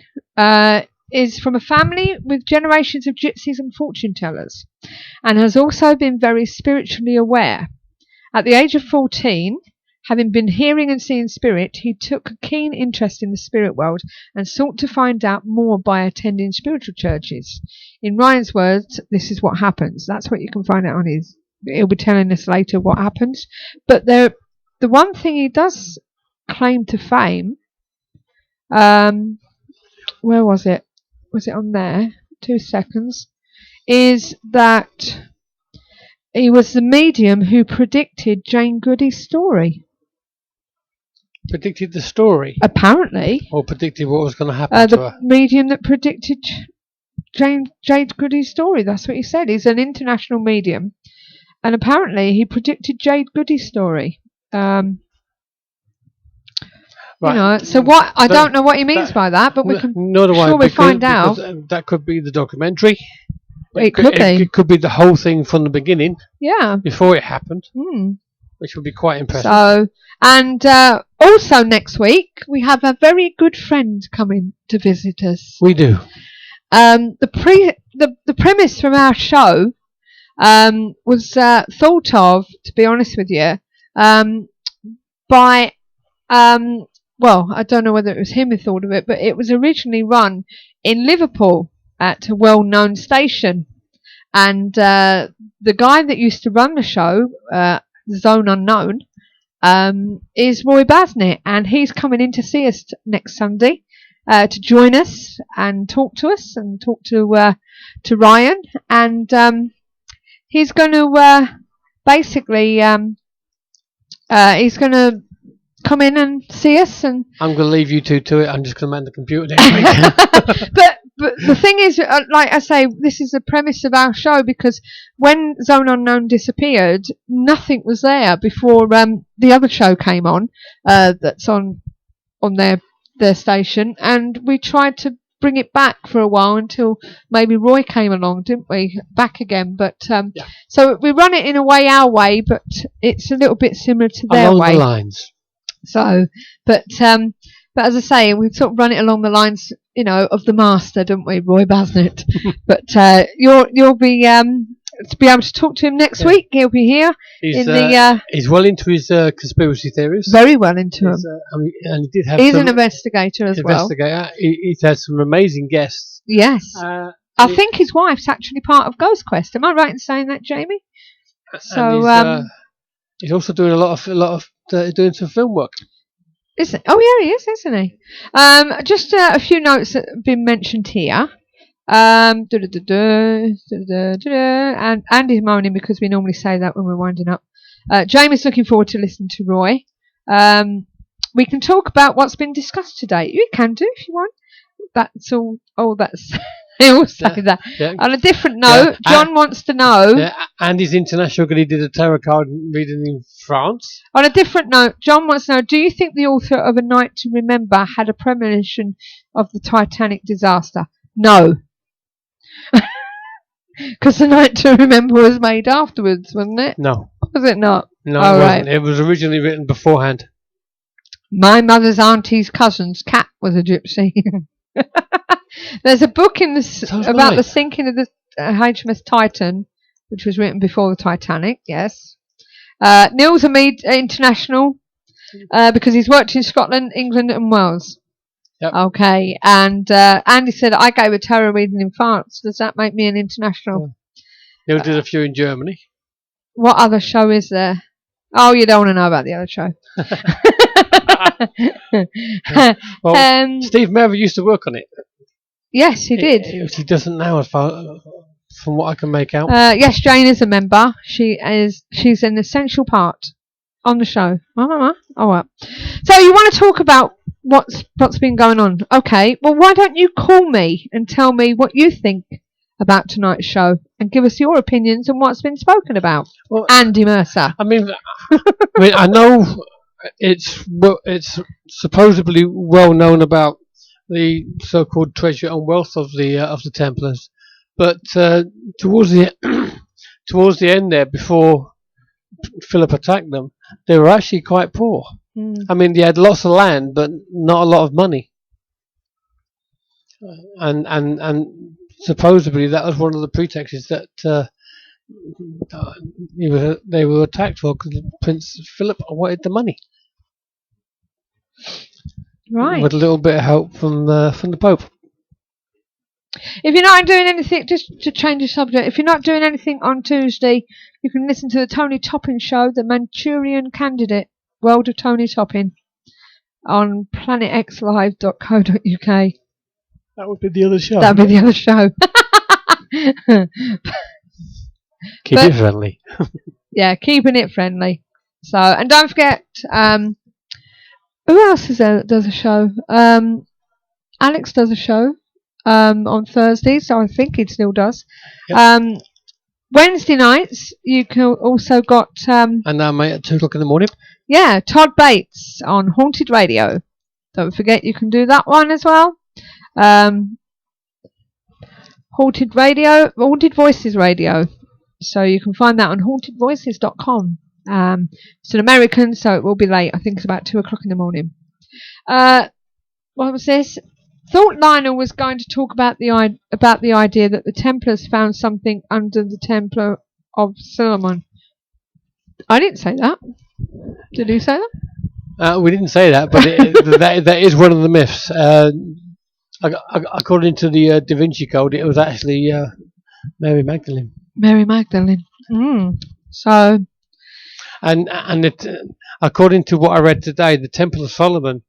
is from a family with generations of gypsies and fortune tellers, and has also been very spiritually aware. At the age of 14, having been hearing and seeing spirit, he took a keen interest in the spirit world and sought to find out more by attending spiritual churches. In Ryan's words, this is what happens. That's what you can find out on his. He'll be telling us later what happens. But the one thing he does claim to fame, where was it? Was it on there? 2 seconds. Is that he was the medium who predicted Jane Goody's story. Predicted the story? Apparently. Or predicted what was going to happen to her? The medium that predicted Jade Goody's story. That's what he said. He's an international medium. And apparently he predicted Jade Goody's story. Right. You know, so what? I don't know what he means by that, but we can find out. That could be the documentary. It could be. It could be the whole thing from the beginning. Yeah. Before it happened. Which would be quite impressive. So, and also next week we have a very good friend coming to visit us. We do. The premise from our show was thought of, to be honest with you, by well, I don't know whether it was him who thought of it, but it was originally run in Liverpool at a well-known station, and the guy that used to run the show, Zone Unknown, is Roy Basnett, and he's coming in to see us next Sunday to join us and talk to us and talk to Ryan, and he's going to basically he's going to come in and see us. And I'm going to leave you two to it. I'm just going to man the computer next week. But the thing is, like I say, this is the premise of our show, because when Zone Unknown disappeared, nothing was there before the other show came on, that's on their station, and we tried to bring it back for a while until maybe Roy came along, didn't we? Back again, but so we run it in a way our way, but it's a little bit similar to their Along way. the lines. So, but as I say, we sort of run it along the lines, of the master, don't we, Roy Basnett? But you'll be to be able to talk to him next week. He'll be here. He's well into his conspiracy theories. Very well into them. And he did have. He's an investigator as well. He's had some amazing guests. Yes. I think his wife's actually part of Ghost Quest. Am I right in saying that, Jamie? So he's also doing a lot of doing some film work. Is it? Oh yeah, he is, isn't he? Just a few notes that have been mentioned here. And Andy's moaning because we normally say that when we're winding up. Jamie's looking forward to listening to Roy. We can talk about what's been discussed today. You can do if you want. That's all. Oh, that's. They all say that. Yeah. On a different note, John wants to know. Yeah, Andy's international because he did a tarot card reading in France. On a different note, John wants to know: do you think the author of A Night to Remember had a premonition of the Titanic disaster? No. Because The Night to Remember was made afterwards, wasn't it? No. Was it not? No, it wasn't. It was originally written beforehand. My mother's auntie's cousin's cat was a gypsy. There's a book about the sinking of the HMS Titan, which was written before the Titanic, yes. Neil's a international because he's worked in Scotland, England and Wales. Yep. Okay, and Andy said, I gave a tarot reading in France. Does that make me an international? Yeah. Neil did a few in Germany. What other show is there? Oh, you don't want to know about the other show. Well, Steve Merritt used to work on it. Yes, he did. He doesn't now, as far from what I can make out. Yes, Jane is a member. She's an essential part on the show. Oh, well. So you want to talk about what's been going on? Okay. Well, why don't you call me and tell me what you think about tonight's show and give us your opinions on what's been spoken about? Well, Andy Mercer. I mean, I know it's supposedly well known about the so-called treasure and wealth of the Templars, but towards the end there, before Philip attacked them, they were actually quite poor. I mean, they had lots of land, but not a lot of money, and supposedly that was one of the pretexts that they were attacked for, because Prince Philip wanted the money. Right. With a little bit of help from the Pope. If you're not doing anything, just to change the subject, if you're not doing anything on Tuesday, you can listen to the Tony Toppin Show, the Manchurian Candidate, World of Tony Toppin, on planetxlive.co.uk. That would be the other show. That would be the other show. Keep it friendly. Yeah, keeping it friendly. So, and don't forget, who else is there that does a show? Alex does a show on Thursdays, so I think he still does. Yep. Wednesday nights, you can also got... and now, mate, at 2 o'clock in the morning? Yeah, Todd Bates on Haunted Radio. Don't forget you can do that one as well. Haunted Radio, Haunted Voices Radio. So you can find that on hauntedvoices.com. It's an American, so it will be late. I think it's about 2 o'clock in the morning. What was this? Thought Lionel was going to talk about the idea that the Templars found something under the Templar of Solomon. I didn't say that. Did you say that? We didn't say that, but that is one of the myths. According to the Da Vinci Code, it was actually Mary Magdalene. Mary Magdalene. So, And it, according to what I read today, the Temple of Solomon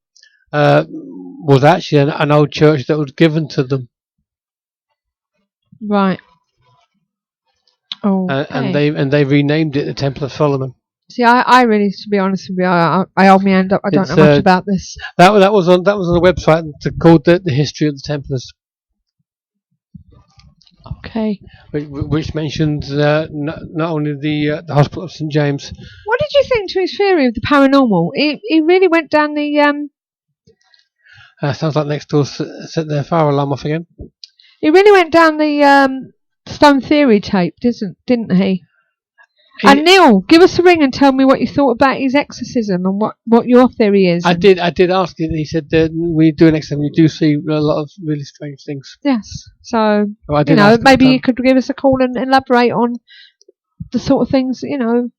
was actually an old church that was given to them. Right. Oh. And they renamed it the Temple of Solomon. See, I really, to be honest with you, I hold my hand up. I don't know much about this. That was on the website called the History of the Templars. Okay. Which mentions not only the Hospital of St James. What did you think to his theory of the paranormal? He really went down the Sounds like next door set their fire alarm off again. He really went down the stone theory tape, didn't he? And Neil, give us a ring and tell me what you thought about his exorcism and what your theory is. I did ask him. He said that we do an exorcism. You do see a lot of really strange things. Yes. So maybe you could give us a call and elaborate on the sort of things, and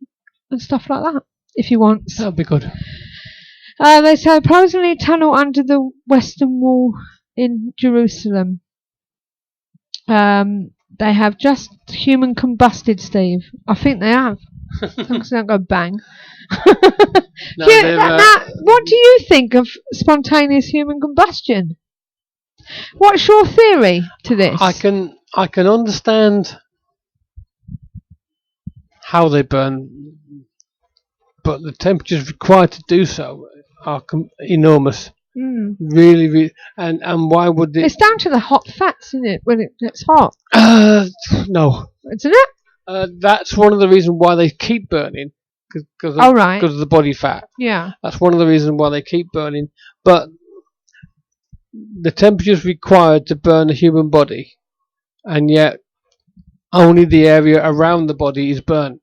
stuff like that if you want. That'd be good. They say supposedly a tunnel under the Western Wall in Jerusalem. They have just human combusted, Steve. I think they have. They don't go bang. Now, what do you think of spontaneous human combustion? What's your theory to this? I can understand how they burn, but the temperatures required to do so are enormous. Really, really, and why would it? It's down to the hot fats, isn't it? When it gets hot. No, isn't it? That's one of the reasons why they keep burning, because of the body fat. Yeah, that's one of the reasons why they keep burning. But the temperatures required to burn a human body, and yet only the area around the body is burnt.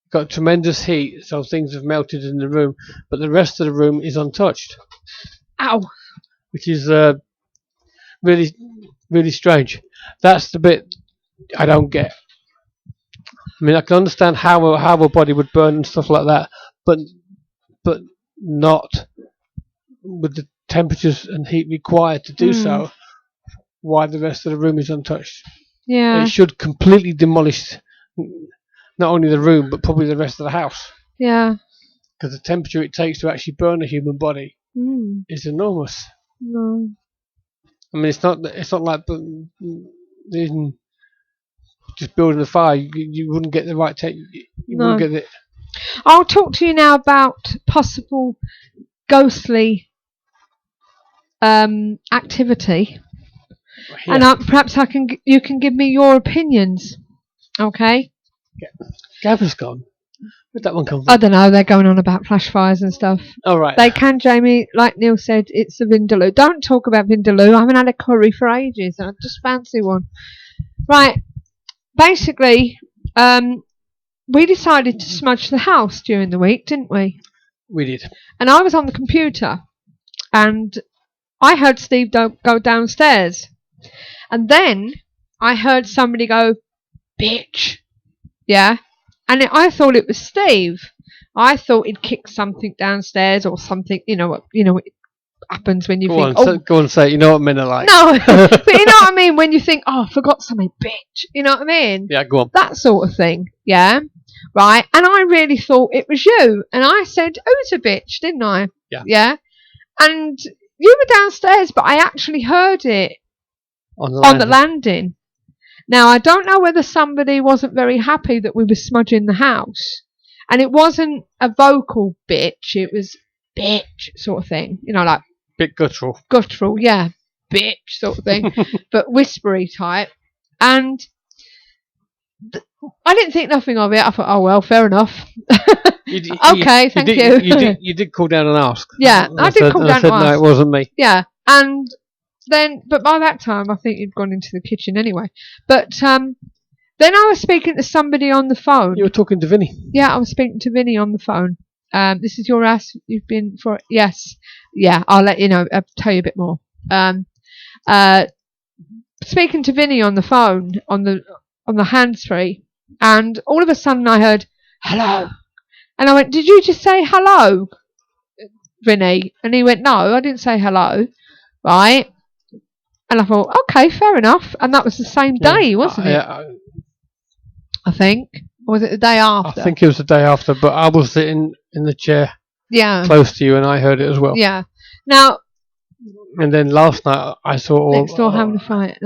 Got tremendous heat, so things have melted in the room, but the rest of the room is untouched. Ow! Which is really, really strange. That's the bit I don't get. I mean, I can understand how a body would burn and stuff like that, but not with the temperatures and heat required to do so. Why the rest of the room is untouched? Yeah, it should completely demolish. Not only the room, but probably the rest of the house. Yeah. Because the temperature it takes to actually burn a human body is enormous. No. I mean, it's not like just building a fire. You wouldn't get the right wouldn't get it. I'll talk to you now about possible ghostly activity, and perhaps you can give me your opinions. Okay. Gav's gone. Where'd that one come from? I don't know. They're going on about flash fires and stuff. All right. They can, Jamie. Like Neil said, it's the Vindaloo. Don't talk about Vindaloo. I haven't had a curry for ages, and I just fancy one. Right. Basically, we decided to smudge the house during the week, didn't we? We did. And I was on the computer, and I heard Steve go downstairs, and then I heard somebody go, "Bitch." Yeah, and I thought it was Steve. I thought he'd kicked something downstairs or something. You know what happens when you think. Go on, say it. You know what men are like. No, but you know what I mean when you think, oh, I forgot something, bitch. You know what I mean? Yeah, go on. That sort of thing. Yeah, right. And I really thought it was you, and I said, "Who's a bitch?" Didn't I? Yeah. Yeah. And you were downstairs, but I actually heard it on the landing. Now, I don't know whether somebody wasn't very happy that we were smudging the house. And it wasn't a vocal bitch. It was bitch sort of thing. Like... Bit guttural. Guttural, yeah. Bitch sort of thing. But whispery type. And I didn't think nothing of it. I thought, oh, well, fair enough. Okay, thank you. You did call down and ask. Yeah, I did call down and ask. No, it wasn't me. Yeah, and... But by that time, I think you'd gone into the kitchen anyway. But then I was speaking to somebody on the phone. You were talking to Vinny? Yeah, I was speaking to Vinny on the phone. This is your house you've been for? Yes. Yeah, I'll let you know. I'll tell you a bit more. Speaking to Vinny on the phone, on the hands-free, and all of a sudden I heard, hello. And I went, did you just say hello, Vinny? And he went, no, I didn't say hello. Right? And I thought, okay, fair enough. And that was the same day, wasn't it? Yeah. I think. Or was it the day after? I think it was the day after, but I was sitting in the chair close to you, and I heard it as well. Yeah. Now. And then last night I saw orbs. Next door having a fight.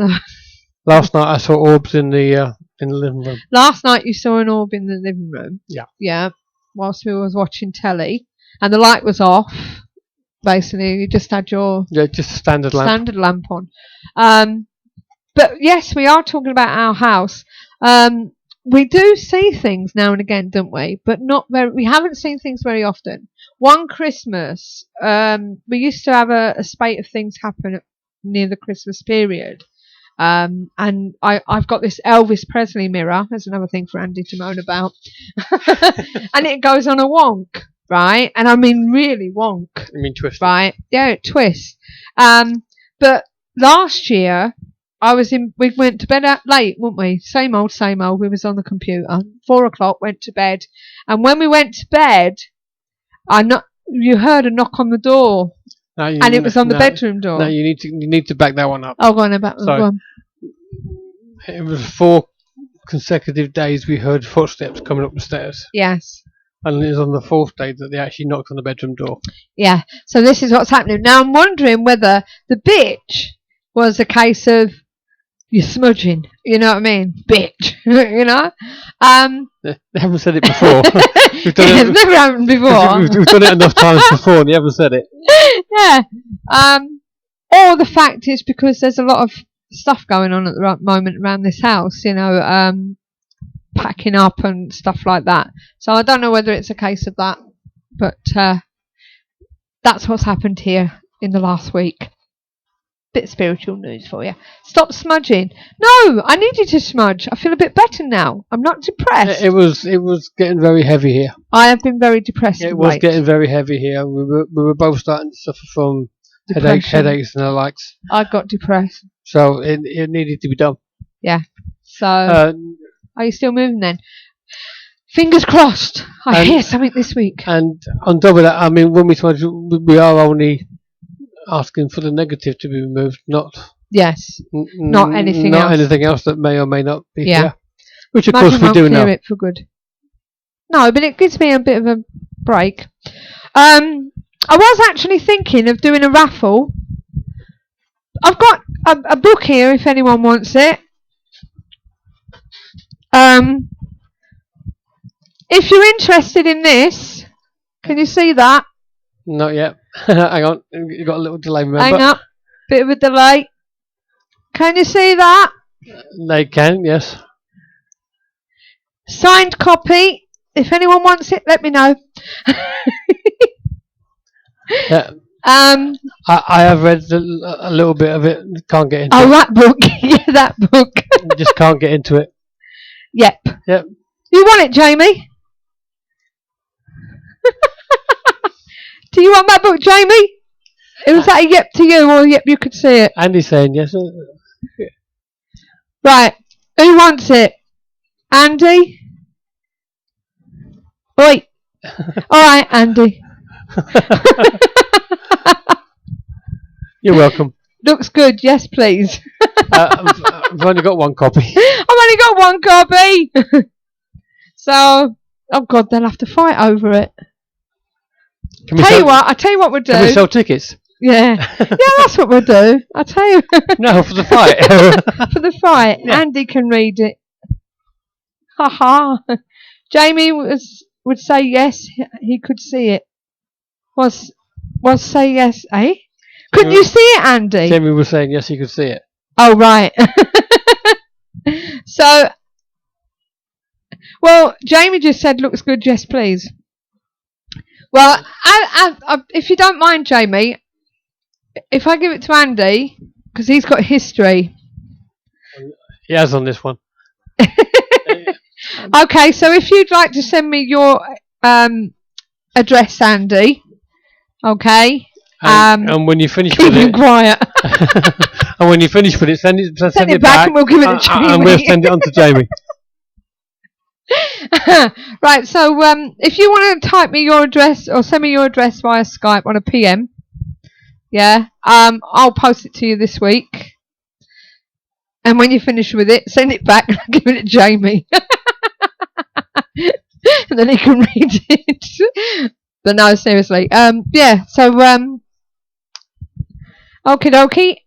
Last night I saw orbs in the living room. Last night you saw an orb in the living room. Yeah. Yeah. Whilst we was watching telly, and the light was off. Basically, you just had your just a standard lamp on. But yes, we are talking about our house. We do see things now and again, don't we? But not very. We haven't seen things very often. One Christmas, we used to have a spate of things happen near the Christmas period. And I've got this Elvis Presley mirror. There's another thing for Andy to moan about. And it goes on a wonk, right? And I mean really wonk. You mean twist? Right? Yeah, it twists. But last year, we went to bed late, weren't we? Same old. We was on the computer. 4:00, went to bed. And when we went to bed, you heard a knock on the door. And it was on the bedroom door. No, you need to back that one up. Oh, go on about that one. It was 4 consecutive days we heard footsteps coming up the stairs. Yes. And it was on the 4th day that they actually knocked on the bedroom door. Yeah. So this is what's happening. Now I'm wondering whether the bitch was a case of you're smudging. You know what I mean? Bitch. You know? They haven't said it before. It's never happened before. We've done it enough times before and they haven't said it. Yeah. Or the fact is because there's a lot of stuff going on at the moment around this house, you know, packing up and stuff like that. So I don't know whether it's a case of that, but that's what's happened here in the last week. Bit of spiritual news for you. Stop smudging. No, I need you to smudge. I feel a bit better now. I'm not depressed. It was getting very heavy here. I have been very depressed. It was getting very heavy here. We were both starting to suffer from headaches and the likes. I got depressed. So it needed to be done. Yeah. So are you still moving then? Fingers crossed. I hear something this week. And on top of that, I mean, when we smudge, we are only asking for the negative to be removed, not not anything else. Not anything else that may or may not be here. Which of Imagine course we do clear now. It for good. No, but it gives me a bit of a break. I was actually thinking of doing a raffle. I've got a book here if anyone wants it. If you're interested in this, can you see that? Not yet. Hang on, you got a little delay. Remember? Hang up, bit of a delay. Can you see that? They can, yes. Signed copy. If anyone wants it, let me know. Yeah. I have read a little bit of it. Can't get into it. Oh, that book. Yeah, that book. Just can't get into it. Yep. You want it, Jamie? Do you want that book, Jamie? Was that a yep to you, or yep you could see it? Andy's saying yes. Right. Who wants it? Andy? Oi. Alright, Andy. You're welcome. Looks good, yes please. I've only got one copy. I've only got one copy. So, oh God, they'll have to fight over it. I'll tell you what we'll do. Can we sell tickets? Yeah. Yeah, that's what we'll do. I'll tell you. No, for the fight. For the fight. Yeah. Andy can read it. Haha. Jamie would say yes, he could see it. Was say yes, eh? Couldn't you see it, Andy? Jamie was saying yes, he could see it. Oh, right. So, well, Jamie just said, looks good, yes, please. Well, I, if you don't mind, Jamie, if I give it to Andy, because he's got history. He has on this one. Okay, so if you'd like to send me your address, Andy, okay. And when you finish with it, keep quiet. And when you finish with it, send it back, and we'll give it to Jamie. And we'll send it on to Jamie. Right, so if you want to type me your address or send me your address via Skype on a PM, yeah, I'll post it to you this week. And when you finish with it, send it back and give it to Jamie. then he can read it. But no, seriously. Yeah. So okie dokie.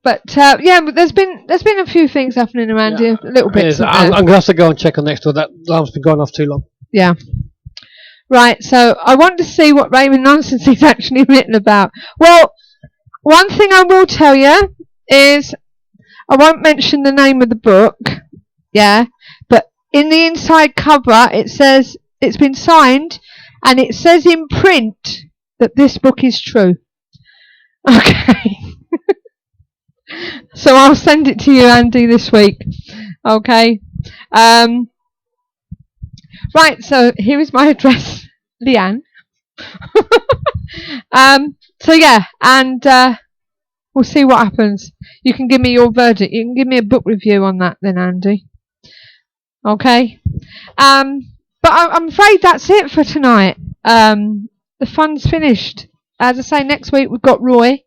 But yeah, but there's been a few things happening around here, a little bit. Yes, I'm going to have to go and check on next door. That alarm's been going off too long. Yeah. Right, so I want to see what Raymond Nonsense is actually written about. Well, one thing I will tell you is I won't mention the name of the book, yeah, but in the inside cover it says it's been signed and it says in print that this book is true. Okay. So I'll send it to you, Andy, this week. Okay. Right, so here is my address, Leanne. So yeah, and we'll see what happens. You can give me your verdict. You can give me a book review on that then, Andy. Okay. But I'm afraid that's it for tonight. The fun's finished. As I say, next week we've got Roy.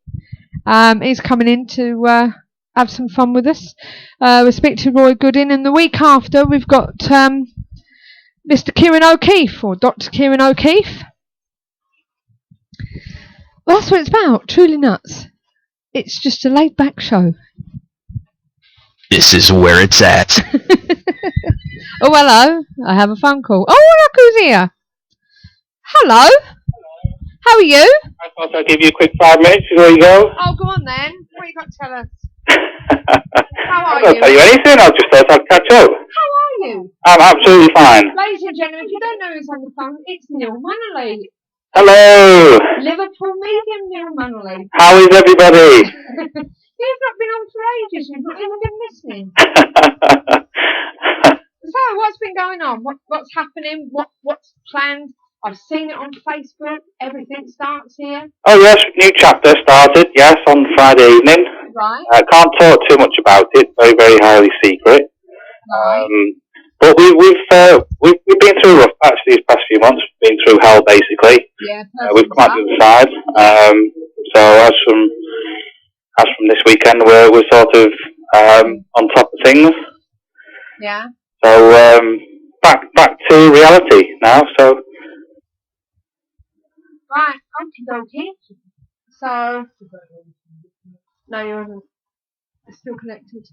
He's coming in to have some fun with us. We'll speak to Roy Goodin, and the week after we've got Mr. Kieran O'Keefe, or Dr. Kieran O'Keefe. Well, that's what it's about. Truly nuts. It's just a laid-back show. This is where it's at. Oh, hello. I have a phone call. Oh, look who's here. Hello. How are you? I thought I'd give you a quick 5 minutes before you go. Oh, go on then. What you got to tell us? How I are don't you? tell you anything, I just thought I'd catch up. How are you? I'm absolutely fine. Ladies and gentlemen, if you don't know who's on the phone, it's Neil Mannerley. Hello! Liverpool medium Neil Mannerley. How is everybody? You've not been on for ages. You've not even been listening. So, what's been going on? What's happening? What's planned? I've seen it on Facebook. Everything starts here. Oh yes, new chapter started, yes, on Friday evening. Right. I can't talk too much about it, very, very highly secret. Right. But we've been through rough patch these past few months. We've been through hell basically. Yeah. We've come out to the side. So as from this weekend, we're sort of on top of things. Yeah. So back to reality now. So right. Okay. So no, you haven't. It's still connected.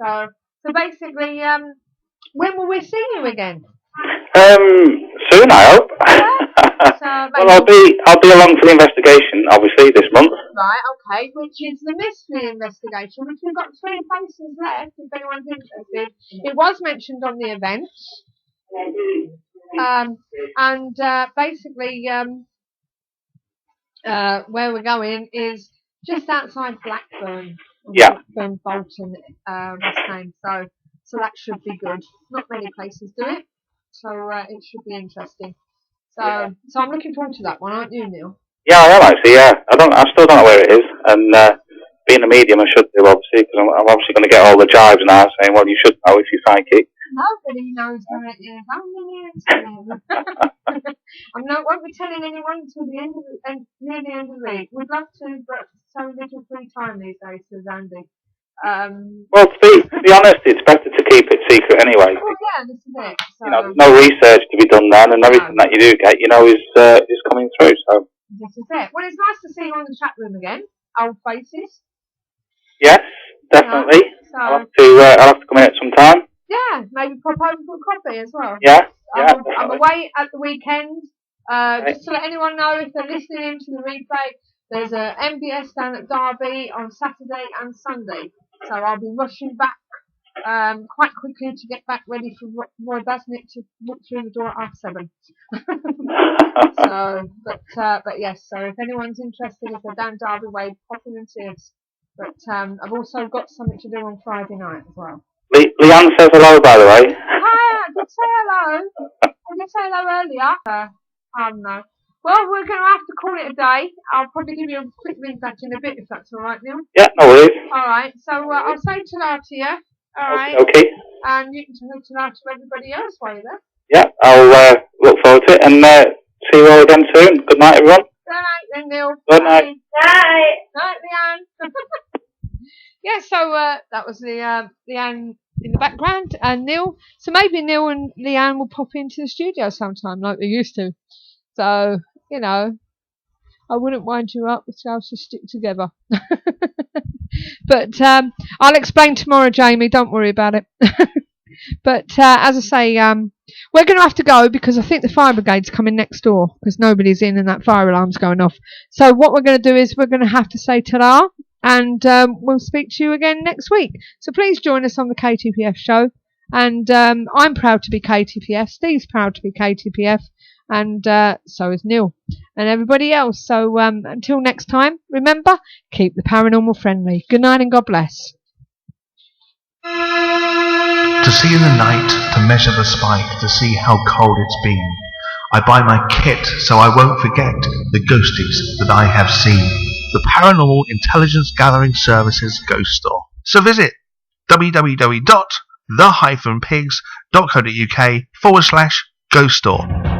So basically, when will we see you again? soon, I hope. Well, I'll be along for the investigation, obviously, this month. Right, okay, which is the mystery investigation, which we've got 3 places left, if anyone's interested. It was mentioned on the events. Basically, where we're going is just outside Blackburn. Yeah. Blackburn, Bolton, West Ham. So that should be good. Not many places do it, so it should be interesting. So I'm looking forward to that one, aren't you, Neil? Yeah, I am actually. Yeah, I still don't know where it is, and being a medium, I should do obviously, because I'm obviously going to get all the jibes now, saying, well, you should know if you're psychic. Nobody knows where it is. I won't be telling anyone until the end of near the end of the week. We'd love to, but so little free time these days, says Andy. Well, to be honest, it's better to keep it secret anyway. Well, yeah, this is it. So, there's no research to be done then, and everything that you do get, is coming through. So this is it. Well, it's nice to see you on the chat room again. Old faces. yes, definitely. So, I'll have to come in at some time. Yeah, maybe pop over for coffee as well. Yeah. I'm away at the weekend. Just to let anyone know, if they're listening in to the replay, there's a MBS down at Derby on Saturday and Sunday. So I'll be rushing back quite quickly to get back ready for Roy Basnick to walk through the door at 7:30. But yes, so if anyone's interested, if they're down Derby way, pop in and see us. But I've also got something to do on Friday night as well. Leanne says hello, by the way. Hi, I did say hello. I did say hello earlier. No. Well, we're going to have to call it a day. I'll probably give you a quick ring back in a bit, if that's all right, Neil. Yeah, no worries. All right. So I'll say ta-ra to you. All right. Okay. And you can say ta-ra to everybody else while you're there. Yeah, I'll look forward to it, and see you all again soon. Good night, everyone. Good night, then, Neil. Good night. Night. Night, Leanne. Yeah, so that was Leanne in the background, and Neil. So maybe Neil and Leanne will pop into the studio sometime like they used to. So, you know, I wouldn't wind you up with how to stick together. But I'll explain tomorrow, Jamie. Don't worry about it. But as I say, we're going to have to go because I think the fire brigade's coming next door because nobody's in and that fire alarm's going off. So what we're going to do is we're going to have to say ta-ra, and we'll speak to you again next week. So please join us on the KTPF show. And I'm proud to be KTPF. Steve's proud to be KTPF. And so is Neil and everybody else. So until next time, remember, keep the paranormal friendly. Good night and God bless. To see in the night, to measure the spike, to see how cold it's been. I buy my kit so I won't forget the ghosties that I have seen. The Paranormal Intelligence Gathering Services Ghost Store. So visit www.the-pigs.co.uk/ghost store.